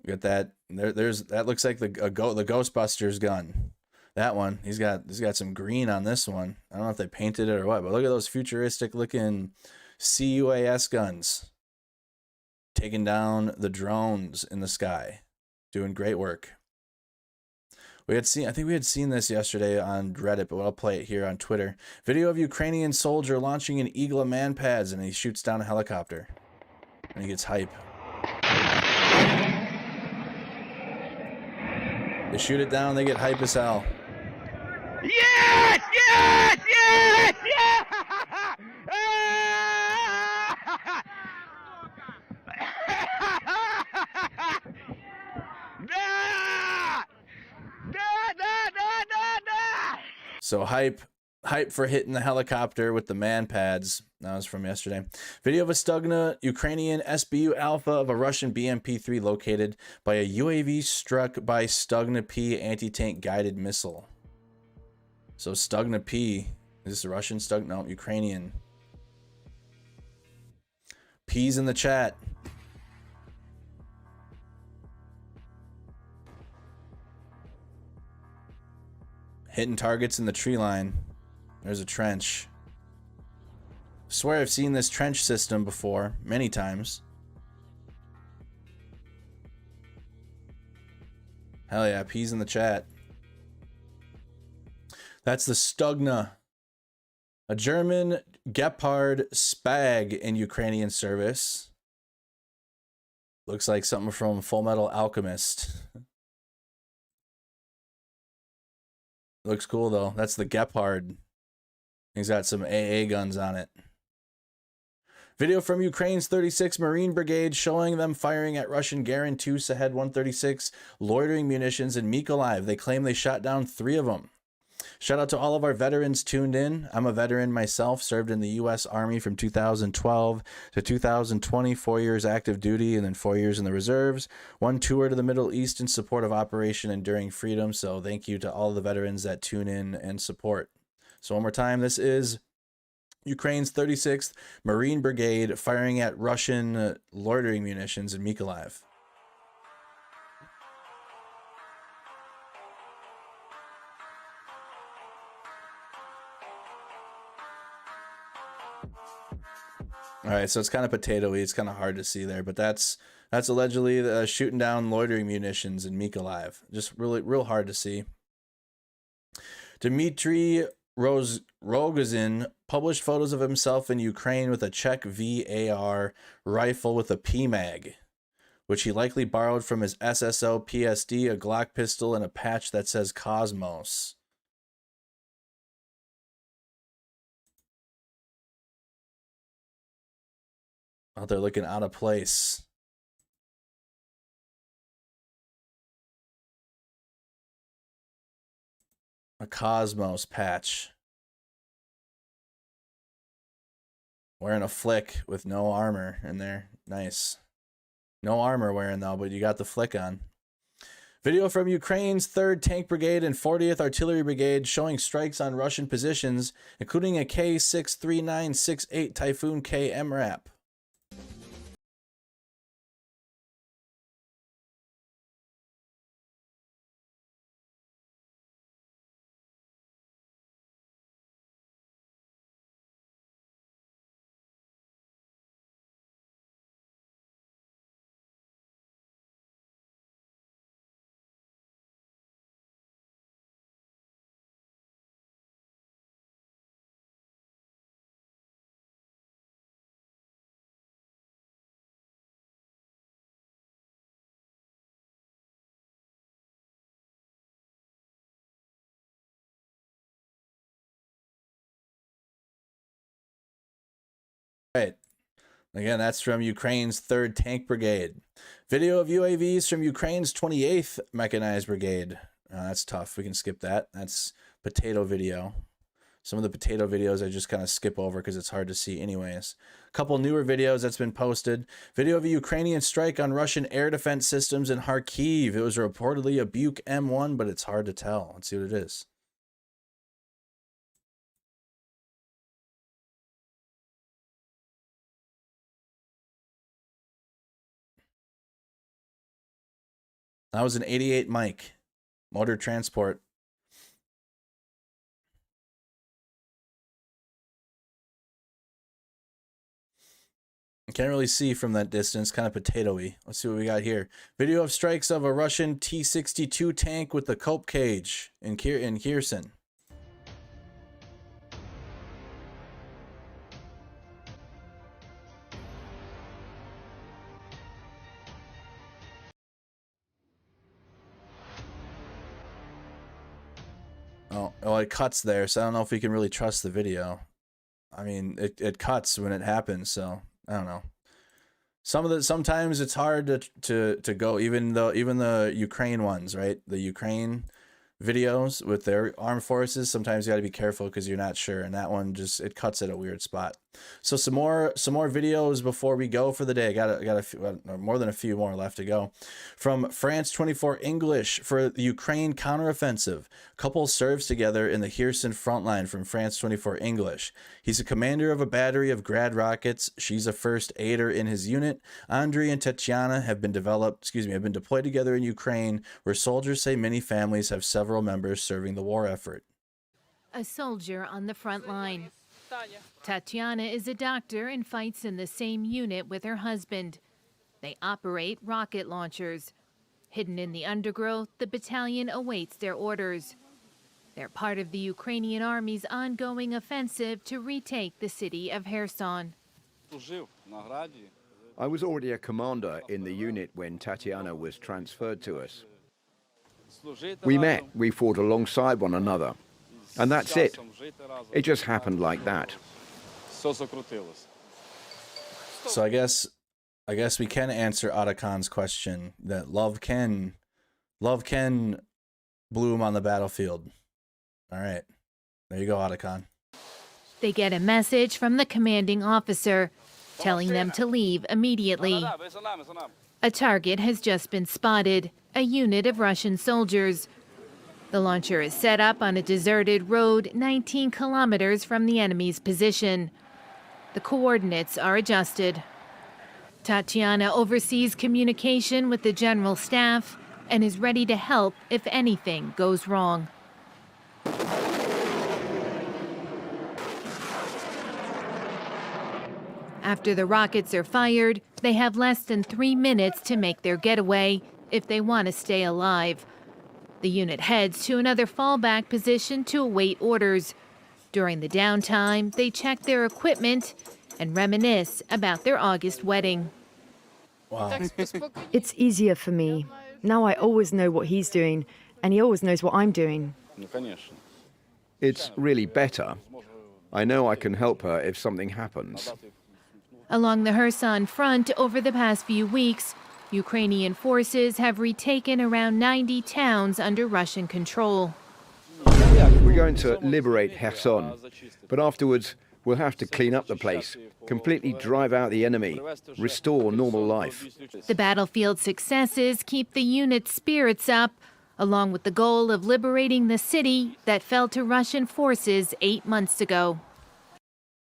You got that. That looks like the Ghostbusters gun. That one. He's got some green on this one. I don't know if they painted it or what, but look at those futuristic looking CUAS guns. Taking down the drones in the sky. Doing great work. I think we had seen this yesterday on Reddit, but I'll play it here on Twitter. Video of Ukrainian soldier launching an Eagle of man pads, and he shoots down a helicopter. And he gets hype. They shoot it down, they get hype as hell. Yes! Yes! Yes! Yes! So hype for hitting the helicopter with the man pads. That was from yesterday. Video of a Stugna Ukrainian SBU Alpha of a Russian BMP-3 located by a UAV struck by Stugna P anti-tank guided missile. So Stugna P, is this a Russian Stugna? No, Ukrainian. P's in the chat. Hitting targets in the tree line. There's a trench. I swear I've seen this trench system before, many times. Hell yeah, P's in the chat. That's the Stugna. A German Gepard Spag in Ukrainian service. Looks like something from Full Metal Alchemist. Looks cool though. That's the Gepard. He's got some AA guns on it. Video from Ukraine's 36th Marine Brigade showing them firing at Russian Garin 2 Sahed 136 loitering munitions in Mykolaiv. They claim they shot down 3 of them. Shout out to all of our veterans tuned in. I'm a veteran myself, served in the U.S. Army from 2012 to 2020, 4 years active duty and then 4 years in the reserves. 1 tour to the Middle East in support of Operation Enduring Freedom. So thank you to all the veterans that tune in and support. So one more time, this is Ukraine's 36th Marine Brigade firing at Russian loitering munitions in Mykolaiv. All right, so it's kind of potatoey. It's kind of hard to see there, but that's allegedly shooting down loitering munitions in Mykolaiv. Just really real hard to see. Dmitry Rogozin published photos of himself in Ukraine with a Czech VAR rifle with a PMAG, which he likely borrowed from his SSO PSD, a Glock pistol, and a patch that says Cosmos. Out there looking out of place. A Cosmos patch. Wearing a flick with no armor in there. Nice. No armor wearing though, but you got the flick on. Video from Ukraine's 3rd Tank Brigade and 40th Artillery Brigade showing strikes on Russian positions, including a K63968 Typhoon K MRAP. Right. Again, that's from Ukraine's 3rd Tank Brigade. Video of UAVs from Ukraine's 28th Mechanized Brigade. That's tough. We can skip that. That's potato video. Some of the potato videos I just kind of skip over because it's hard to see anyways. A couple newer videos that's been posted. Video of a Ukrainian strike on Russian air defense systems in Kharkiv. It was reportedly a Buk M1, but it's hard to tell. Let's see what it is. That was an 88 Mike motor transport. Can't really see from that distance, kind of potatoey. Let's see what we got here. Video of strikes of a Russian T-62 tank with the cope cage in Kherson. Oh, it cuts there, so I don't know if we can really trust the video. I mean, it cuts when it happens, so I don't know. Sometimes it's hard to go, even the Ukraine ones, right? The Ukraine videos with their armed forces, sometimes you got to be careful because you're not sure, and that one just it cuts at a weird spot. So some more videos before we go for the day. I got a few, more than a few more left to go. From France 24 English for the Ukraine counteroffensive. Couple serves together in the Kherson front line from France 24 English. He's a commander of a battery of Grad rockets. She's a first aider in his unit. Andriy and Tatiana have been deployed together in Ukraine, where soldiers say many families have several members serving the war effort. A soldier on the front line. Tatiana is a doctor and fights in the same unit with her husband. They operate rocket launchers. Hidden in the undergrowth, the battalion awaits their orders. They're part of the Ukrainian army's ongoing offensive to retake the city of Kherson. I was already a commander in the unit when Tatiana was transferred to us. We met, we fought alongside one another, and that's it. It just happened like that. So I guess we can answer Atakan's question that love can bloom on the battlefield. All right, there you go, Atakan. They get a message from the commanding officer telling them to leave immediately. A target has just been spotted, a unit of Russian soldiers. The launcher is set up on a deserted road 19 kilometers from the enemy's position. The coordinates are adjusted. Tatiana oversees communication with the general staff and is ready to help if anything goes wrong. After the rockets are fired, they have less than 3 minutes to make their getaway if they want to stay alive. The unit heads to another fallback position to await orders. During the downtime, they check their equipment and reminisce about their August wedding. Wow. It's easier for me. Now I always know what he's doing, and he always knows what I'm doing. It's really better. I know I can help her if something happens. Along the Kherson front over the past few weeks, Ukrainian forces have retaken around 90 towns under Russian control. We're going to liberate Kherson, but afterwards we'll have to clean up the place, completely drive out the enemy, restore normal life. The battlefield successes keep the unit's spirits up, along with the goal of liberating the city that fell to Russian forces 8 months ago.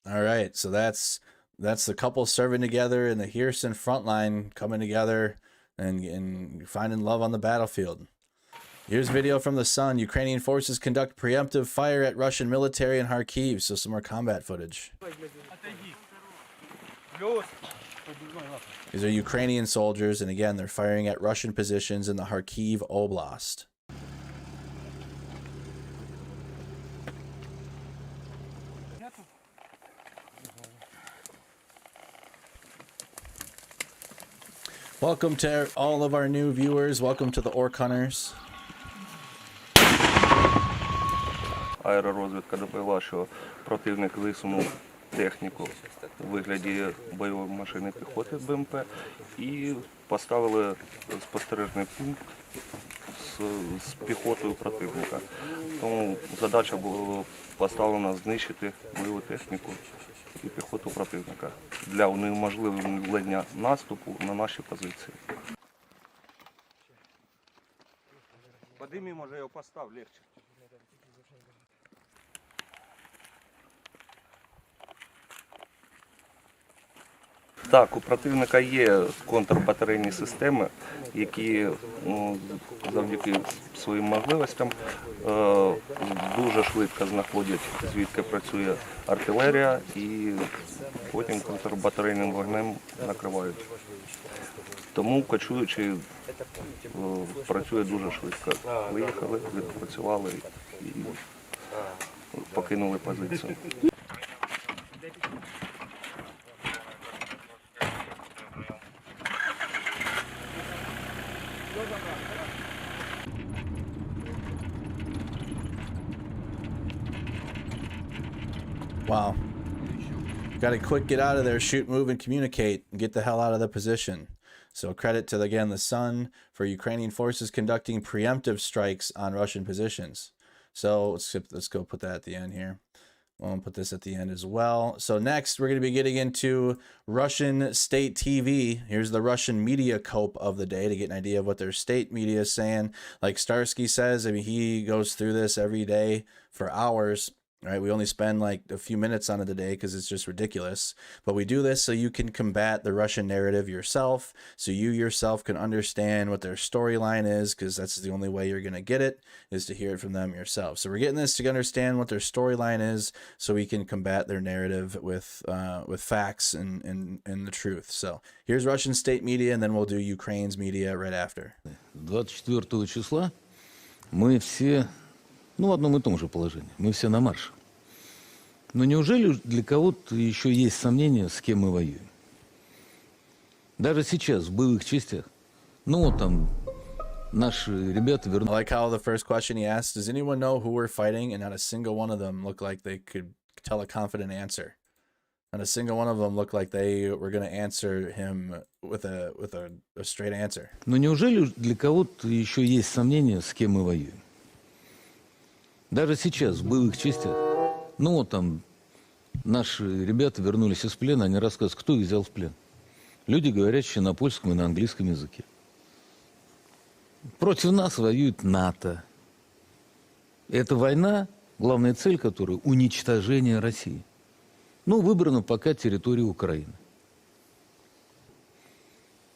All right, so that's the couple serving together in the Kherson front line, coming together and finding love on the battlefield. Here's video from the Sun. Ukrainian forces conduct preemptive fire at Russian military in Kharkiv. So some more combat footage. These are Ukrainian soldiers, and again, they're firing at Russian positions in the Kharkiv Oblast. Welcome to all of our new viewers. Welcome to the Orc Hunters. Аеророзвідка доповіла, що противник висунув техніку у вигляді бойової машини піхоти БМП і поставили спостережний пункт з піхотою противника. Тому задача була поставлена знищити бойову техніку і піхоту противника для унеможливлення наступу на наші позиції. Подимі, може, його постав легче. Так, у противника є контрбатарейні системи, які завдяки своїм можливостям дуже швидко знаходять, звідки працює артилерія, і потім контрбатарейним вогнем накривають. Тому кочуючи працює дуже швидко. Виїхали, відпрацювали і покинули позицію. Wow. Got to quick get out of there, shoot, move, and communicate, and get the hell out of the position. So credit to, again, the Sun for Ukrainian forces conducting preemptive strikes on Russian positions. So let's go put that at the end here. We'll put this at the end as well. So next, we're going to be getting into Russian state TV. Here's the Russian media cope of the day to get an idea of what their state media is saying. Like Starski says, I mean, he goes through this every day for hours. Right, we only spend like a few minutes on it a day because it's just ridiculous. But we do this so you can combat the Russian narrative yourself, so you yourself can understand what their storyline is, because that's the only way you're going to get it, is to hear it from them yourself. So we're getting this to understand what their storyline is, so we can combat their narrative with facts and the truth. So here's Russian state media, and then we'll do Ukraine's media right after. 24 числа мы все, в одном и том же положении. Мы все на марше. Но неужели для кого-то еще есть сомнения, с кем мы воюем? Даже сейчас в боевых частях. Ну вот там наши ребята I вернулись. like how the first question he asked, does anyone know who we're fighting? And not a single one of them looked like they could tell a confident answer. Not a single one of them looked like they were going to answer him with a straight answer. Но неужели для кого-то еще есть сомнения, с кем мы воюем? Даже сейчас в боевых частях. Ну вот там наши ребята вернулись из плена, они рассказывают, кто их взял в плен. Люди, говорящие на польском и на английском языке. Против нас воюет НАТО. Эта война, главная цель которой – уничтожение России. Ну, выбрана пока территория Украины.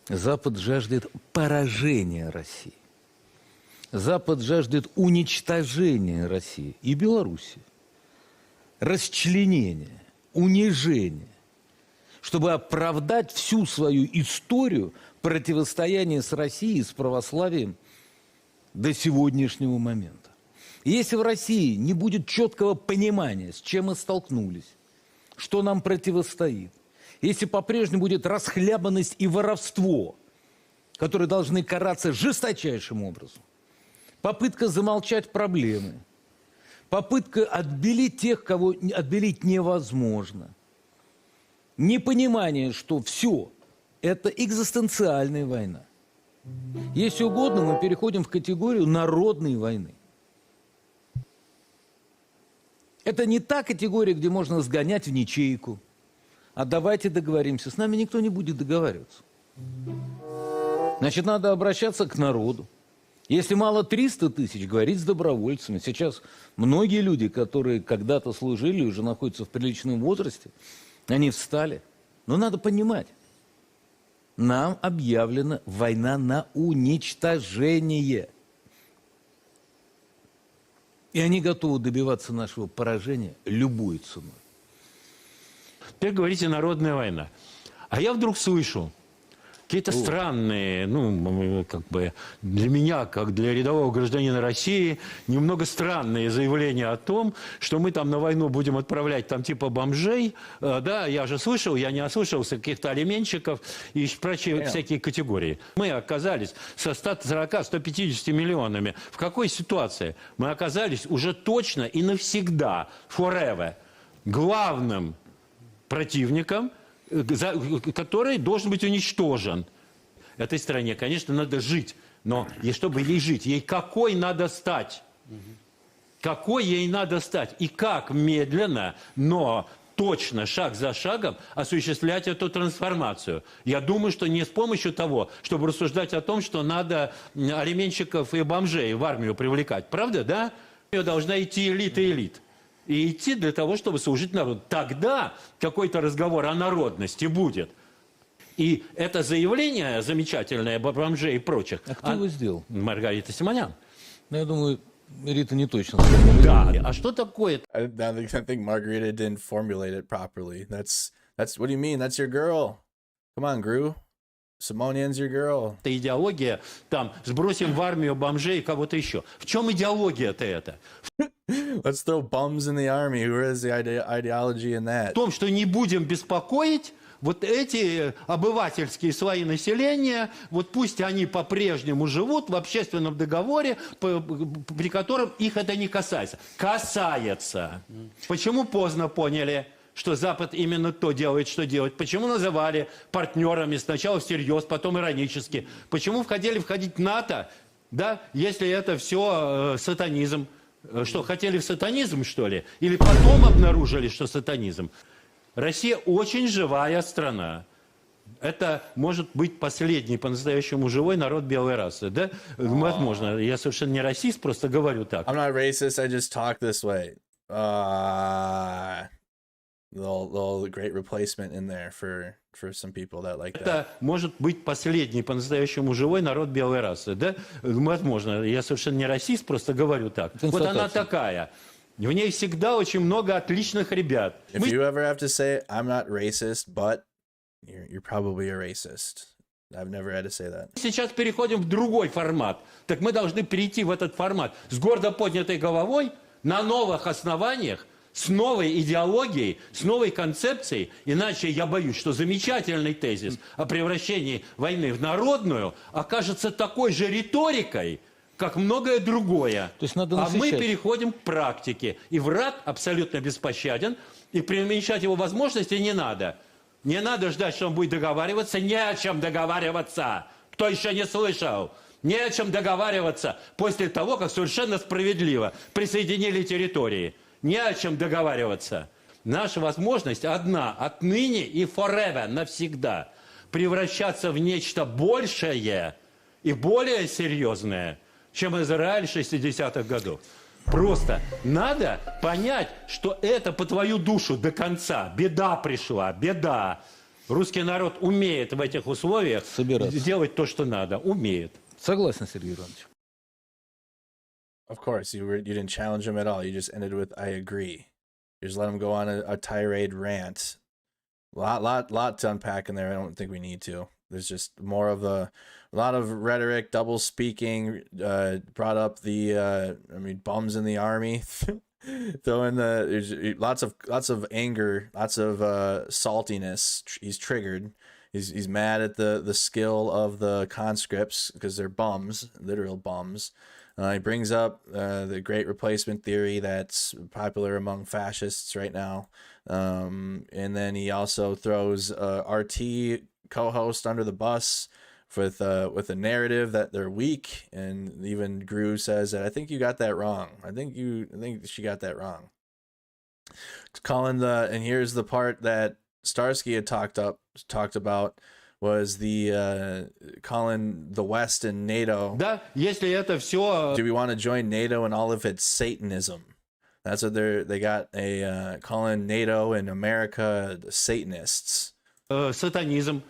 Запад жаждет поражения России. Запад жаждет уничтожения России и Белоруссии. Расчленения, унижения. Чтобы оправдать всю свою историю противостояния с Россией, с православием до сегодняшнего момента. И если в России не будет четкого понимания, с чем мы столкнулись, что нам противостоит, если по-прежнему будет расхлябанность и воровство, которые должны караться жесточайшим образом, попытка замолчать проблемы, попытка отбелить тех, кого отбелить невозможно, непонимание, что все это экзистенциальная война. Если угодно, мы переходим в категорию народной войны. Это не та категория, где можно сгонять в ячейку. А давайте договоримся. С нами никто не будет договариваться. Значит, надо обращаться к народу. Если мало 300 тысяч, говорить с добровольцами. Сейчас многие люди, которые когда-то служили, уже находятся в приличном возрасте, они встали. Но надо понимать, нам объявлена война на уничтожение. И они готовы добиваться нашего поражения любой ценой. Теперь говорите «народная война». А я вдруг слышу какие-то странные, ну, как бы для меня, как для рядового гражданина России, немного странные заявления о том, что мы там на войну будем отправлять там типа бомжей. Да, я же слышал, я не ослышался, каких-то алименщиков и прочие всякие категории. Мы оказались со 140-150 миллионами. В какой ситуации? Мы оказались уже точно и навсегда, forever, главным противником, который должен быть уничтожен. Этой стране, конечно, надо жить, но и чтобы ей жить, ей какой надо стать? Какой ей надо стать? И как медленно, но точно, шаг за шагом осуществлять эту трансформацию? Я думаю, что не с помощью того, чтобы рассуждать о том, что надо алименщиков и бомжей в армию привлекать. Правда, да? Должна идти элита элит. И идти для того, чтобы служить народу. Тогда какой-то разговор о народности будет. И это заявление замечательное об бомжей и прочих. А кто его сделал? Маргарита Симонян. Ну, я думаю, Рита не точно. Да. А что такое? I think Margarita didn't formulate it properly. That's what do you mean? That's your girl. Come on, Gru. Simonian's your girl. Это идеология, там, сбросим в армию бомжей и кого-то еще. В чем идеология-то это? Let's throw bums in the army. Where is the ideology in that? В том, что не будем беспокоить вот эти обывательские слои населения, вот пусть они по-прежнему живут в общественном договоре, при котором их это не касается. Касается. Почему поздно поняли, что Запад именно то делает, что делает? Почему называли партнерами сначала всерьез, потом иронически? Почему хотели входить в НАТО, да, если это все сатанизм? Что, хотели в сатанизм, что ли? Или потом обнаружили, что сатанизм? Россия очень живая страна. Это может быть последний по-настоящему живой народ белой расы, да? Возможно. Я совершенно не расист, просто говорю так. I'm not racist, I just talk this way. Little great replacement in there for some people that like that. Это может быть последний по-настоящему живой народ белой расы, да? Возможно. Я совершенно не расист, просто говорю так. Вот она такая. В ней всегда очень много отличных ребят. If you ever have to say, I'm not racist, but you're probably a racist. I've never had to say that. Сейчас переходим в другой формат. Так мы должны перейти в этот формат с гордо поднятой головой, на новых основаниях, с новой идеологией, с новой концепцией. Иначе я боюсь, что замечательный тезис о превращении войны в народную окажется такой же риторикой, как многое другое. То есть надо а мы насыщать. переходим к практике. И враг абсолютно беспощаден, и преуменьшать его возможности не надо. Не надо ждать, что он будет договариваться. Не о чем договариваться. Кто еще не слышал? Не о чем договариваться после того, как совершенно справедливо присоединили территории. Не о чем договариваться. Наша возможность одна, отныне и forever, навсегда, превращаться в нечто большее и более серьезное, чем Израиль 60-х годов. Просто надо понять, что это по твою душу до конца. Беда пришла, беда. Русский народ умеет в этих условиях делать то, что надо. Умеет. Согласен, Сергей Иванович. Of course, you didn't challenge him at all. You just ended with "I agree." You just let him go on a tirade rant. Lot to unpack in there. I don't think we need to. There's just more of a lot of rhetoric, double speaking. Brought up the bums in the army. Throwing there's lots of anger, lots of saltiness. He's triggered. He's mad at the skill of the conscripts because they're bums, literal bums. He brings up the great replacement theory that's popular among fascists right now. And then he also throws RT co-host under the bus with a narrative that they're weak. And even Gru says that I think you got that wrong. I think she got that wrong. And here's the part that Starski had talked about was the calling the West and NATO. Да, если это все... Do we want to join NATO and all of its Satanism? That's what they got calling NATO and America Satanists. Сатанизм.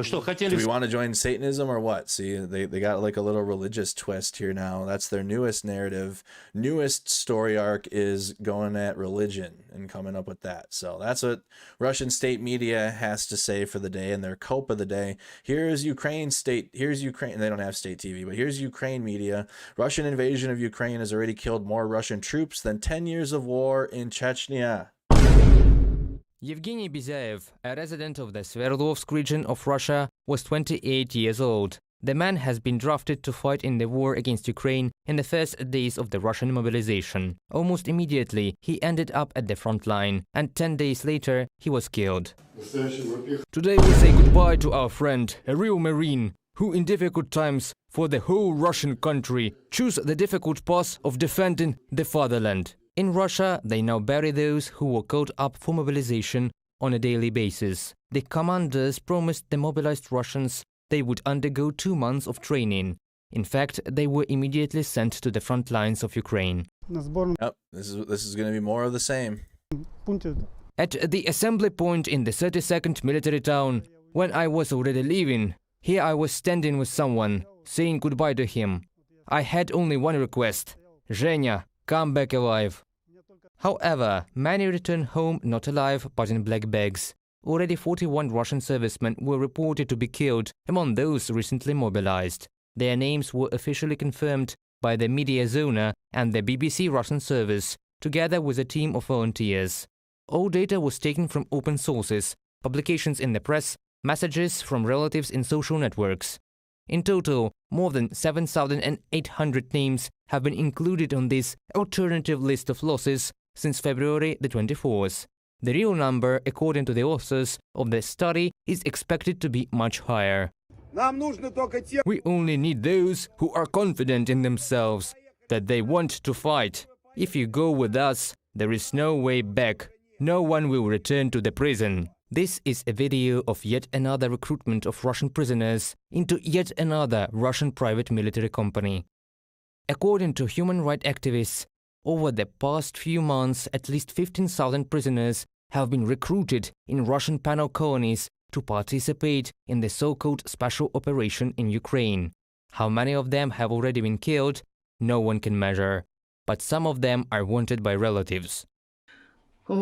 Что хотели... Do we want to join Satanism or what? See, they got like a little religious twist here now. That's their newest narrative. Newest story arc is going at religion and coming up with that. So that's what Russian state media has to say for the day and their cope of the day. Here's Ukraine. They don't have state TV, but here's Ukraine media. Russian invasion of Ukraine has already killed more Russian troops than 10 years of war in Chechnya. Yevgeny Bizayev, a resident of the Sverdlovsk region of Russia, was 28 years old. The man has been drafted to fight in the war against Ukraine in the first days of the Russian mobilization. Almost immediately, he ended up at the front line, and 10 days later, he was killed. Today we say goodbye to our friend, a real Marine, who in difficult times for the whole Russian country chose the difficult path of defending the fatherland. In Russia, they now bury those who were called up for mobilization on a daily basis. The commanders promised the mobilized Russians they would undergo 2 months of training. In fact, they were immediately sent to the front lines of Ukraine. Yep, this is going to be more of the same. At the assembly point in the 32nd military town, when I was already leaving, here I was standing with someone, saying goodbye to him. I had only one request: Zhenya, come back alive. However, many returned home not alive but in black bags. Already 41 Russian servicemen were reported to be killed among those recently mobilized. Their names were officially confirmed by the Media Zona and the BBC Russian service, together with a team of volunteers. All data was taken from open sources, publications in the press, messages from relatives in social networks. In total, more than 7,800 names have been included on this alternative list of losses since February the 24th. The real number, according to the authors of the study, is expected to be much higher. We only need those who are confident in themselves, that they want to fight. If you go with us, there is no way back. No one will return to the prison. This is a video of yet another recruitment of Russian prisoners into yet another Russian private military company. According to human rights activists, over the past few months, at least 15,000 prisoners have been recruited in Russian penal colonies to participate in the so-called special operation in Ukraine. How many of them have already been killed, no one can measure, but some of them are wanted by relatives. We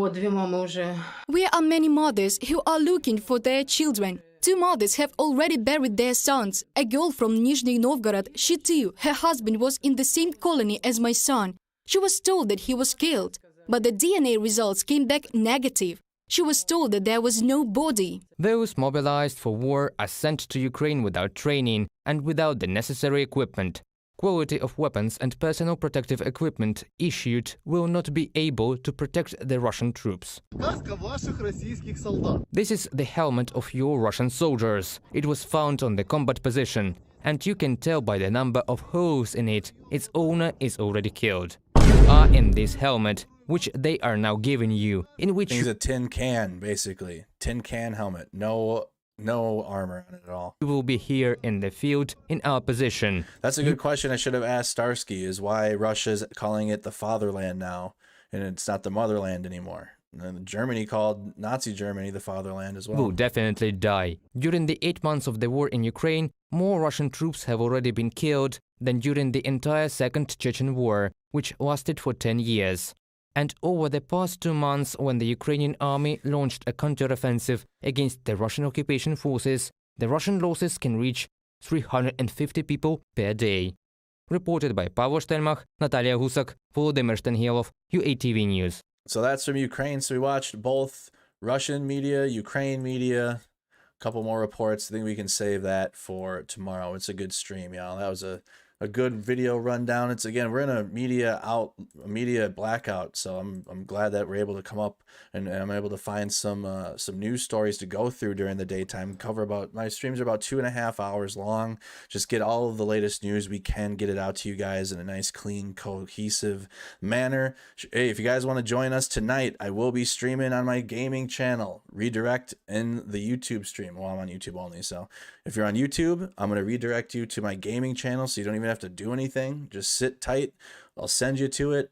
are many mothers who are looking for their children. 2 mothers have already buried their sons. A girl from Nizhny Novgorod, she too, her husband was in the same colony as my son. She was told that he was killed. but the DNA results came back negative. She was told that there was no body. Those mobilized for war are sent to Ukraine without training and without the necessary equipment. Quality of weapons and personal protective equipment issued will not be able to protect the Russian troops. This is the helmet of your Russian soldiers. It was found on the combat position, and you can tell by the number of holes in it, its owner is already killed. You are in this helmet, which they are now giving you, in which It's a tin can, basically. Tin can helmet. No armor on it at all. you will be here in the field in our position. That's a good question I should have asked Starski, is why Russia's calling it the fatherland now, and it's not the motherland anymore. And Germany called Nazi Germany the fatherland as well. Will definitely die. During the 8 months of the war in Ukraine, more Russian troops have already been killed than during the entire Second Chechen War, which lasted for 10 years. And over the past 2 months, when the Ukrainian army launched a counteroffensive against the Russian occupation forces, the Russian losses can reach 350 people per day. Reported by Pavel Stelmach, Natalia Husak, Volodymyr Stengelov, UATV News. So that's from Ukraine. So we watched both Russian media, Ukraine media, a couple more reports. I think we can save that for tomorrow. It's a good stream, y'all. That was a good video rundown. It's again, we're in a media blackout, so I'm glad that we're able to come up and I'm able to find some news stories to go through during the daytime. My streams are about 2.5 hours long. Just get all of the latest news we can, get it out to you guys in a nice, clean, cohesive manner. Hey, if you guys want to join us tonight, I will be streaming on my gaming channel. Redirect in the YouTube stream. Well, I'm on YouTube only, so if you're on YouTube, I'm going to redirect you to my gaming channel, so you don't even have to do anything. Just sit tight. I'll send you to it.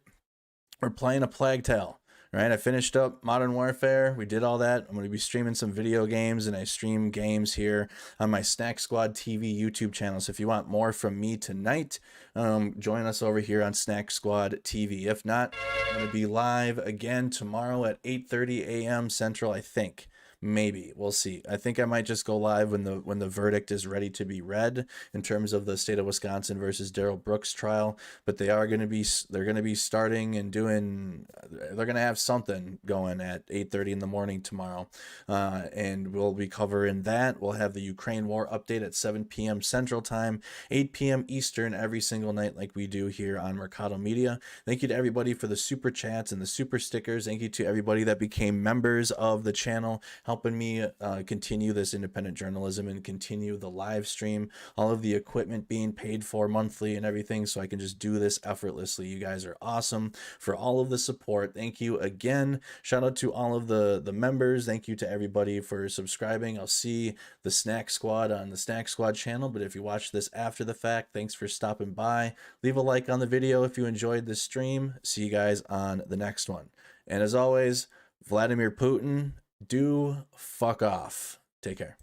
We're playing a Plague Tale, right? I finished up Modern Warfare. We did all that. I'm going to be streaming some video games, and I stream games here on my Snack Squad TV YouTube channel. So if you want more from me tonight, join us over here on Snack Squad TV. If not, I'm going to be live again tomorrow at 8:30 a.m. Central, I think. Maybe we'll see. I think I might just go live when the verdict is ready to be read in terms of the state of Wisconsin versus Darrell Brooks trial. But they're going to be starting and doing. They're going to have something going at 8:30 in the morning tomorrow, and we'll be covering that. We'll have the Ukraine war update at 7 p.m. Central Time, 8 p.m. Eastern every single night, like we do here on Mercado Media. Thank you to everybody for the super chats and the super stickers. Thank you to everybody that became members of the channel, helping me continue this independent journalism and continue the live stream, all of the equipment being paid for monthly and everything, so I can just do this effortlessly. You guys are awesome for all of the support. Thank you again. Shout out to all of the members. Thank you to everybody for subscribing. I'll see the Snack Squad on the Snack Squad channel, but if you watch this after the fact, thanks for stopping by. Leave a like on the video if you enjoyed this stream. See you guys on the next one. And as always, Vladimir Putin, do fuck off. Take care.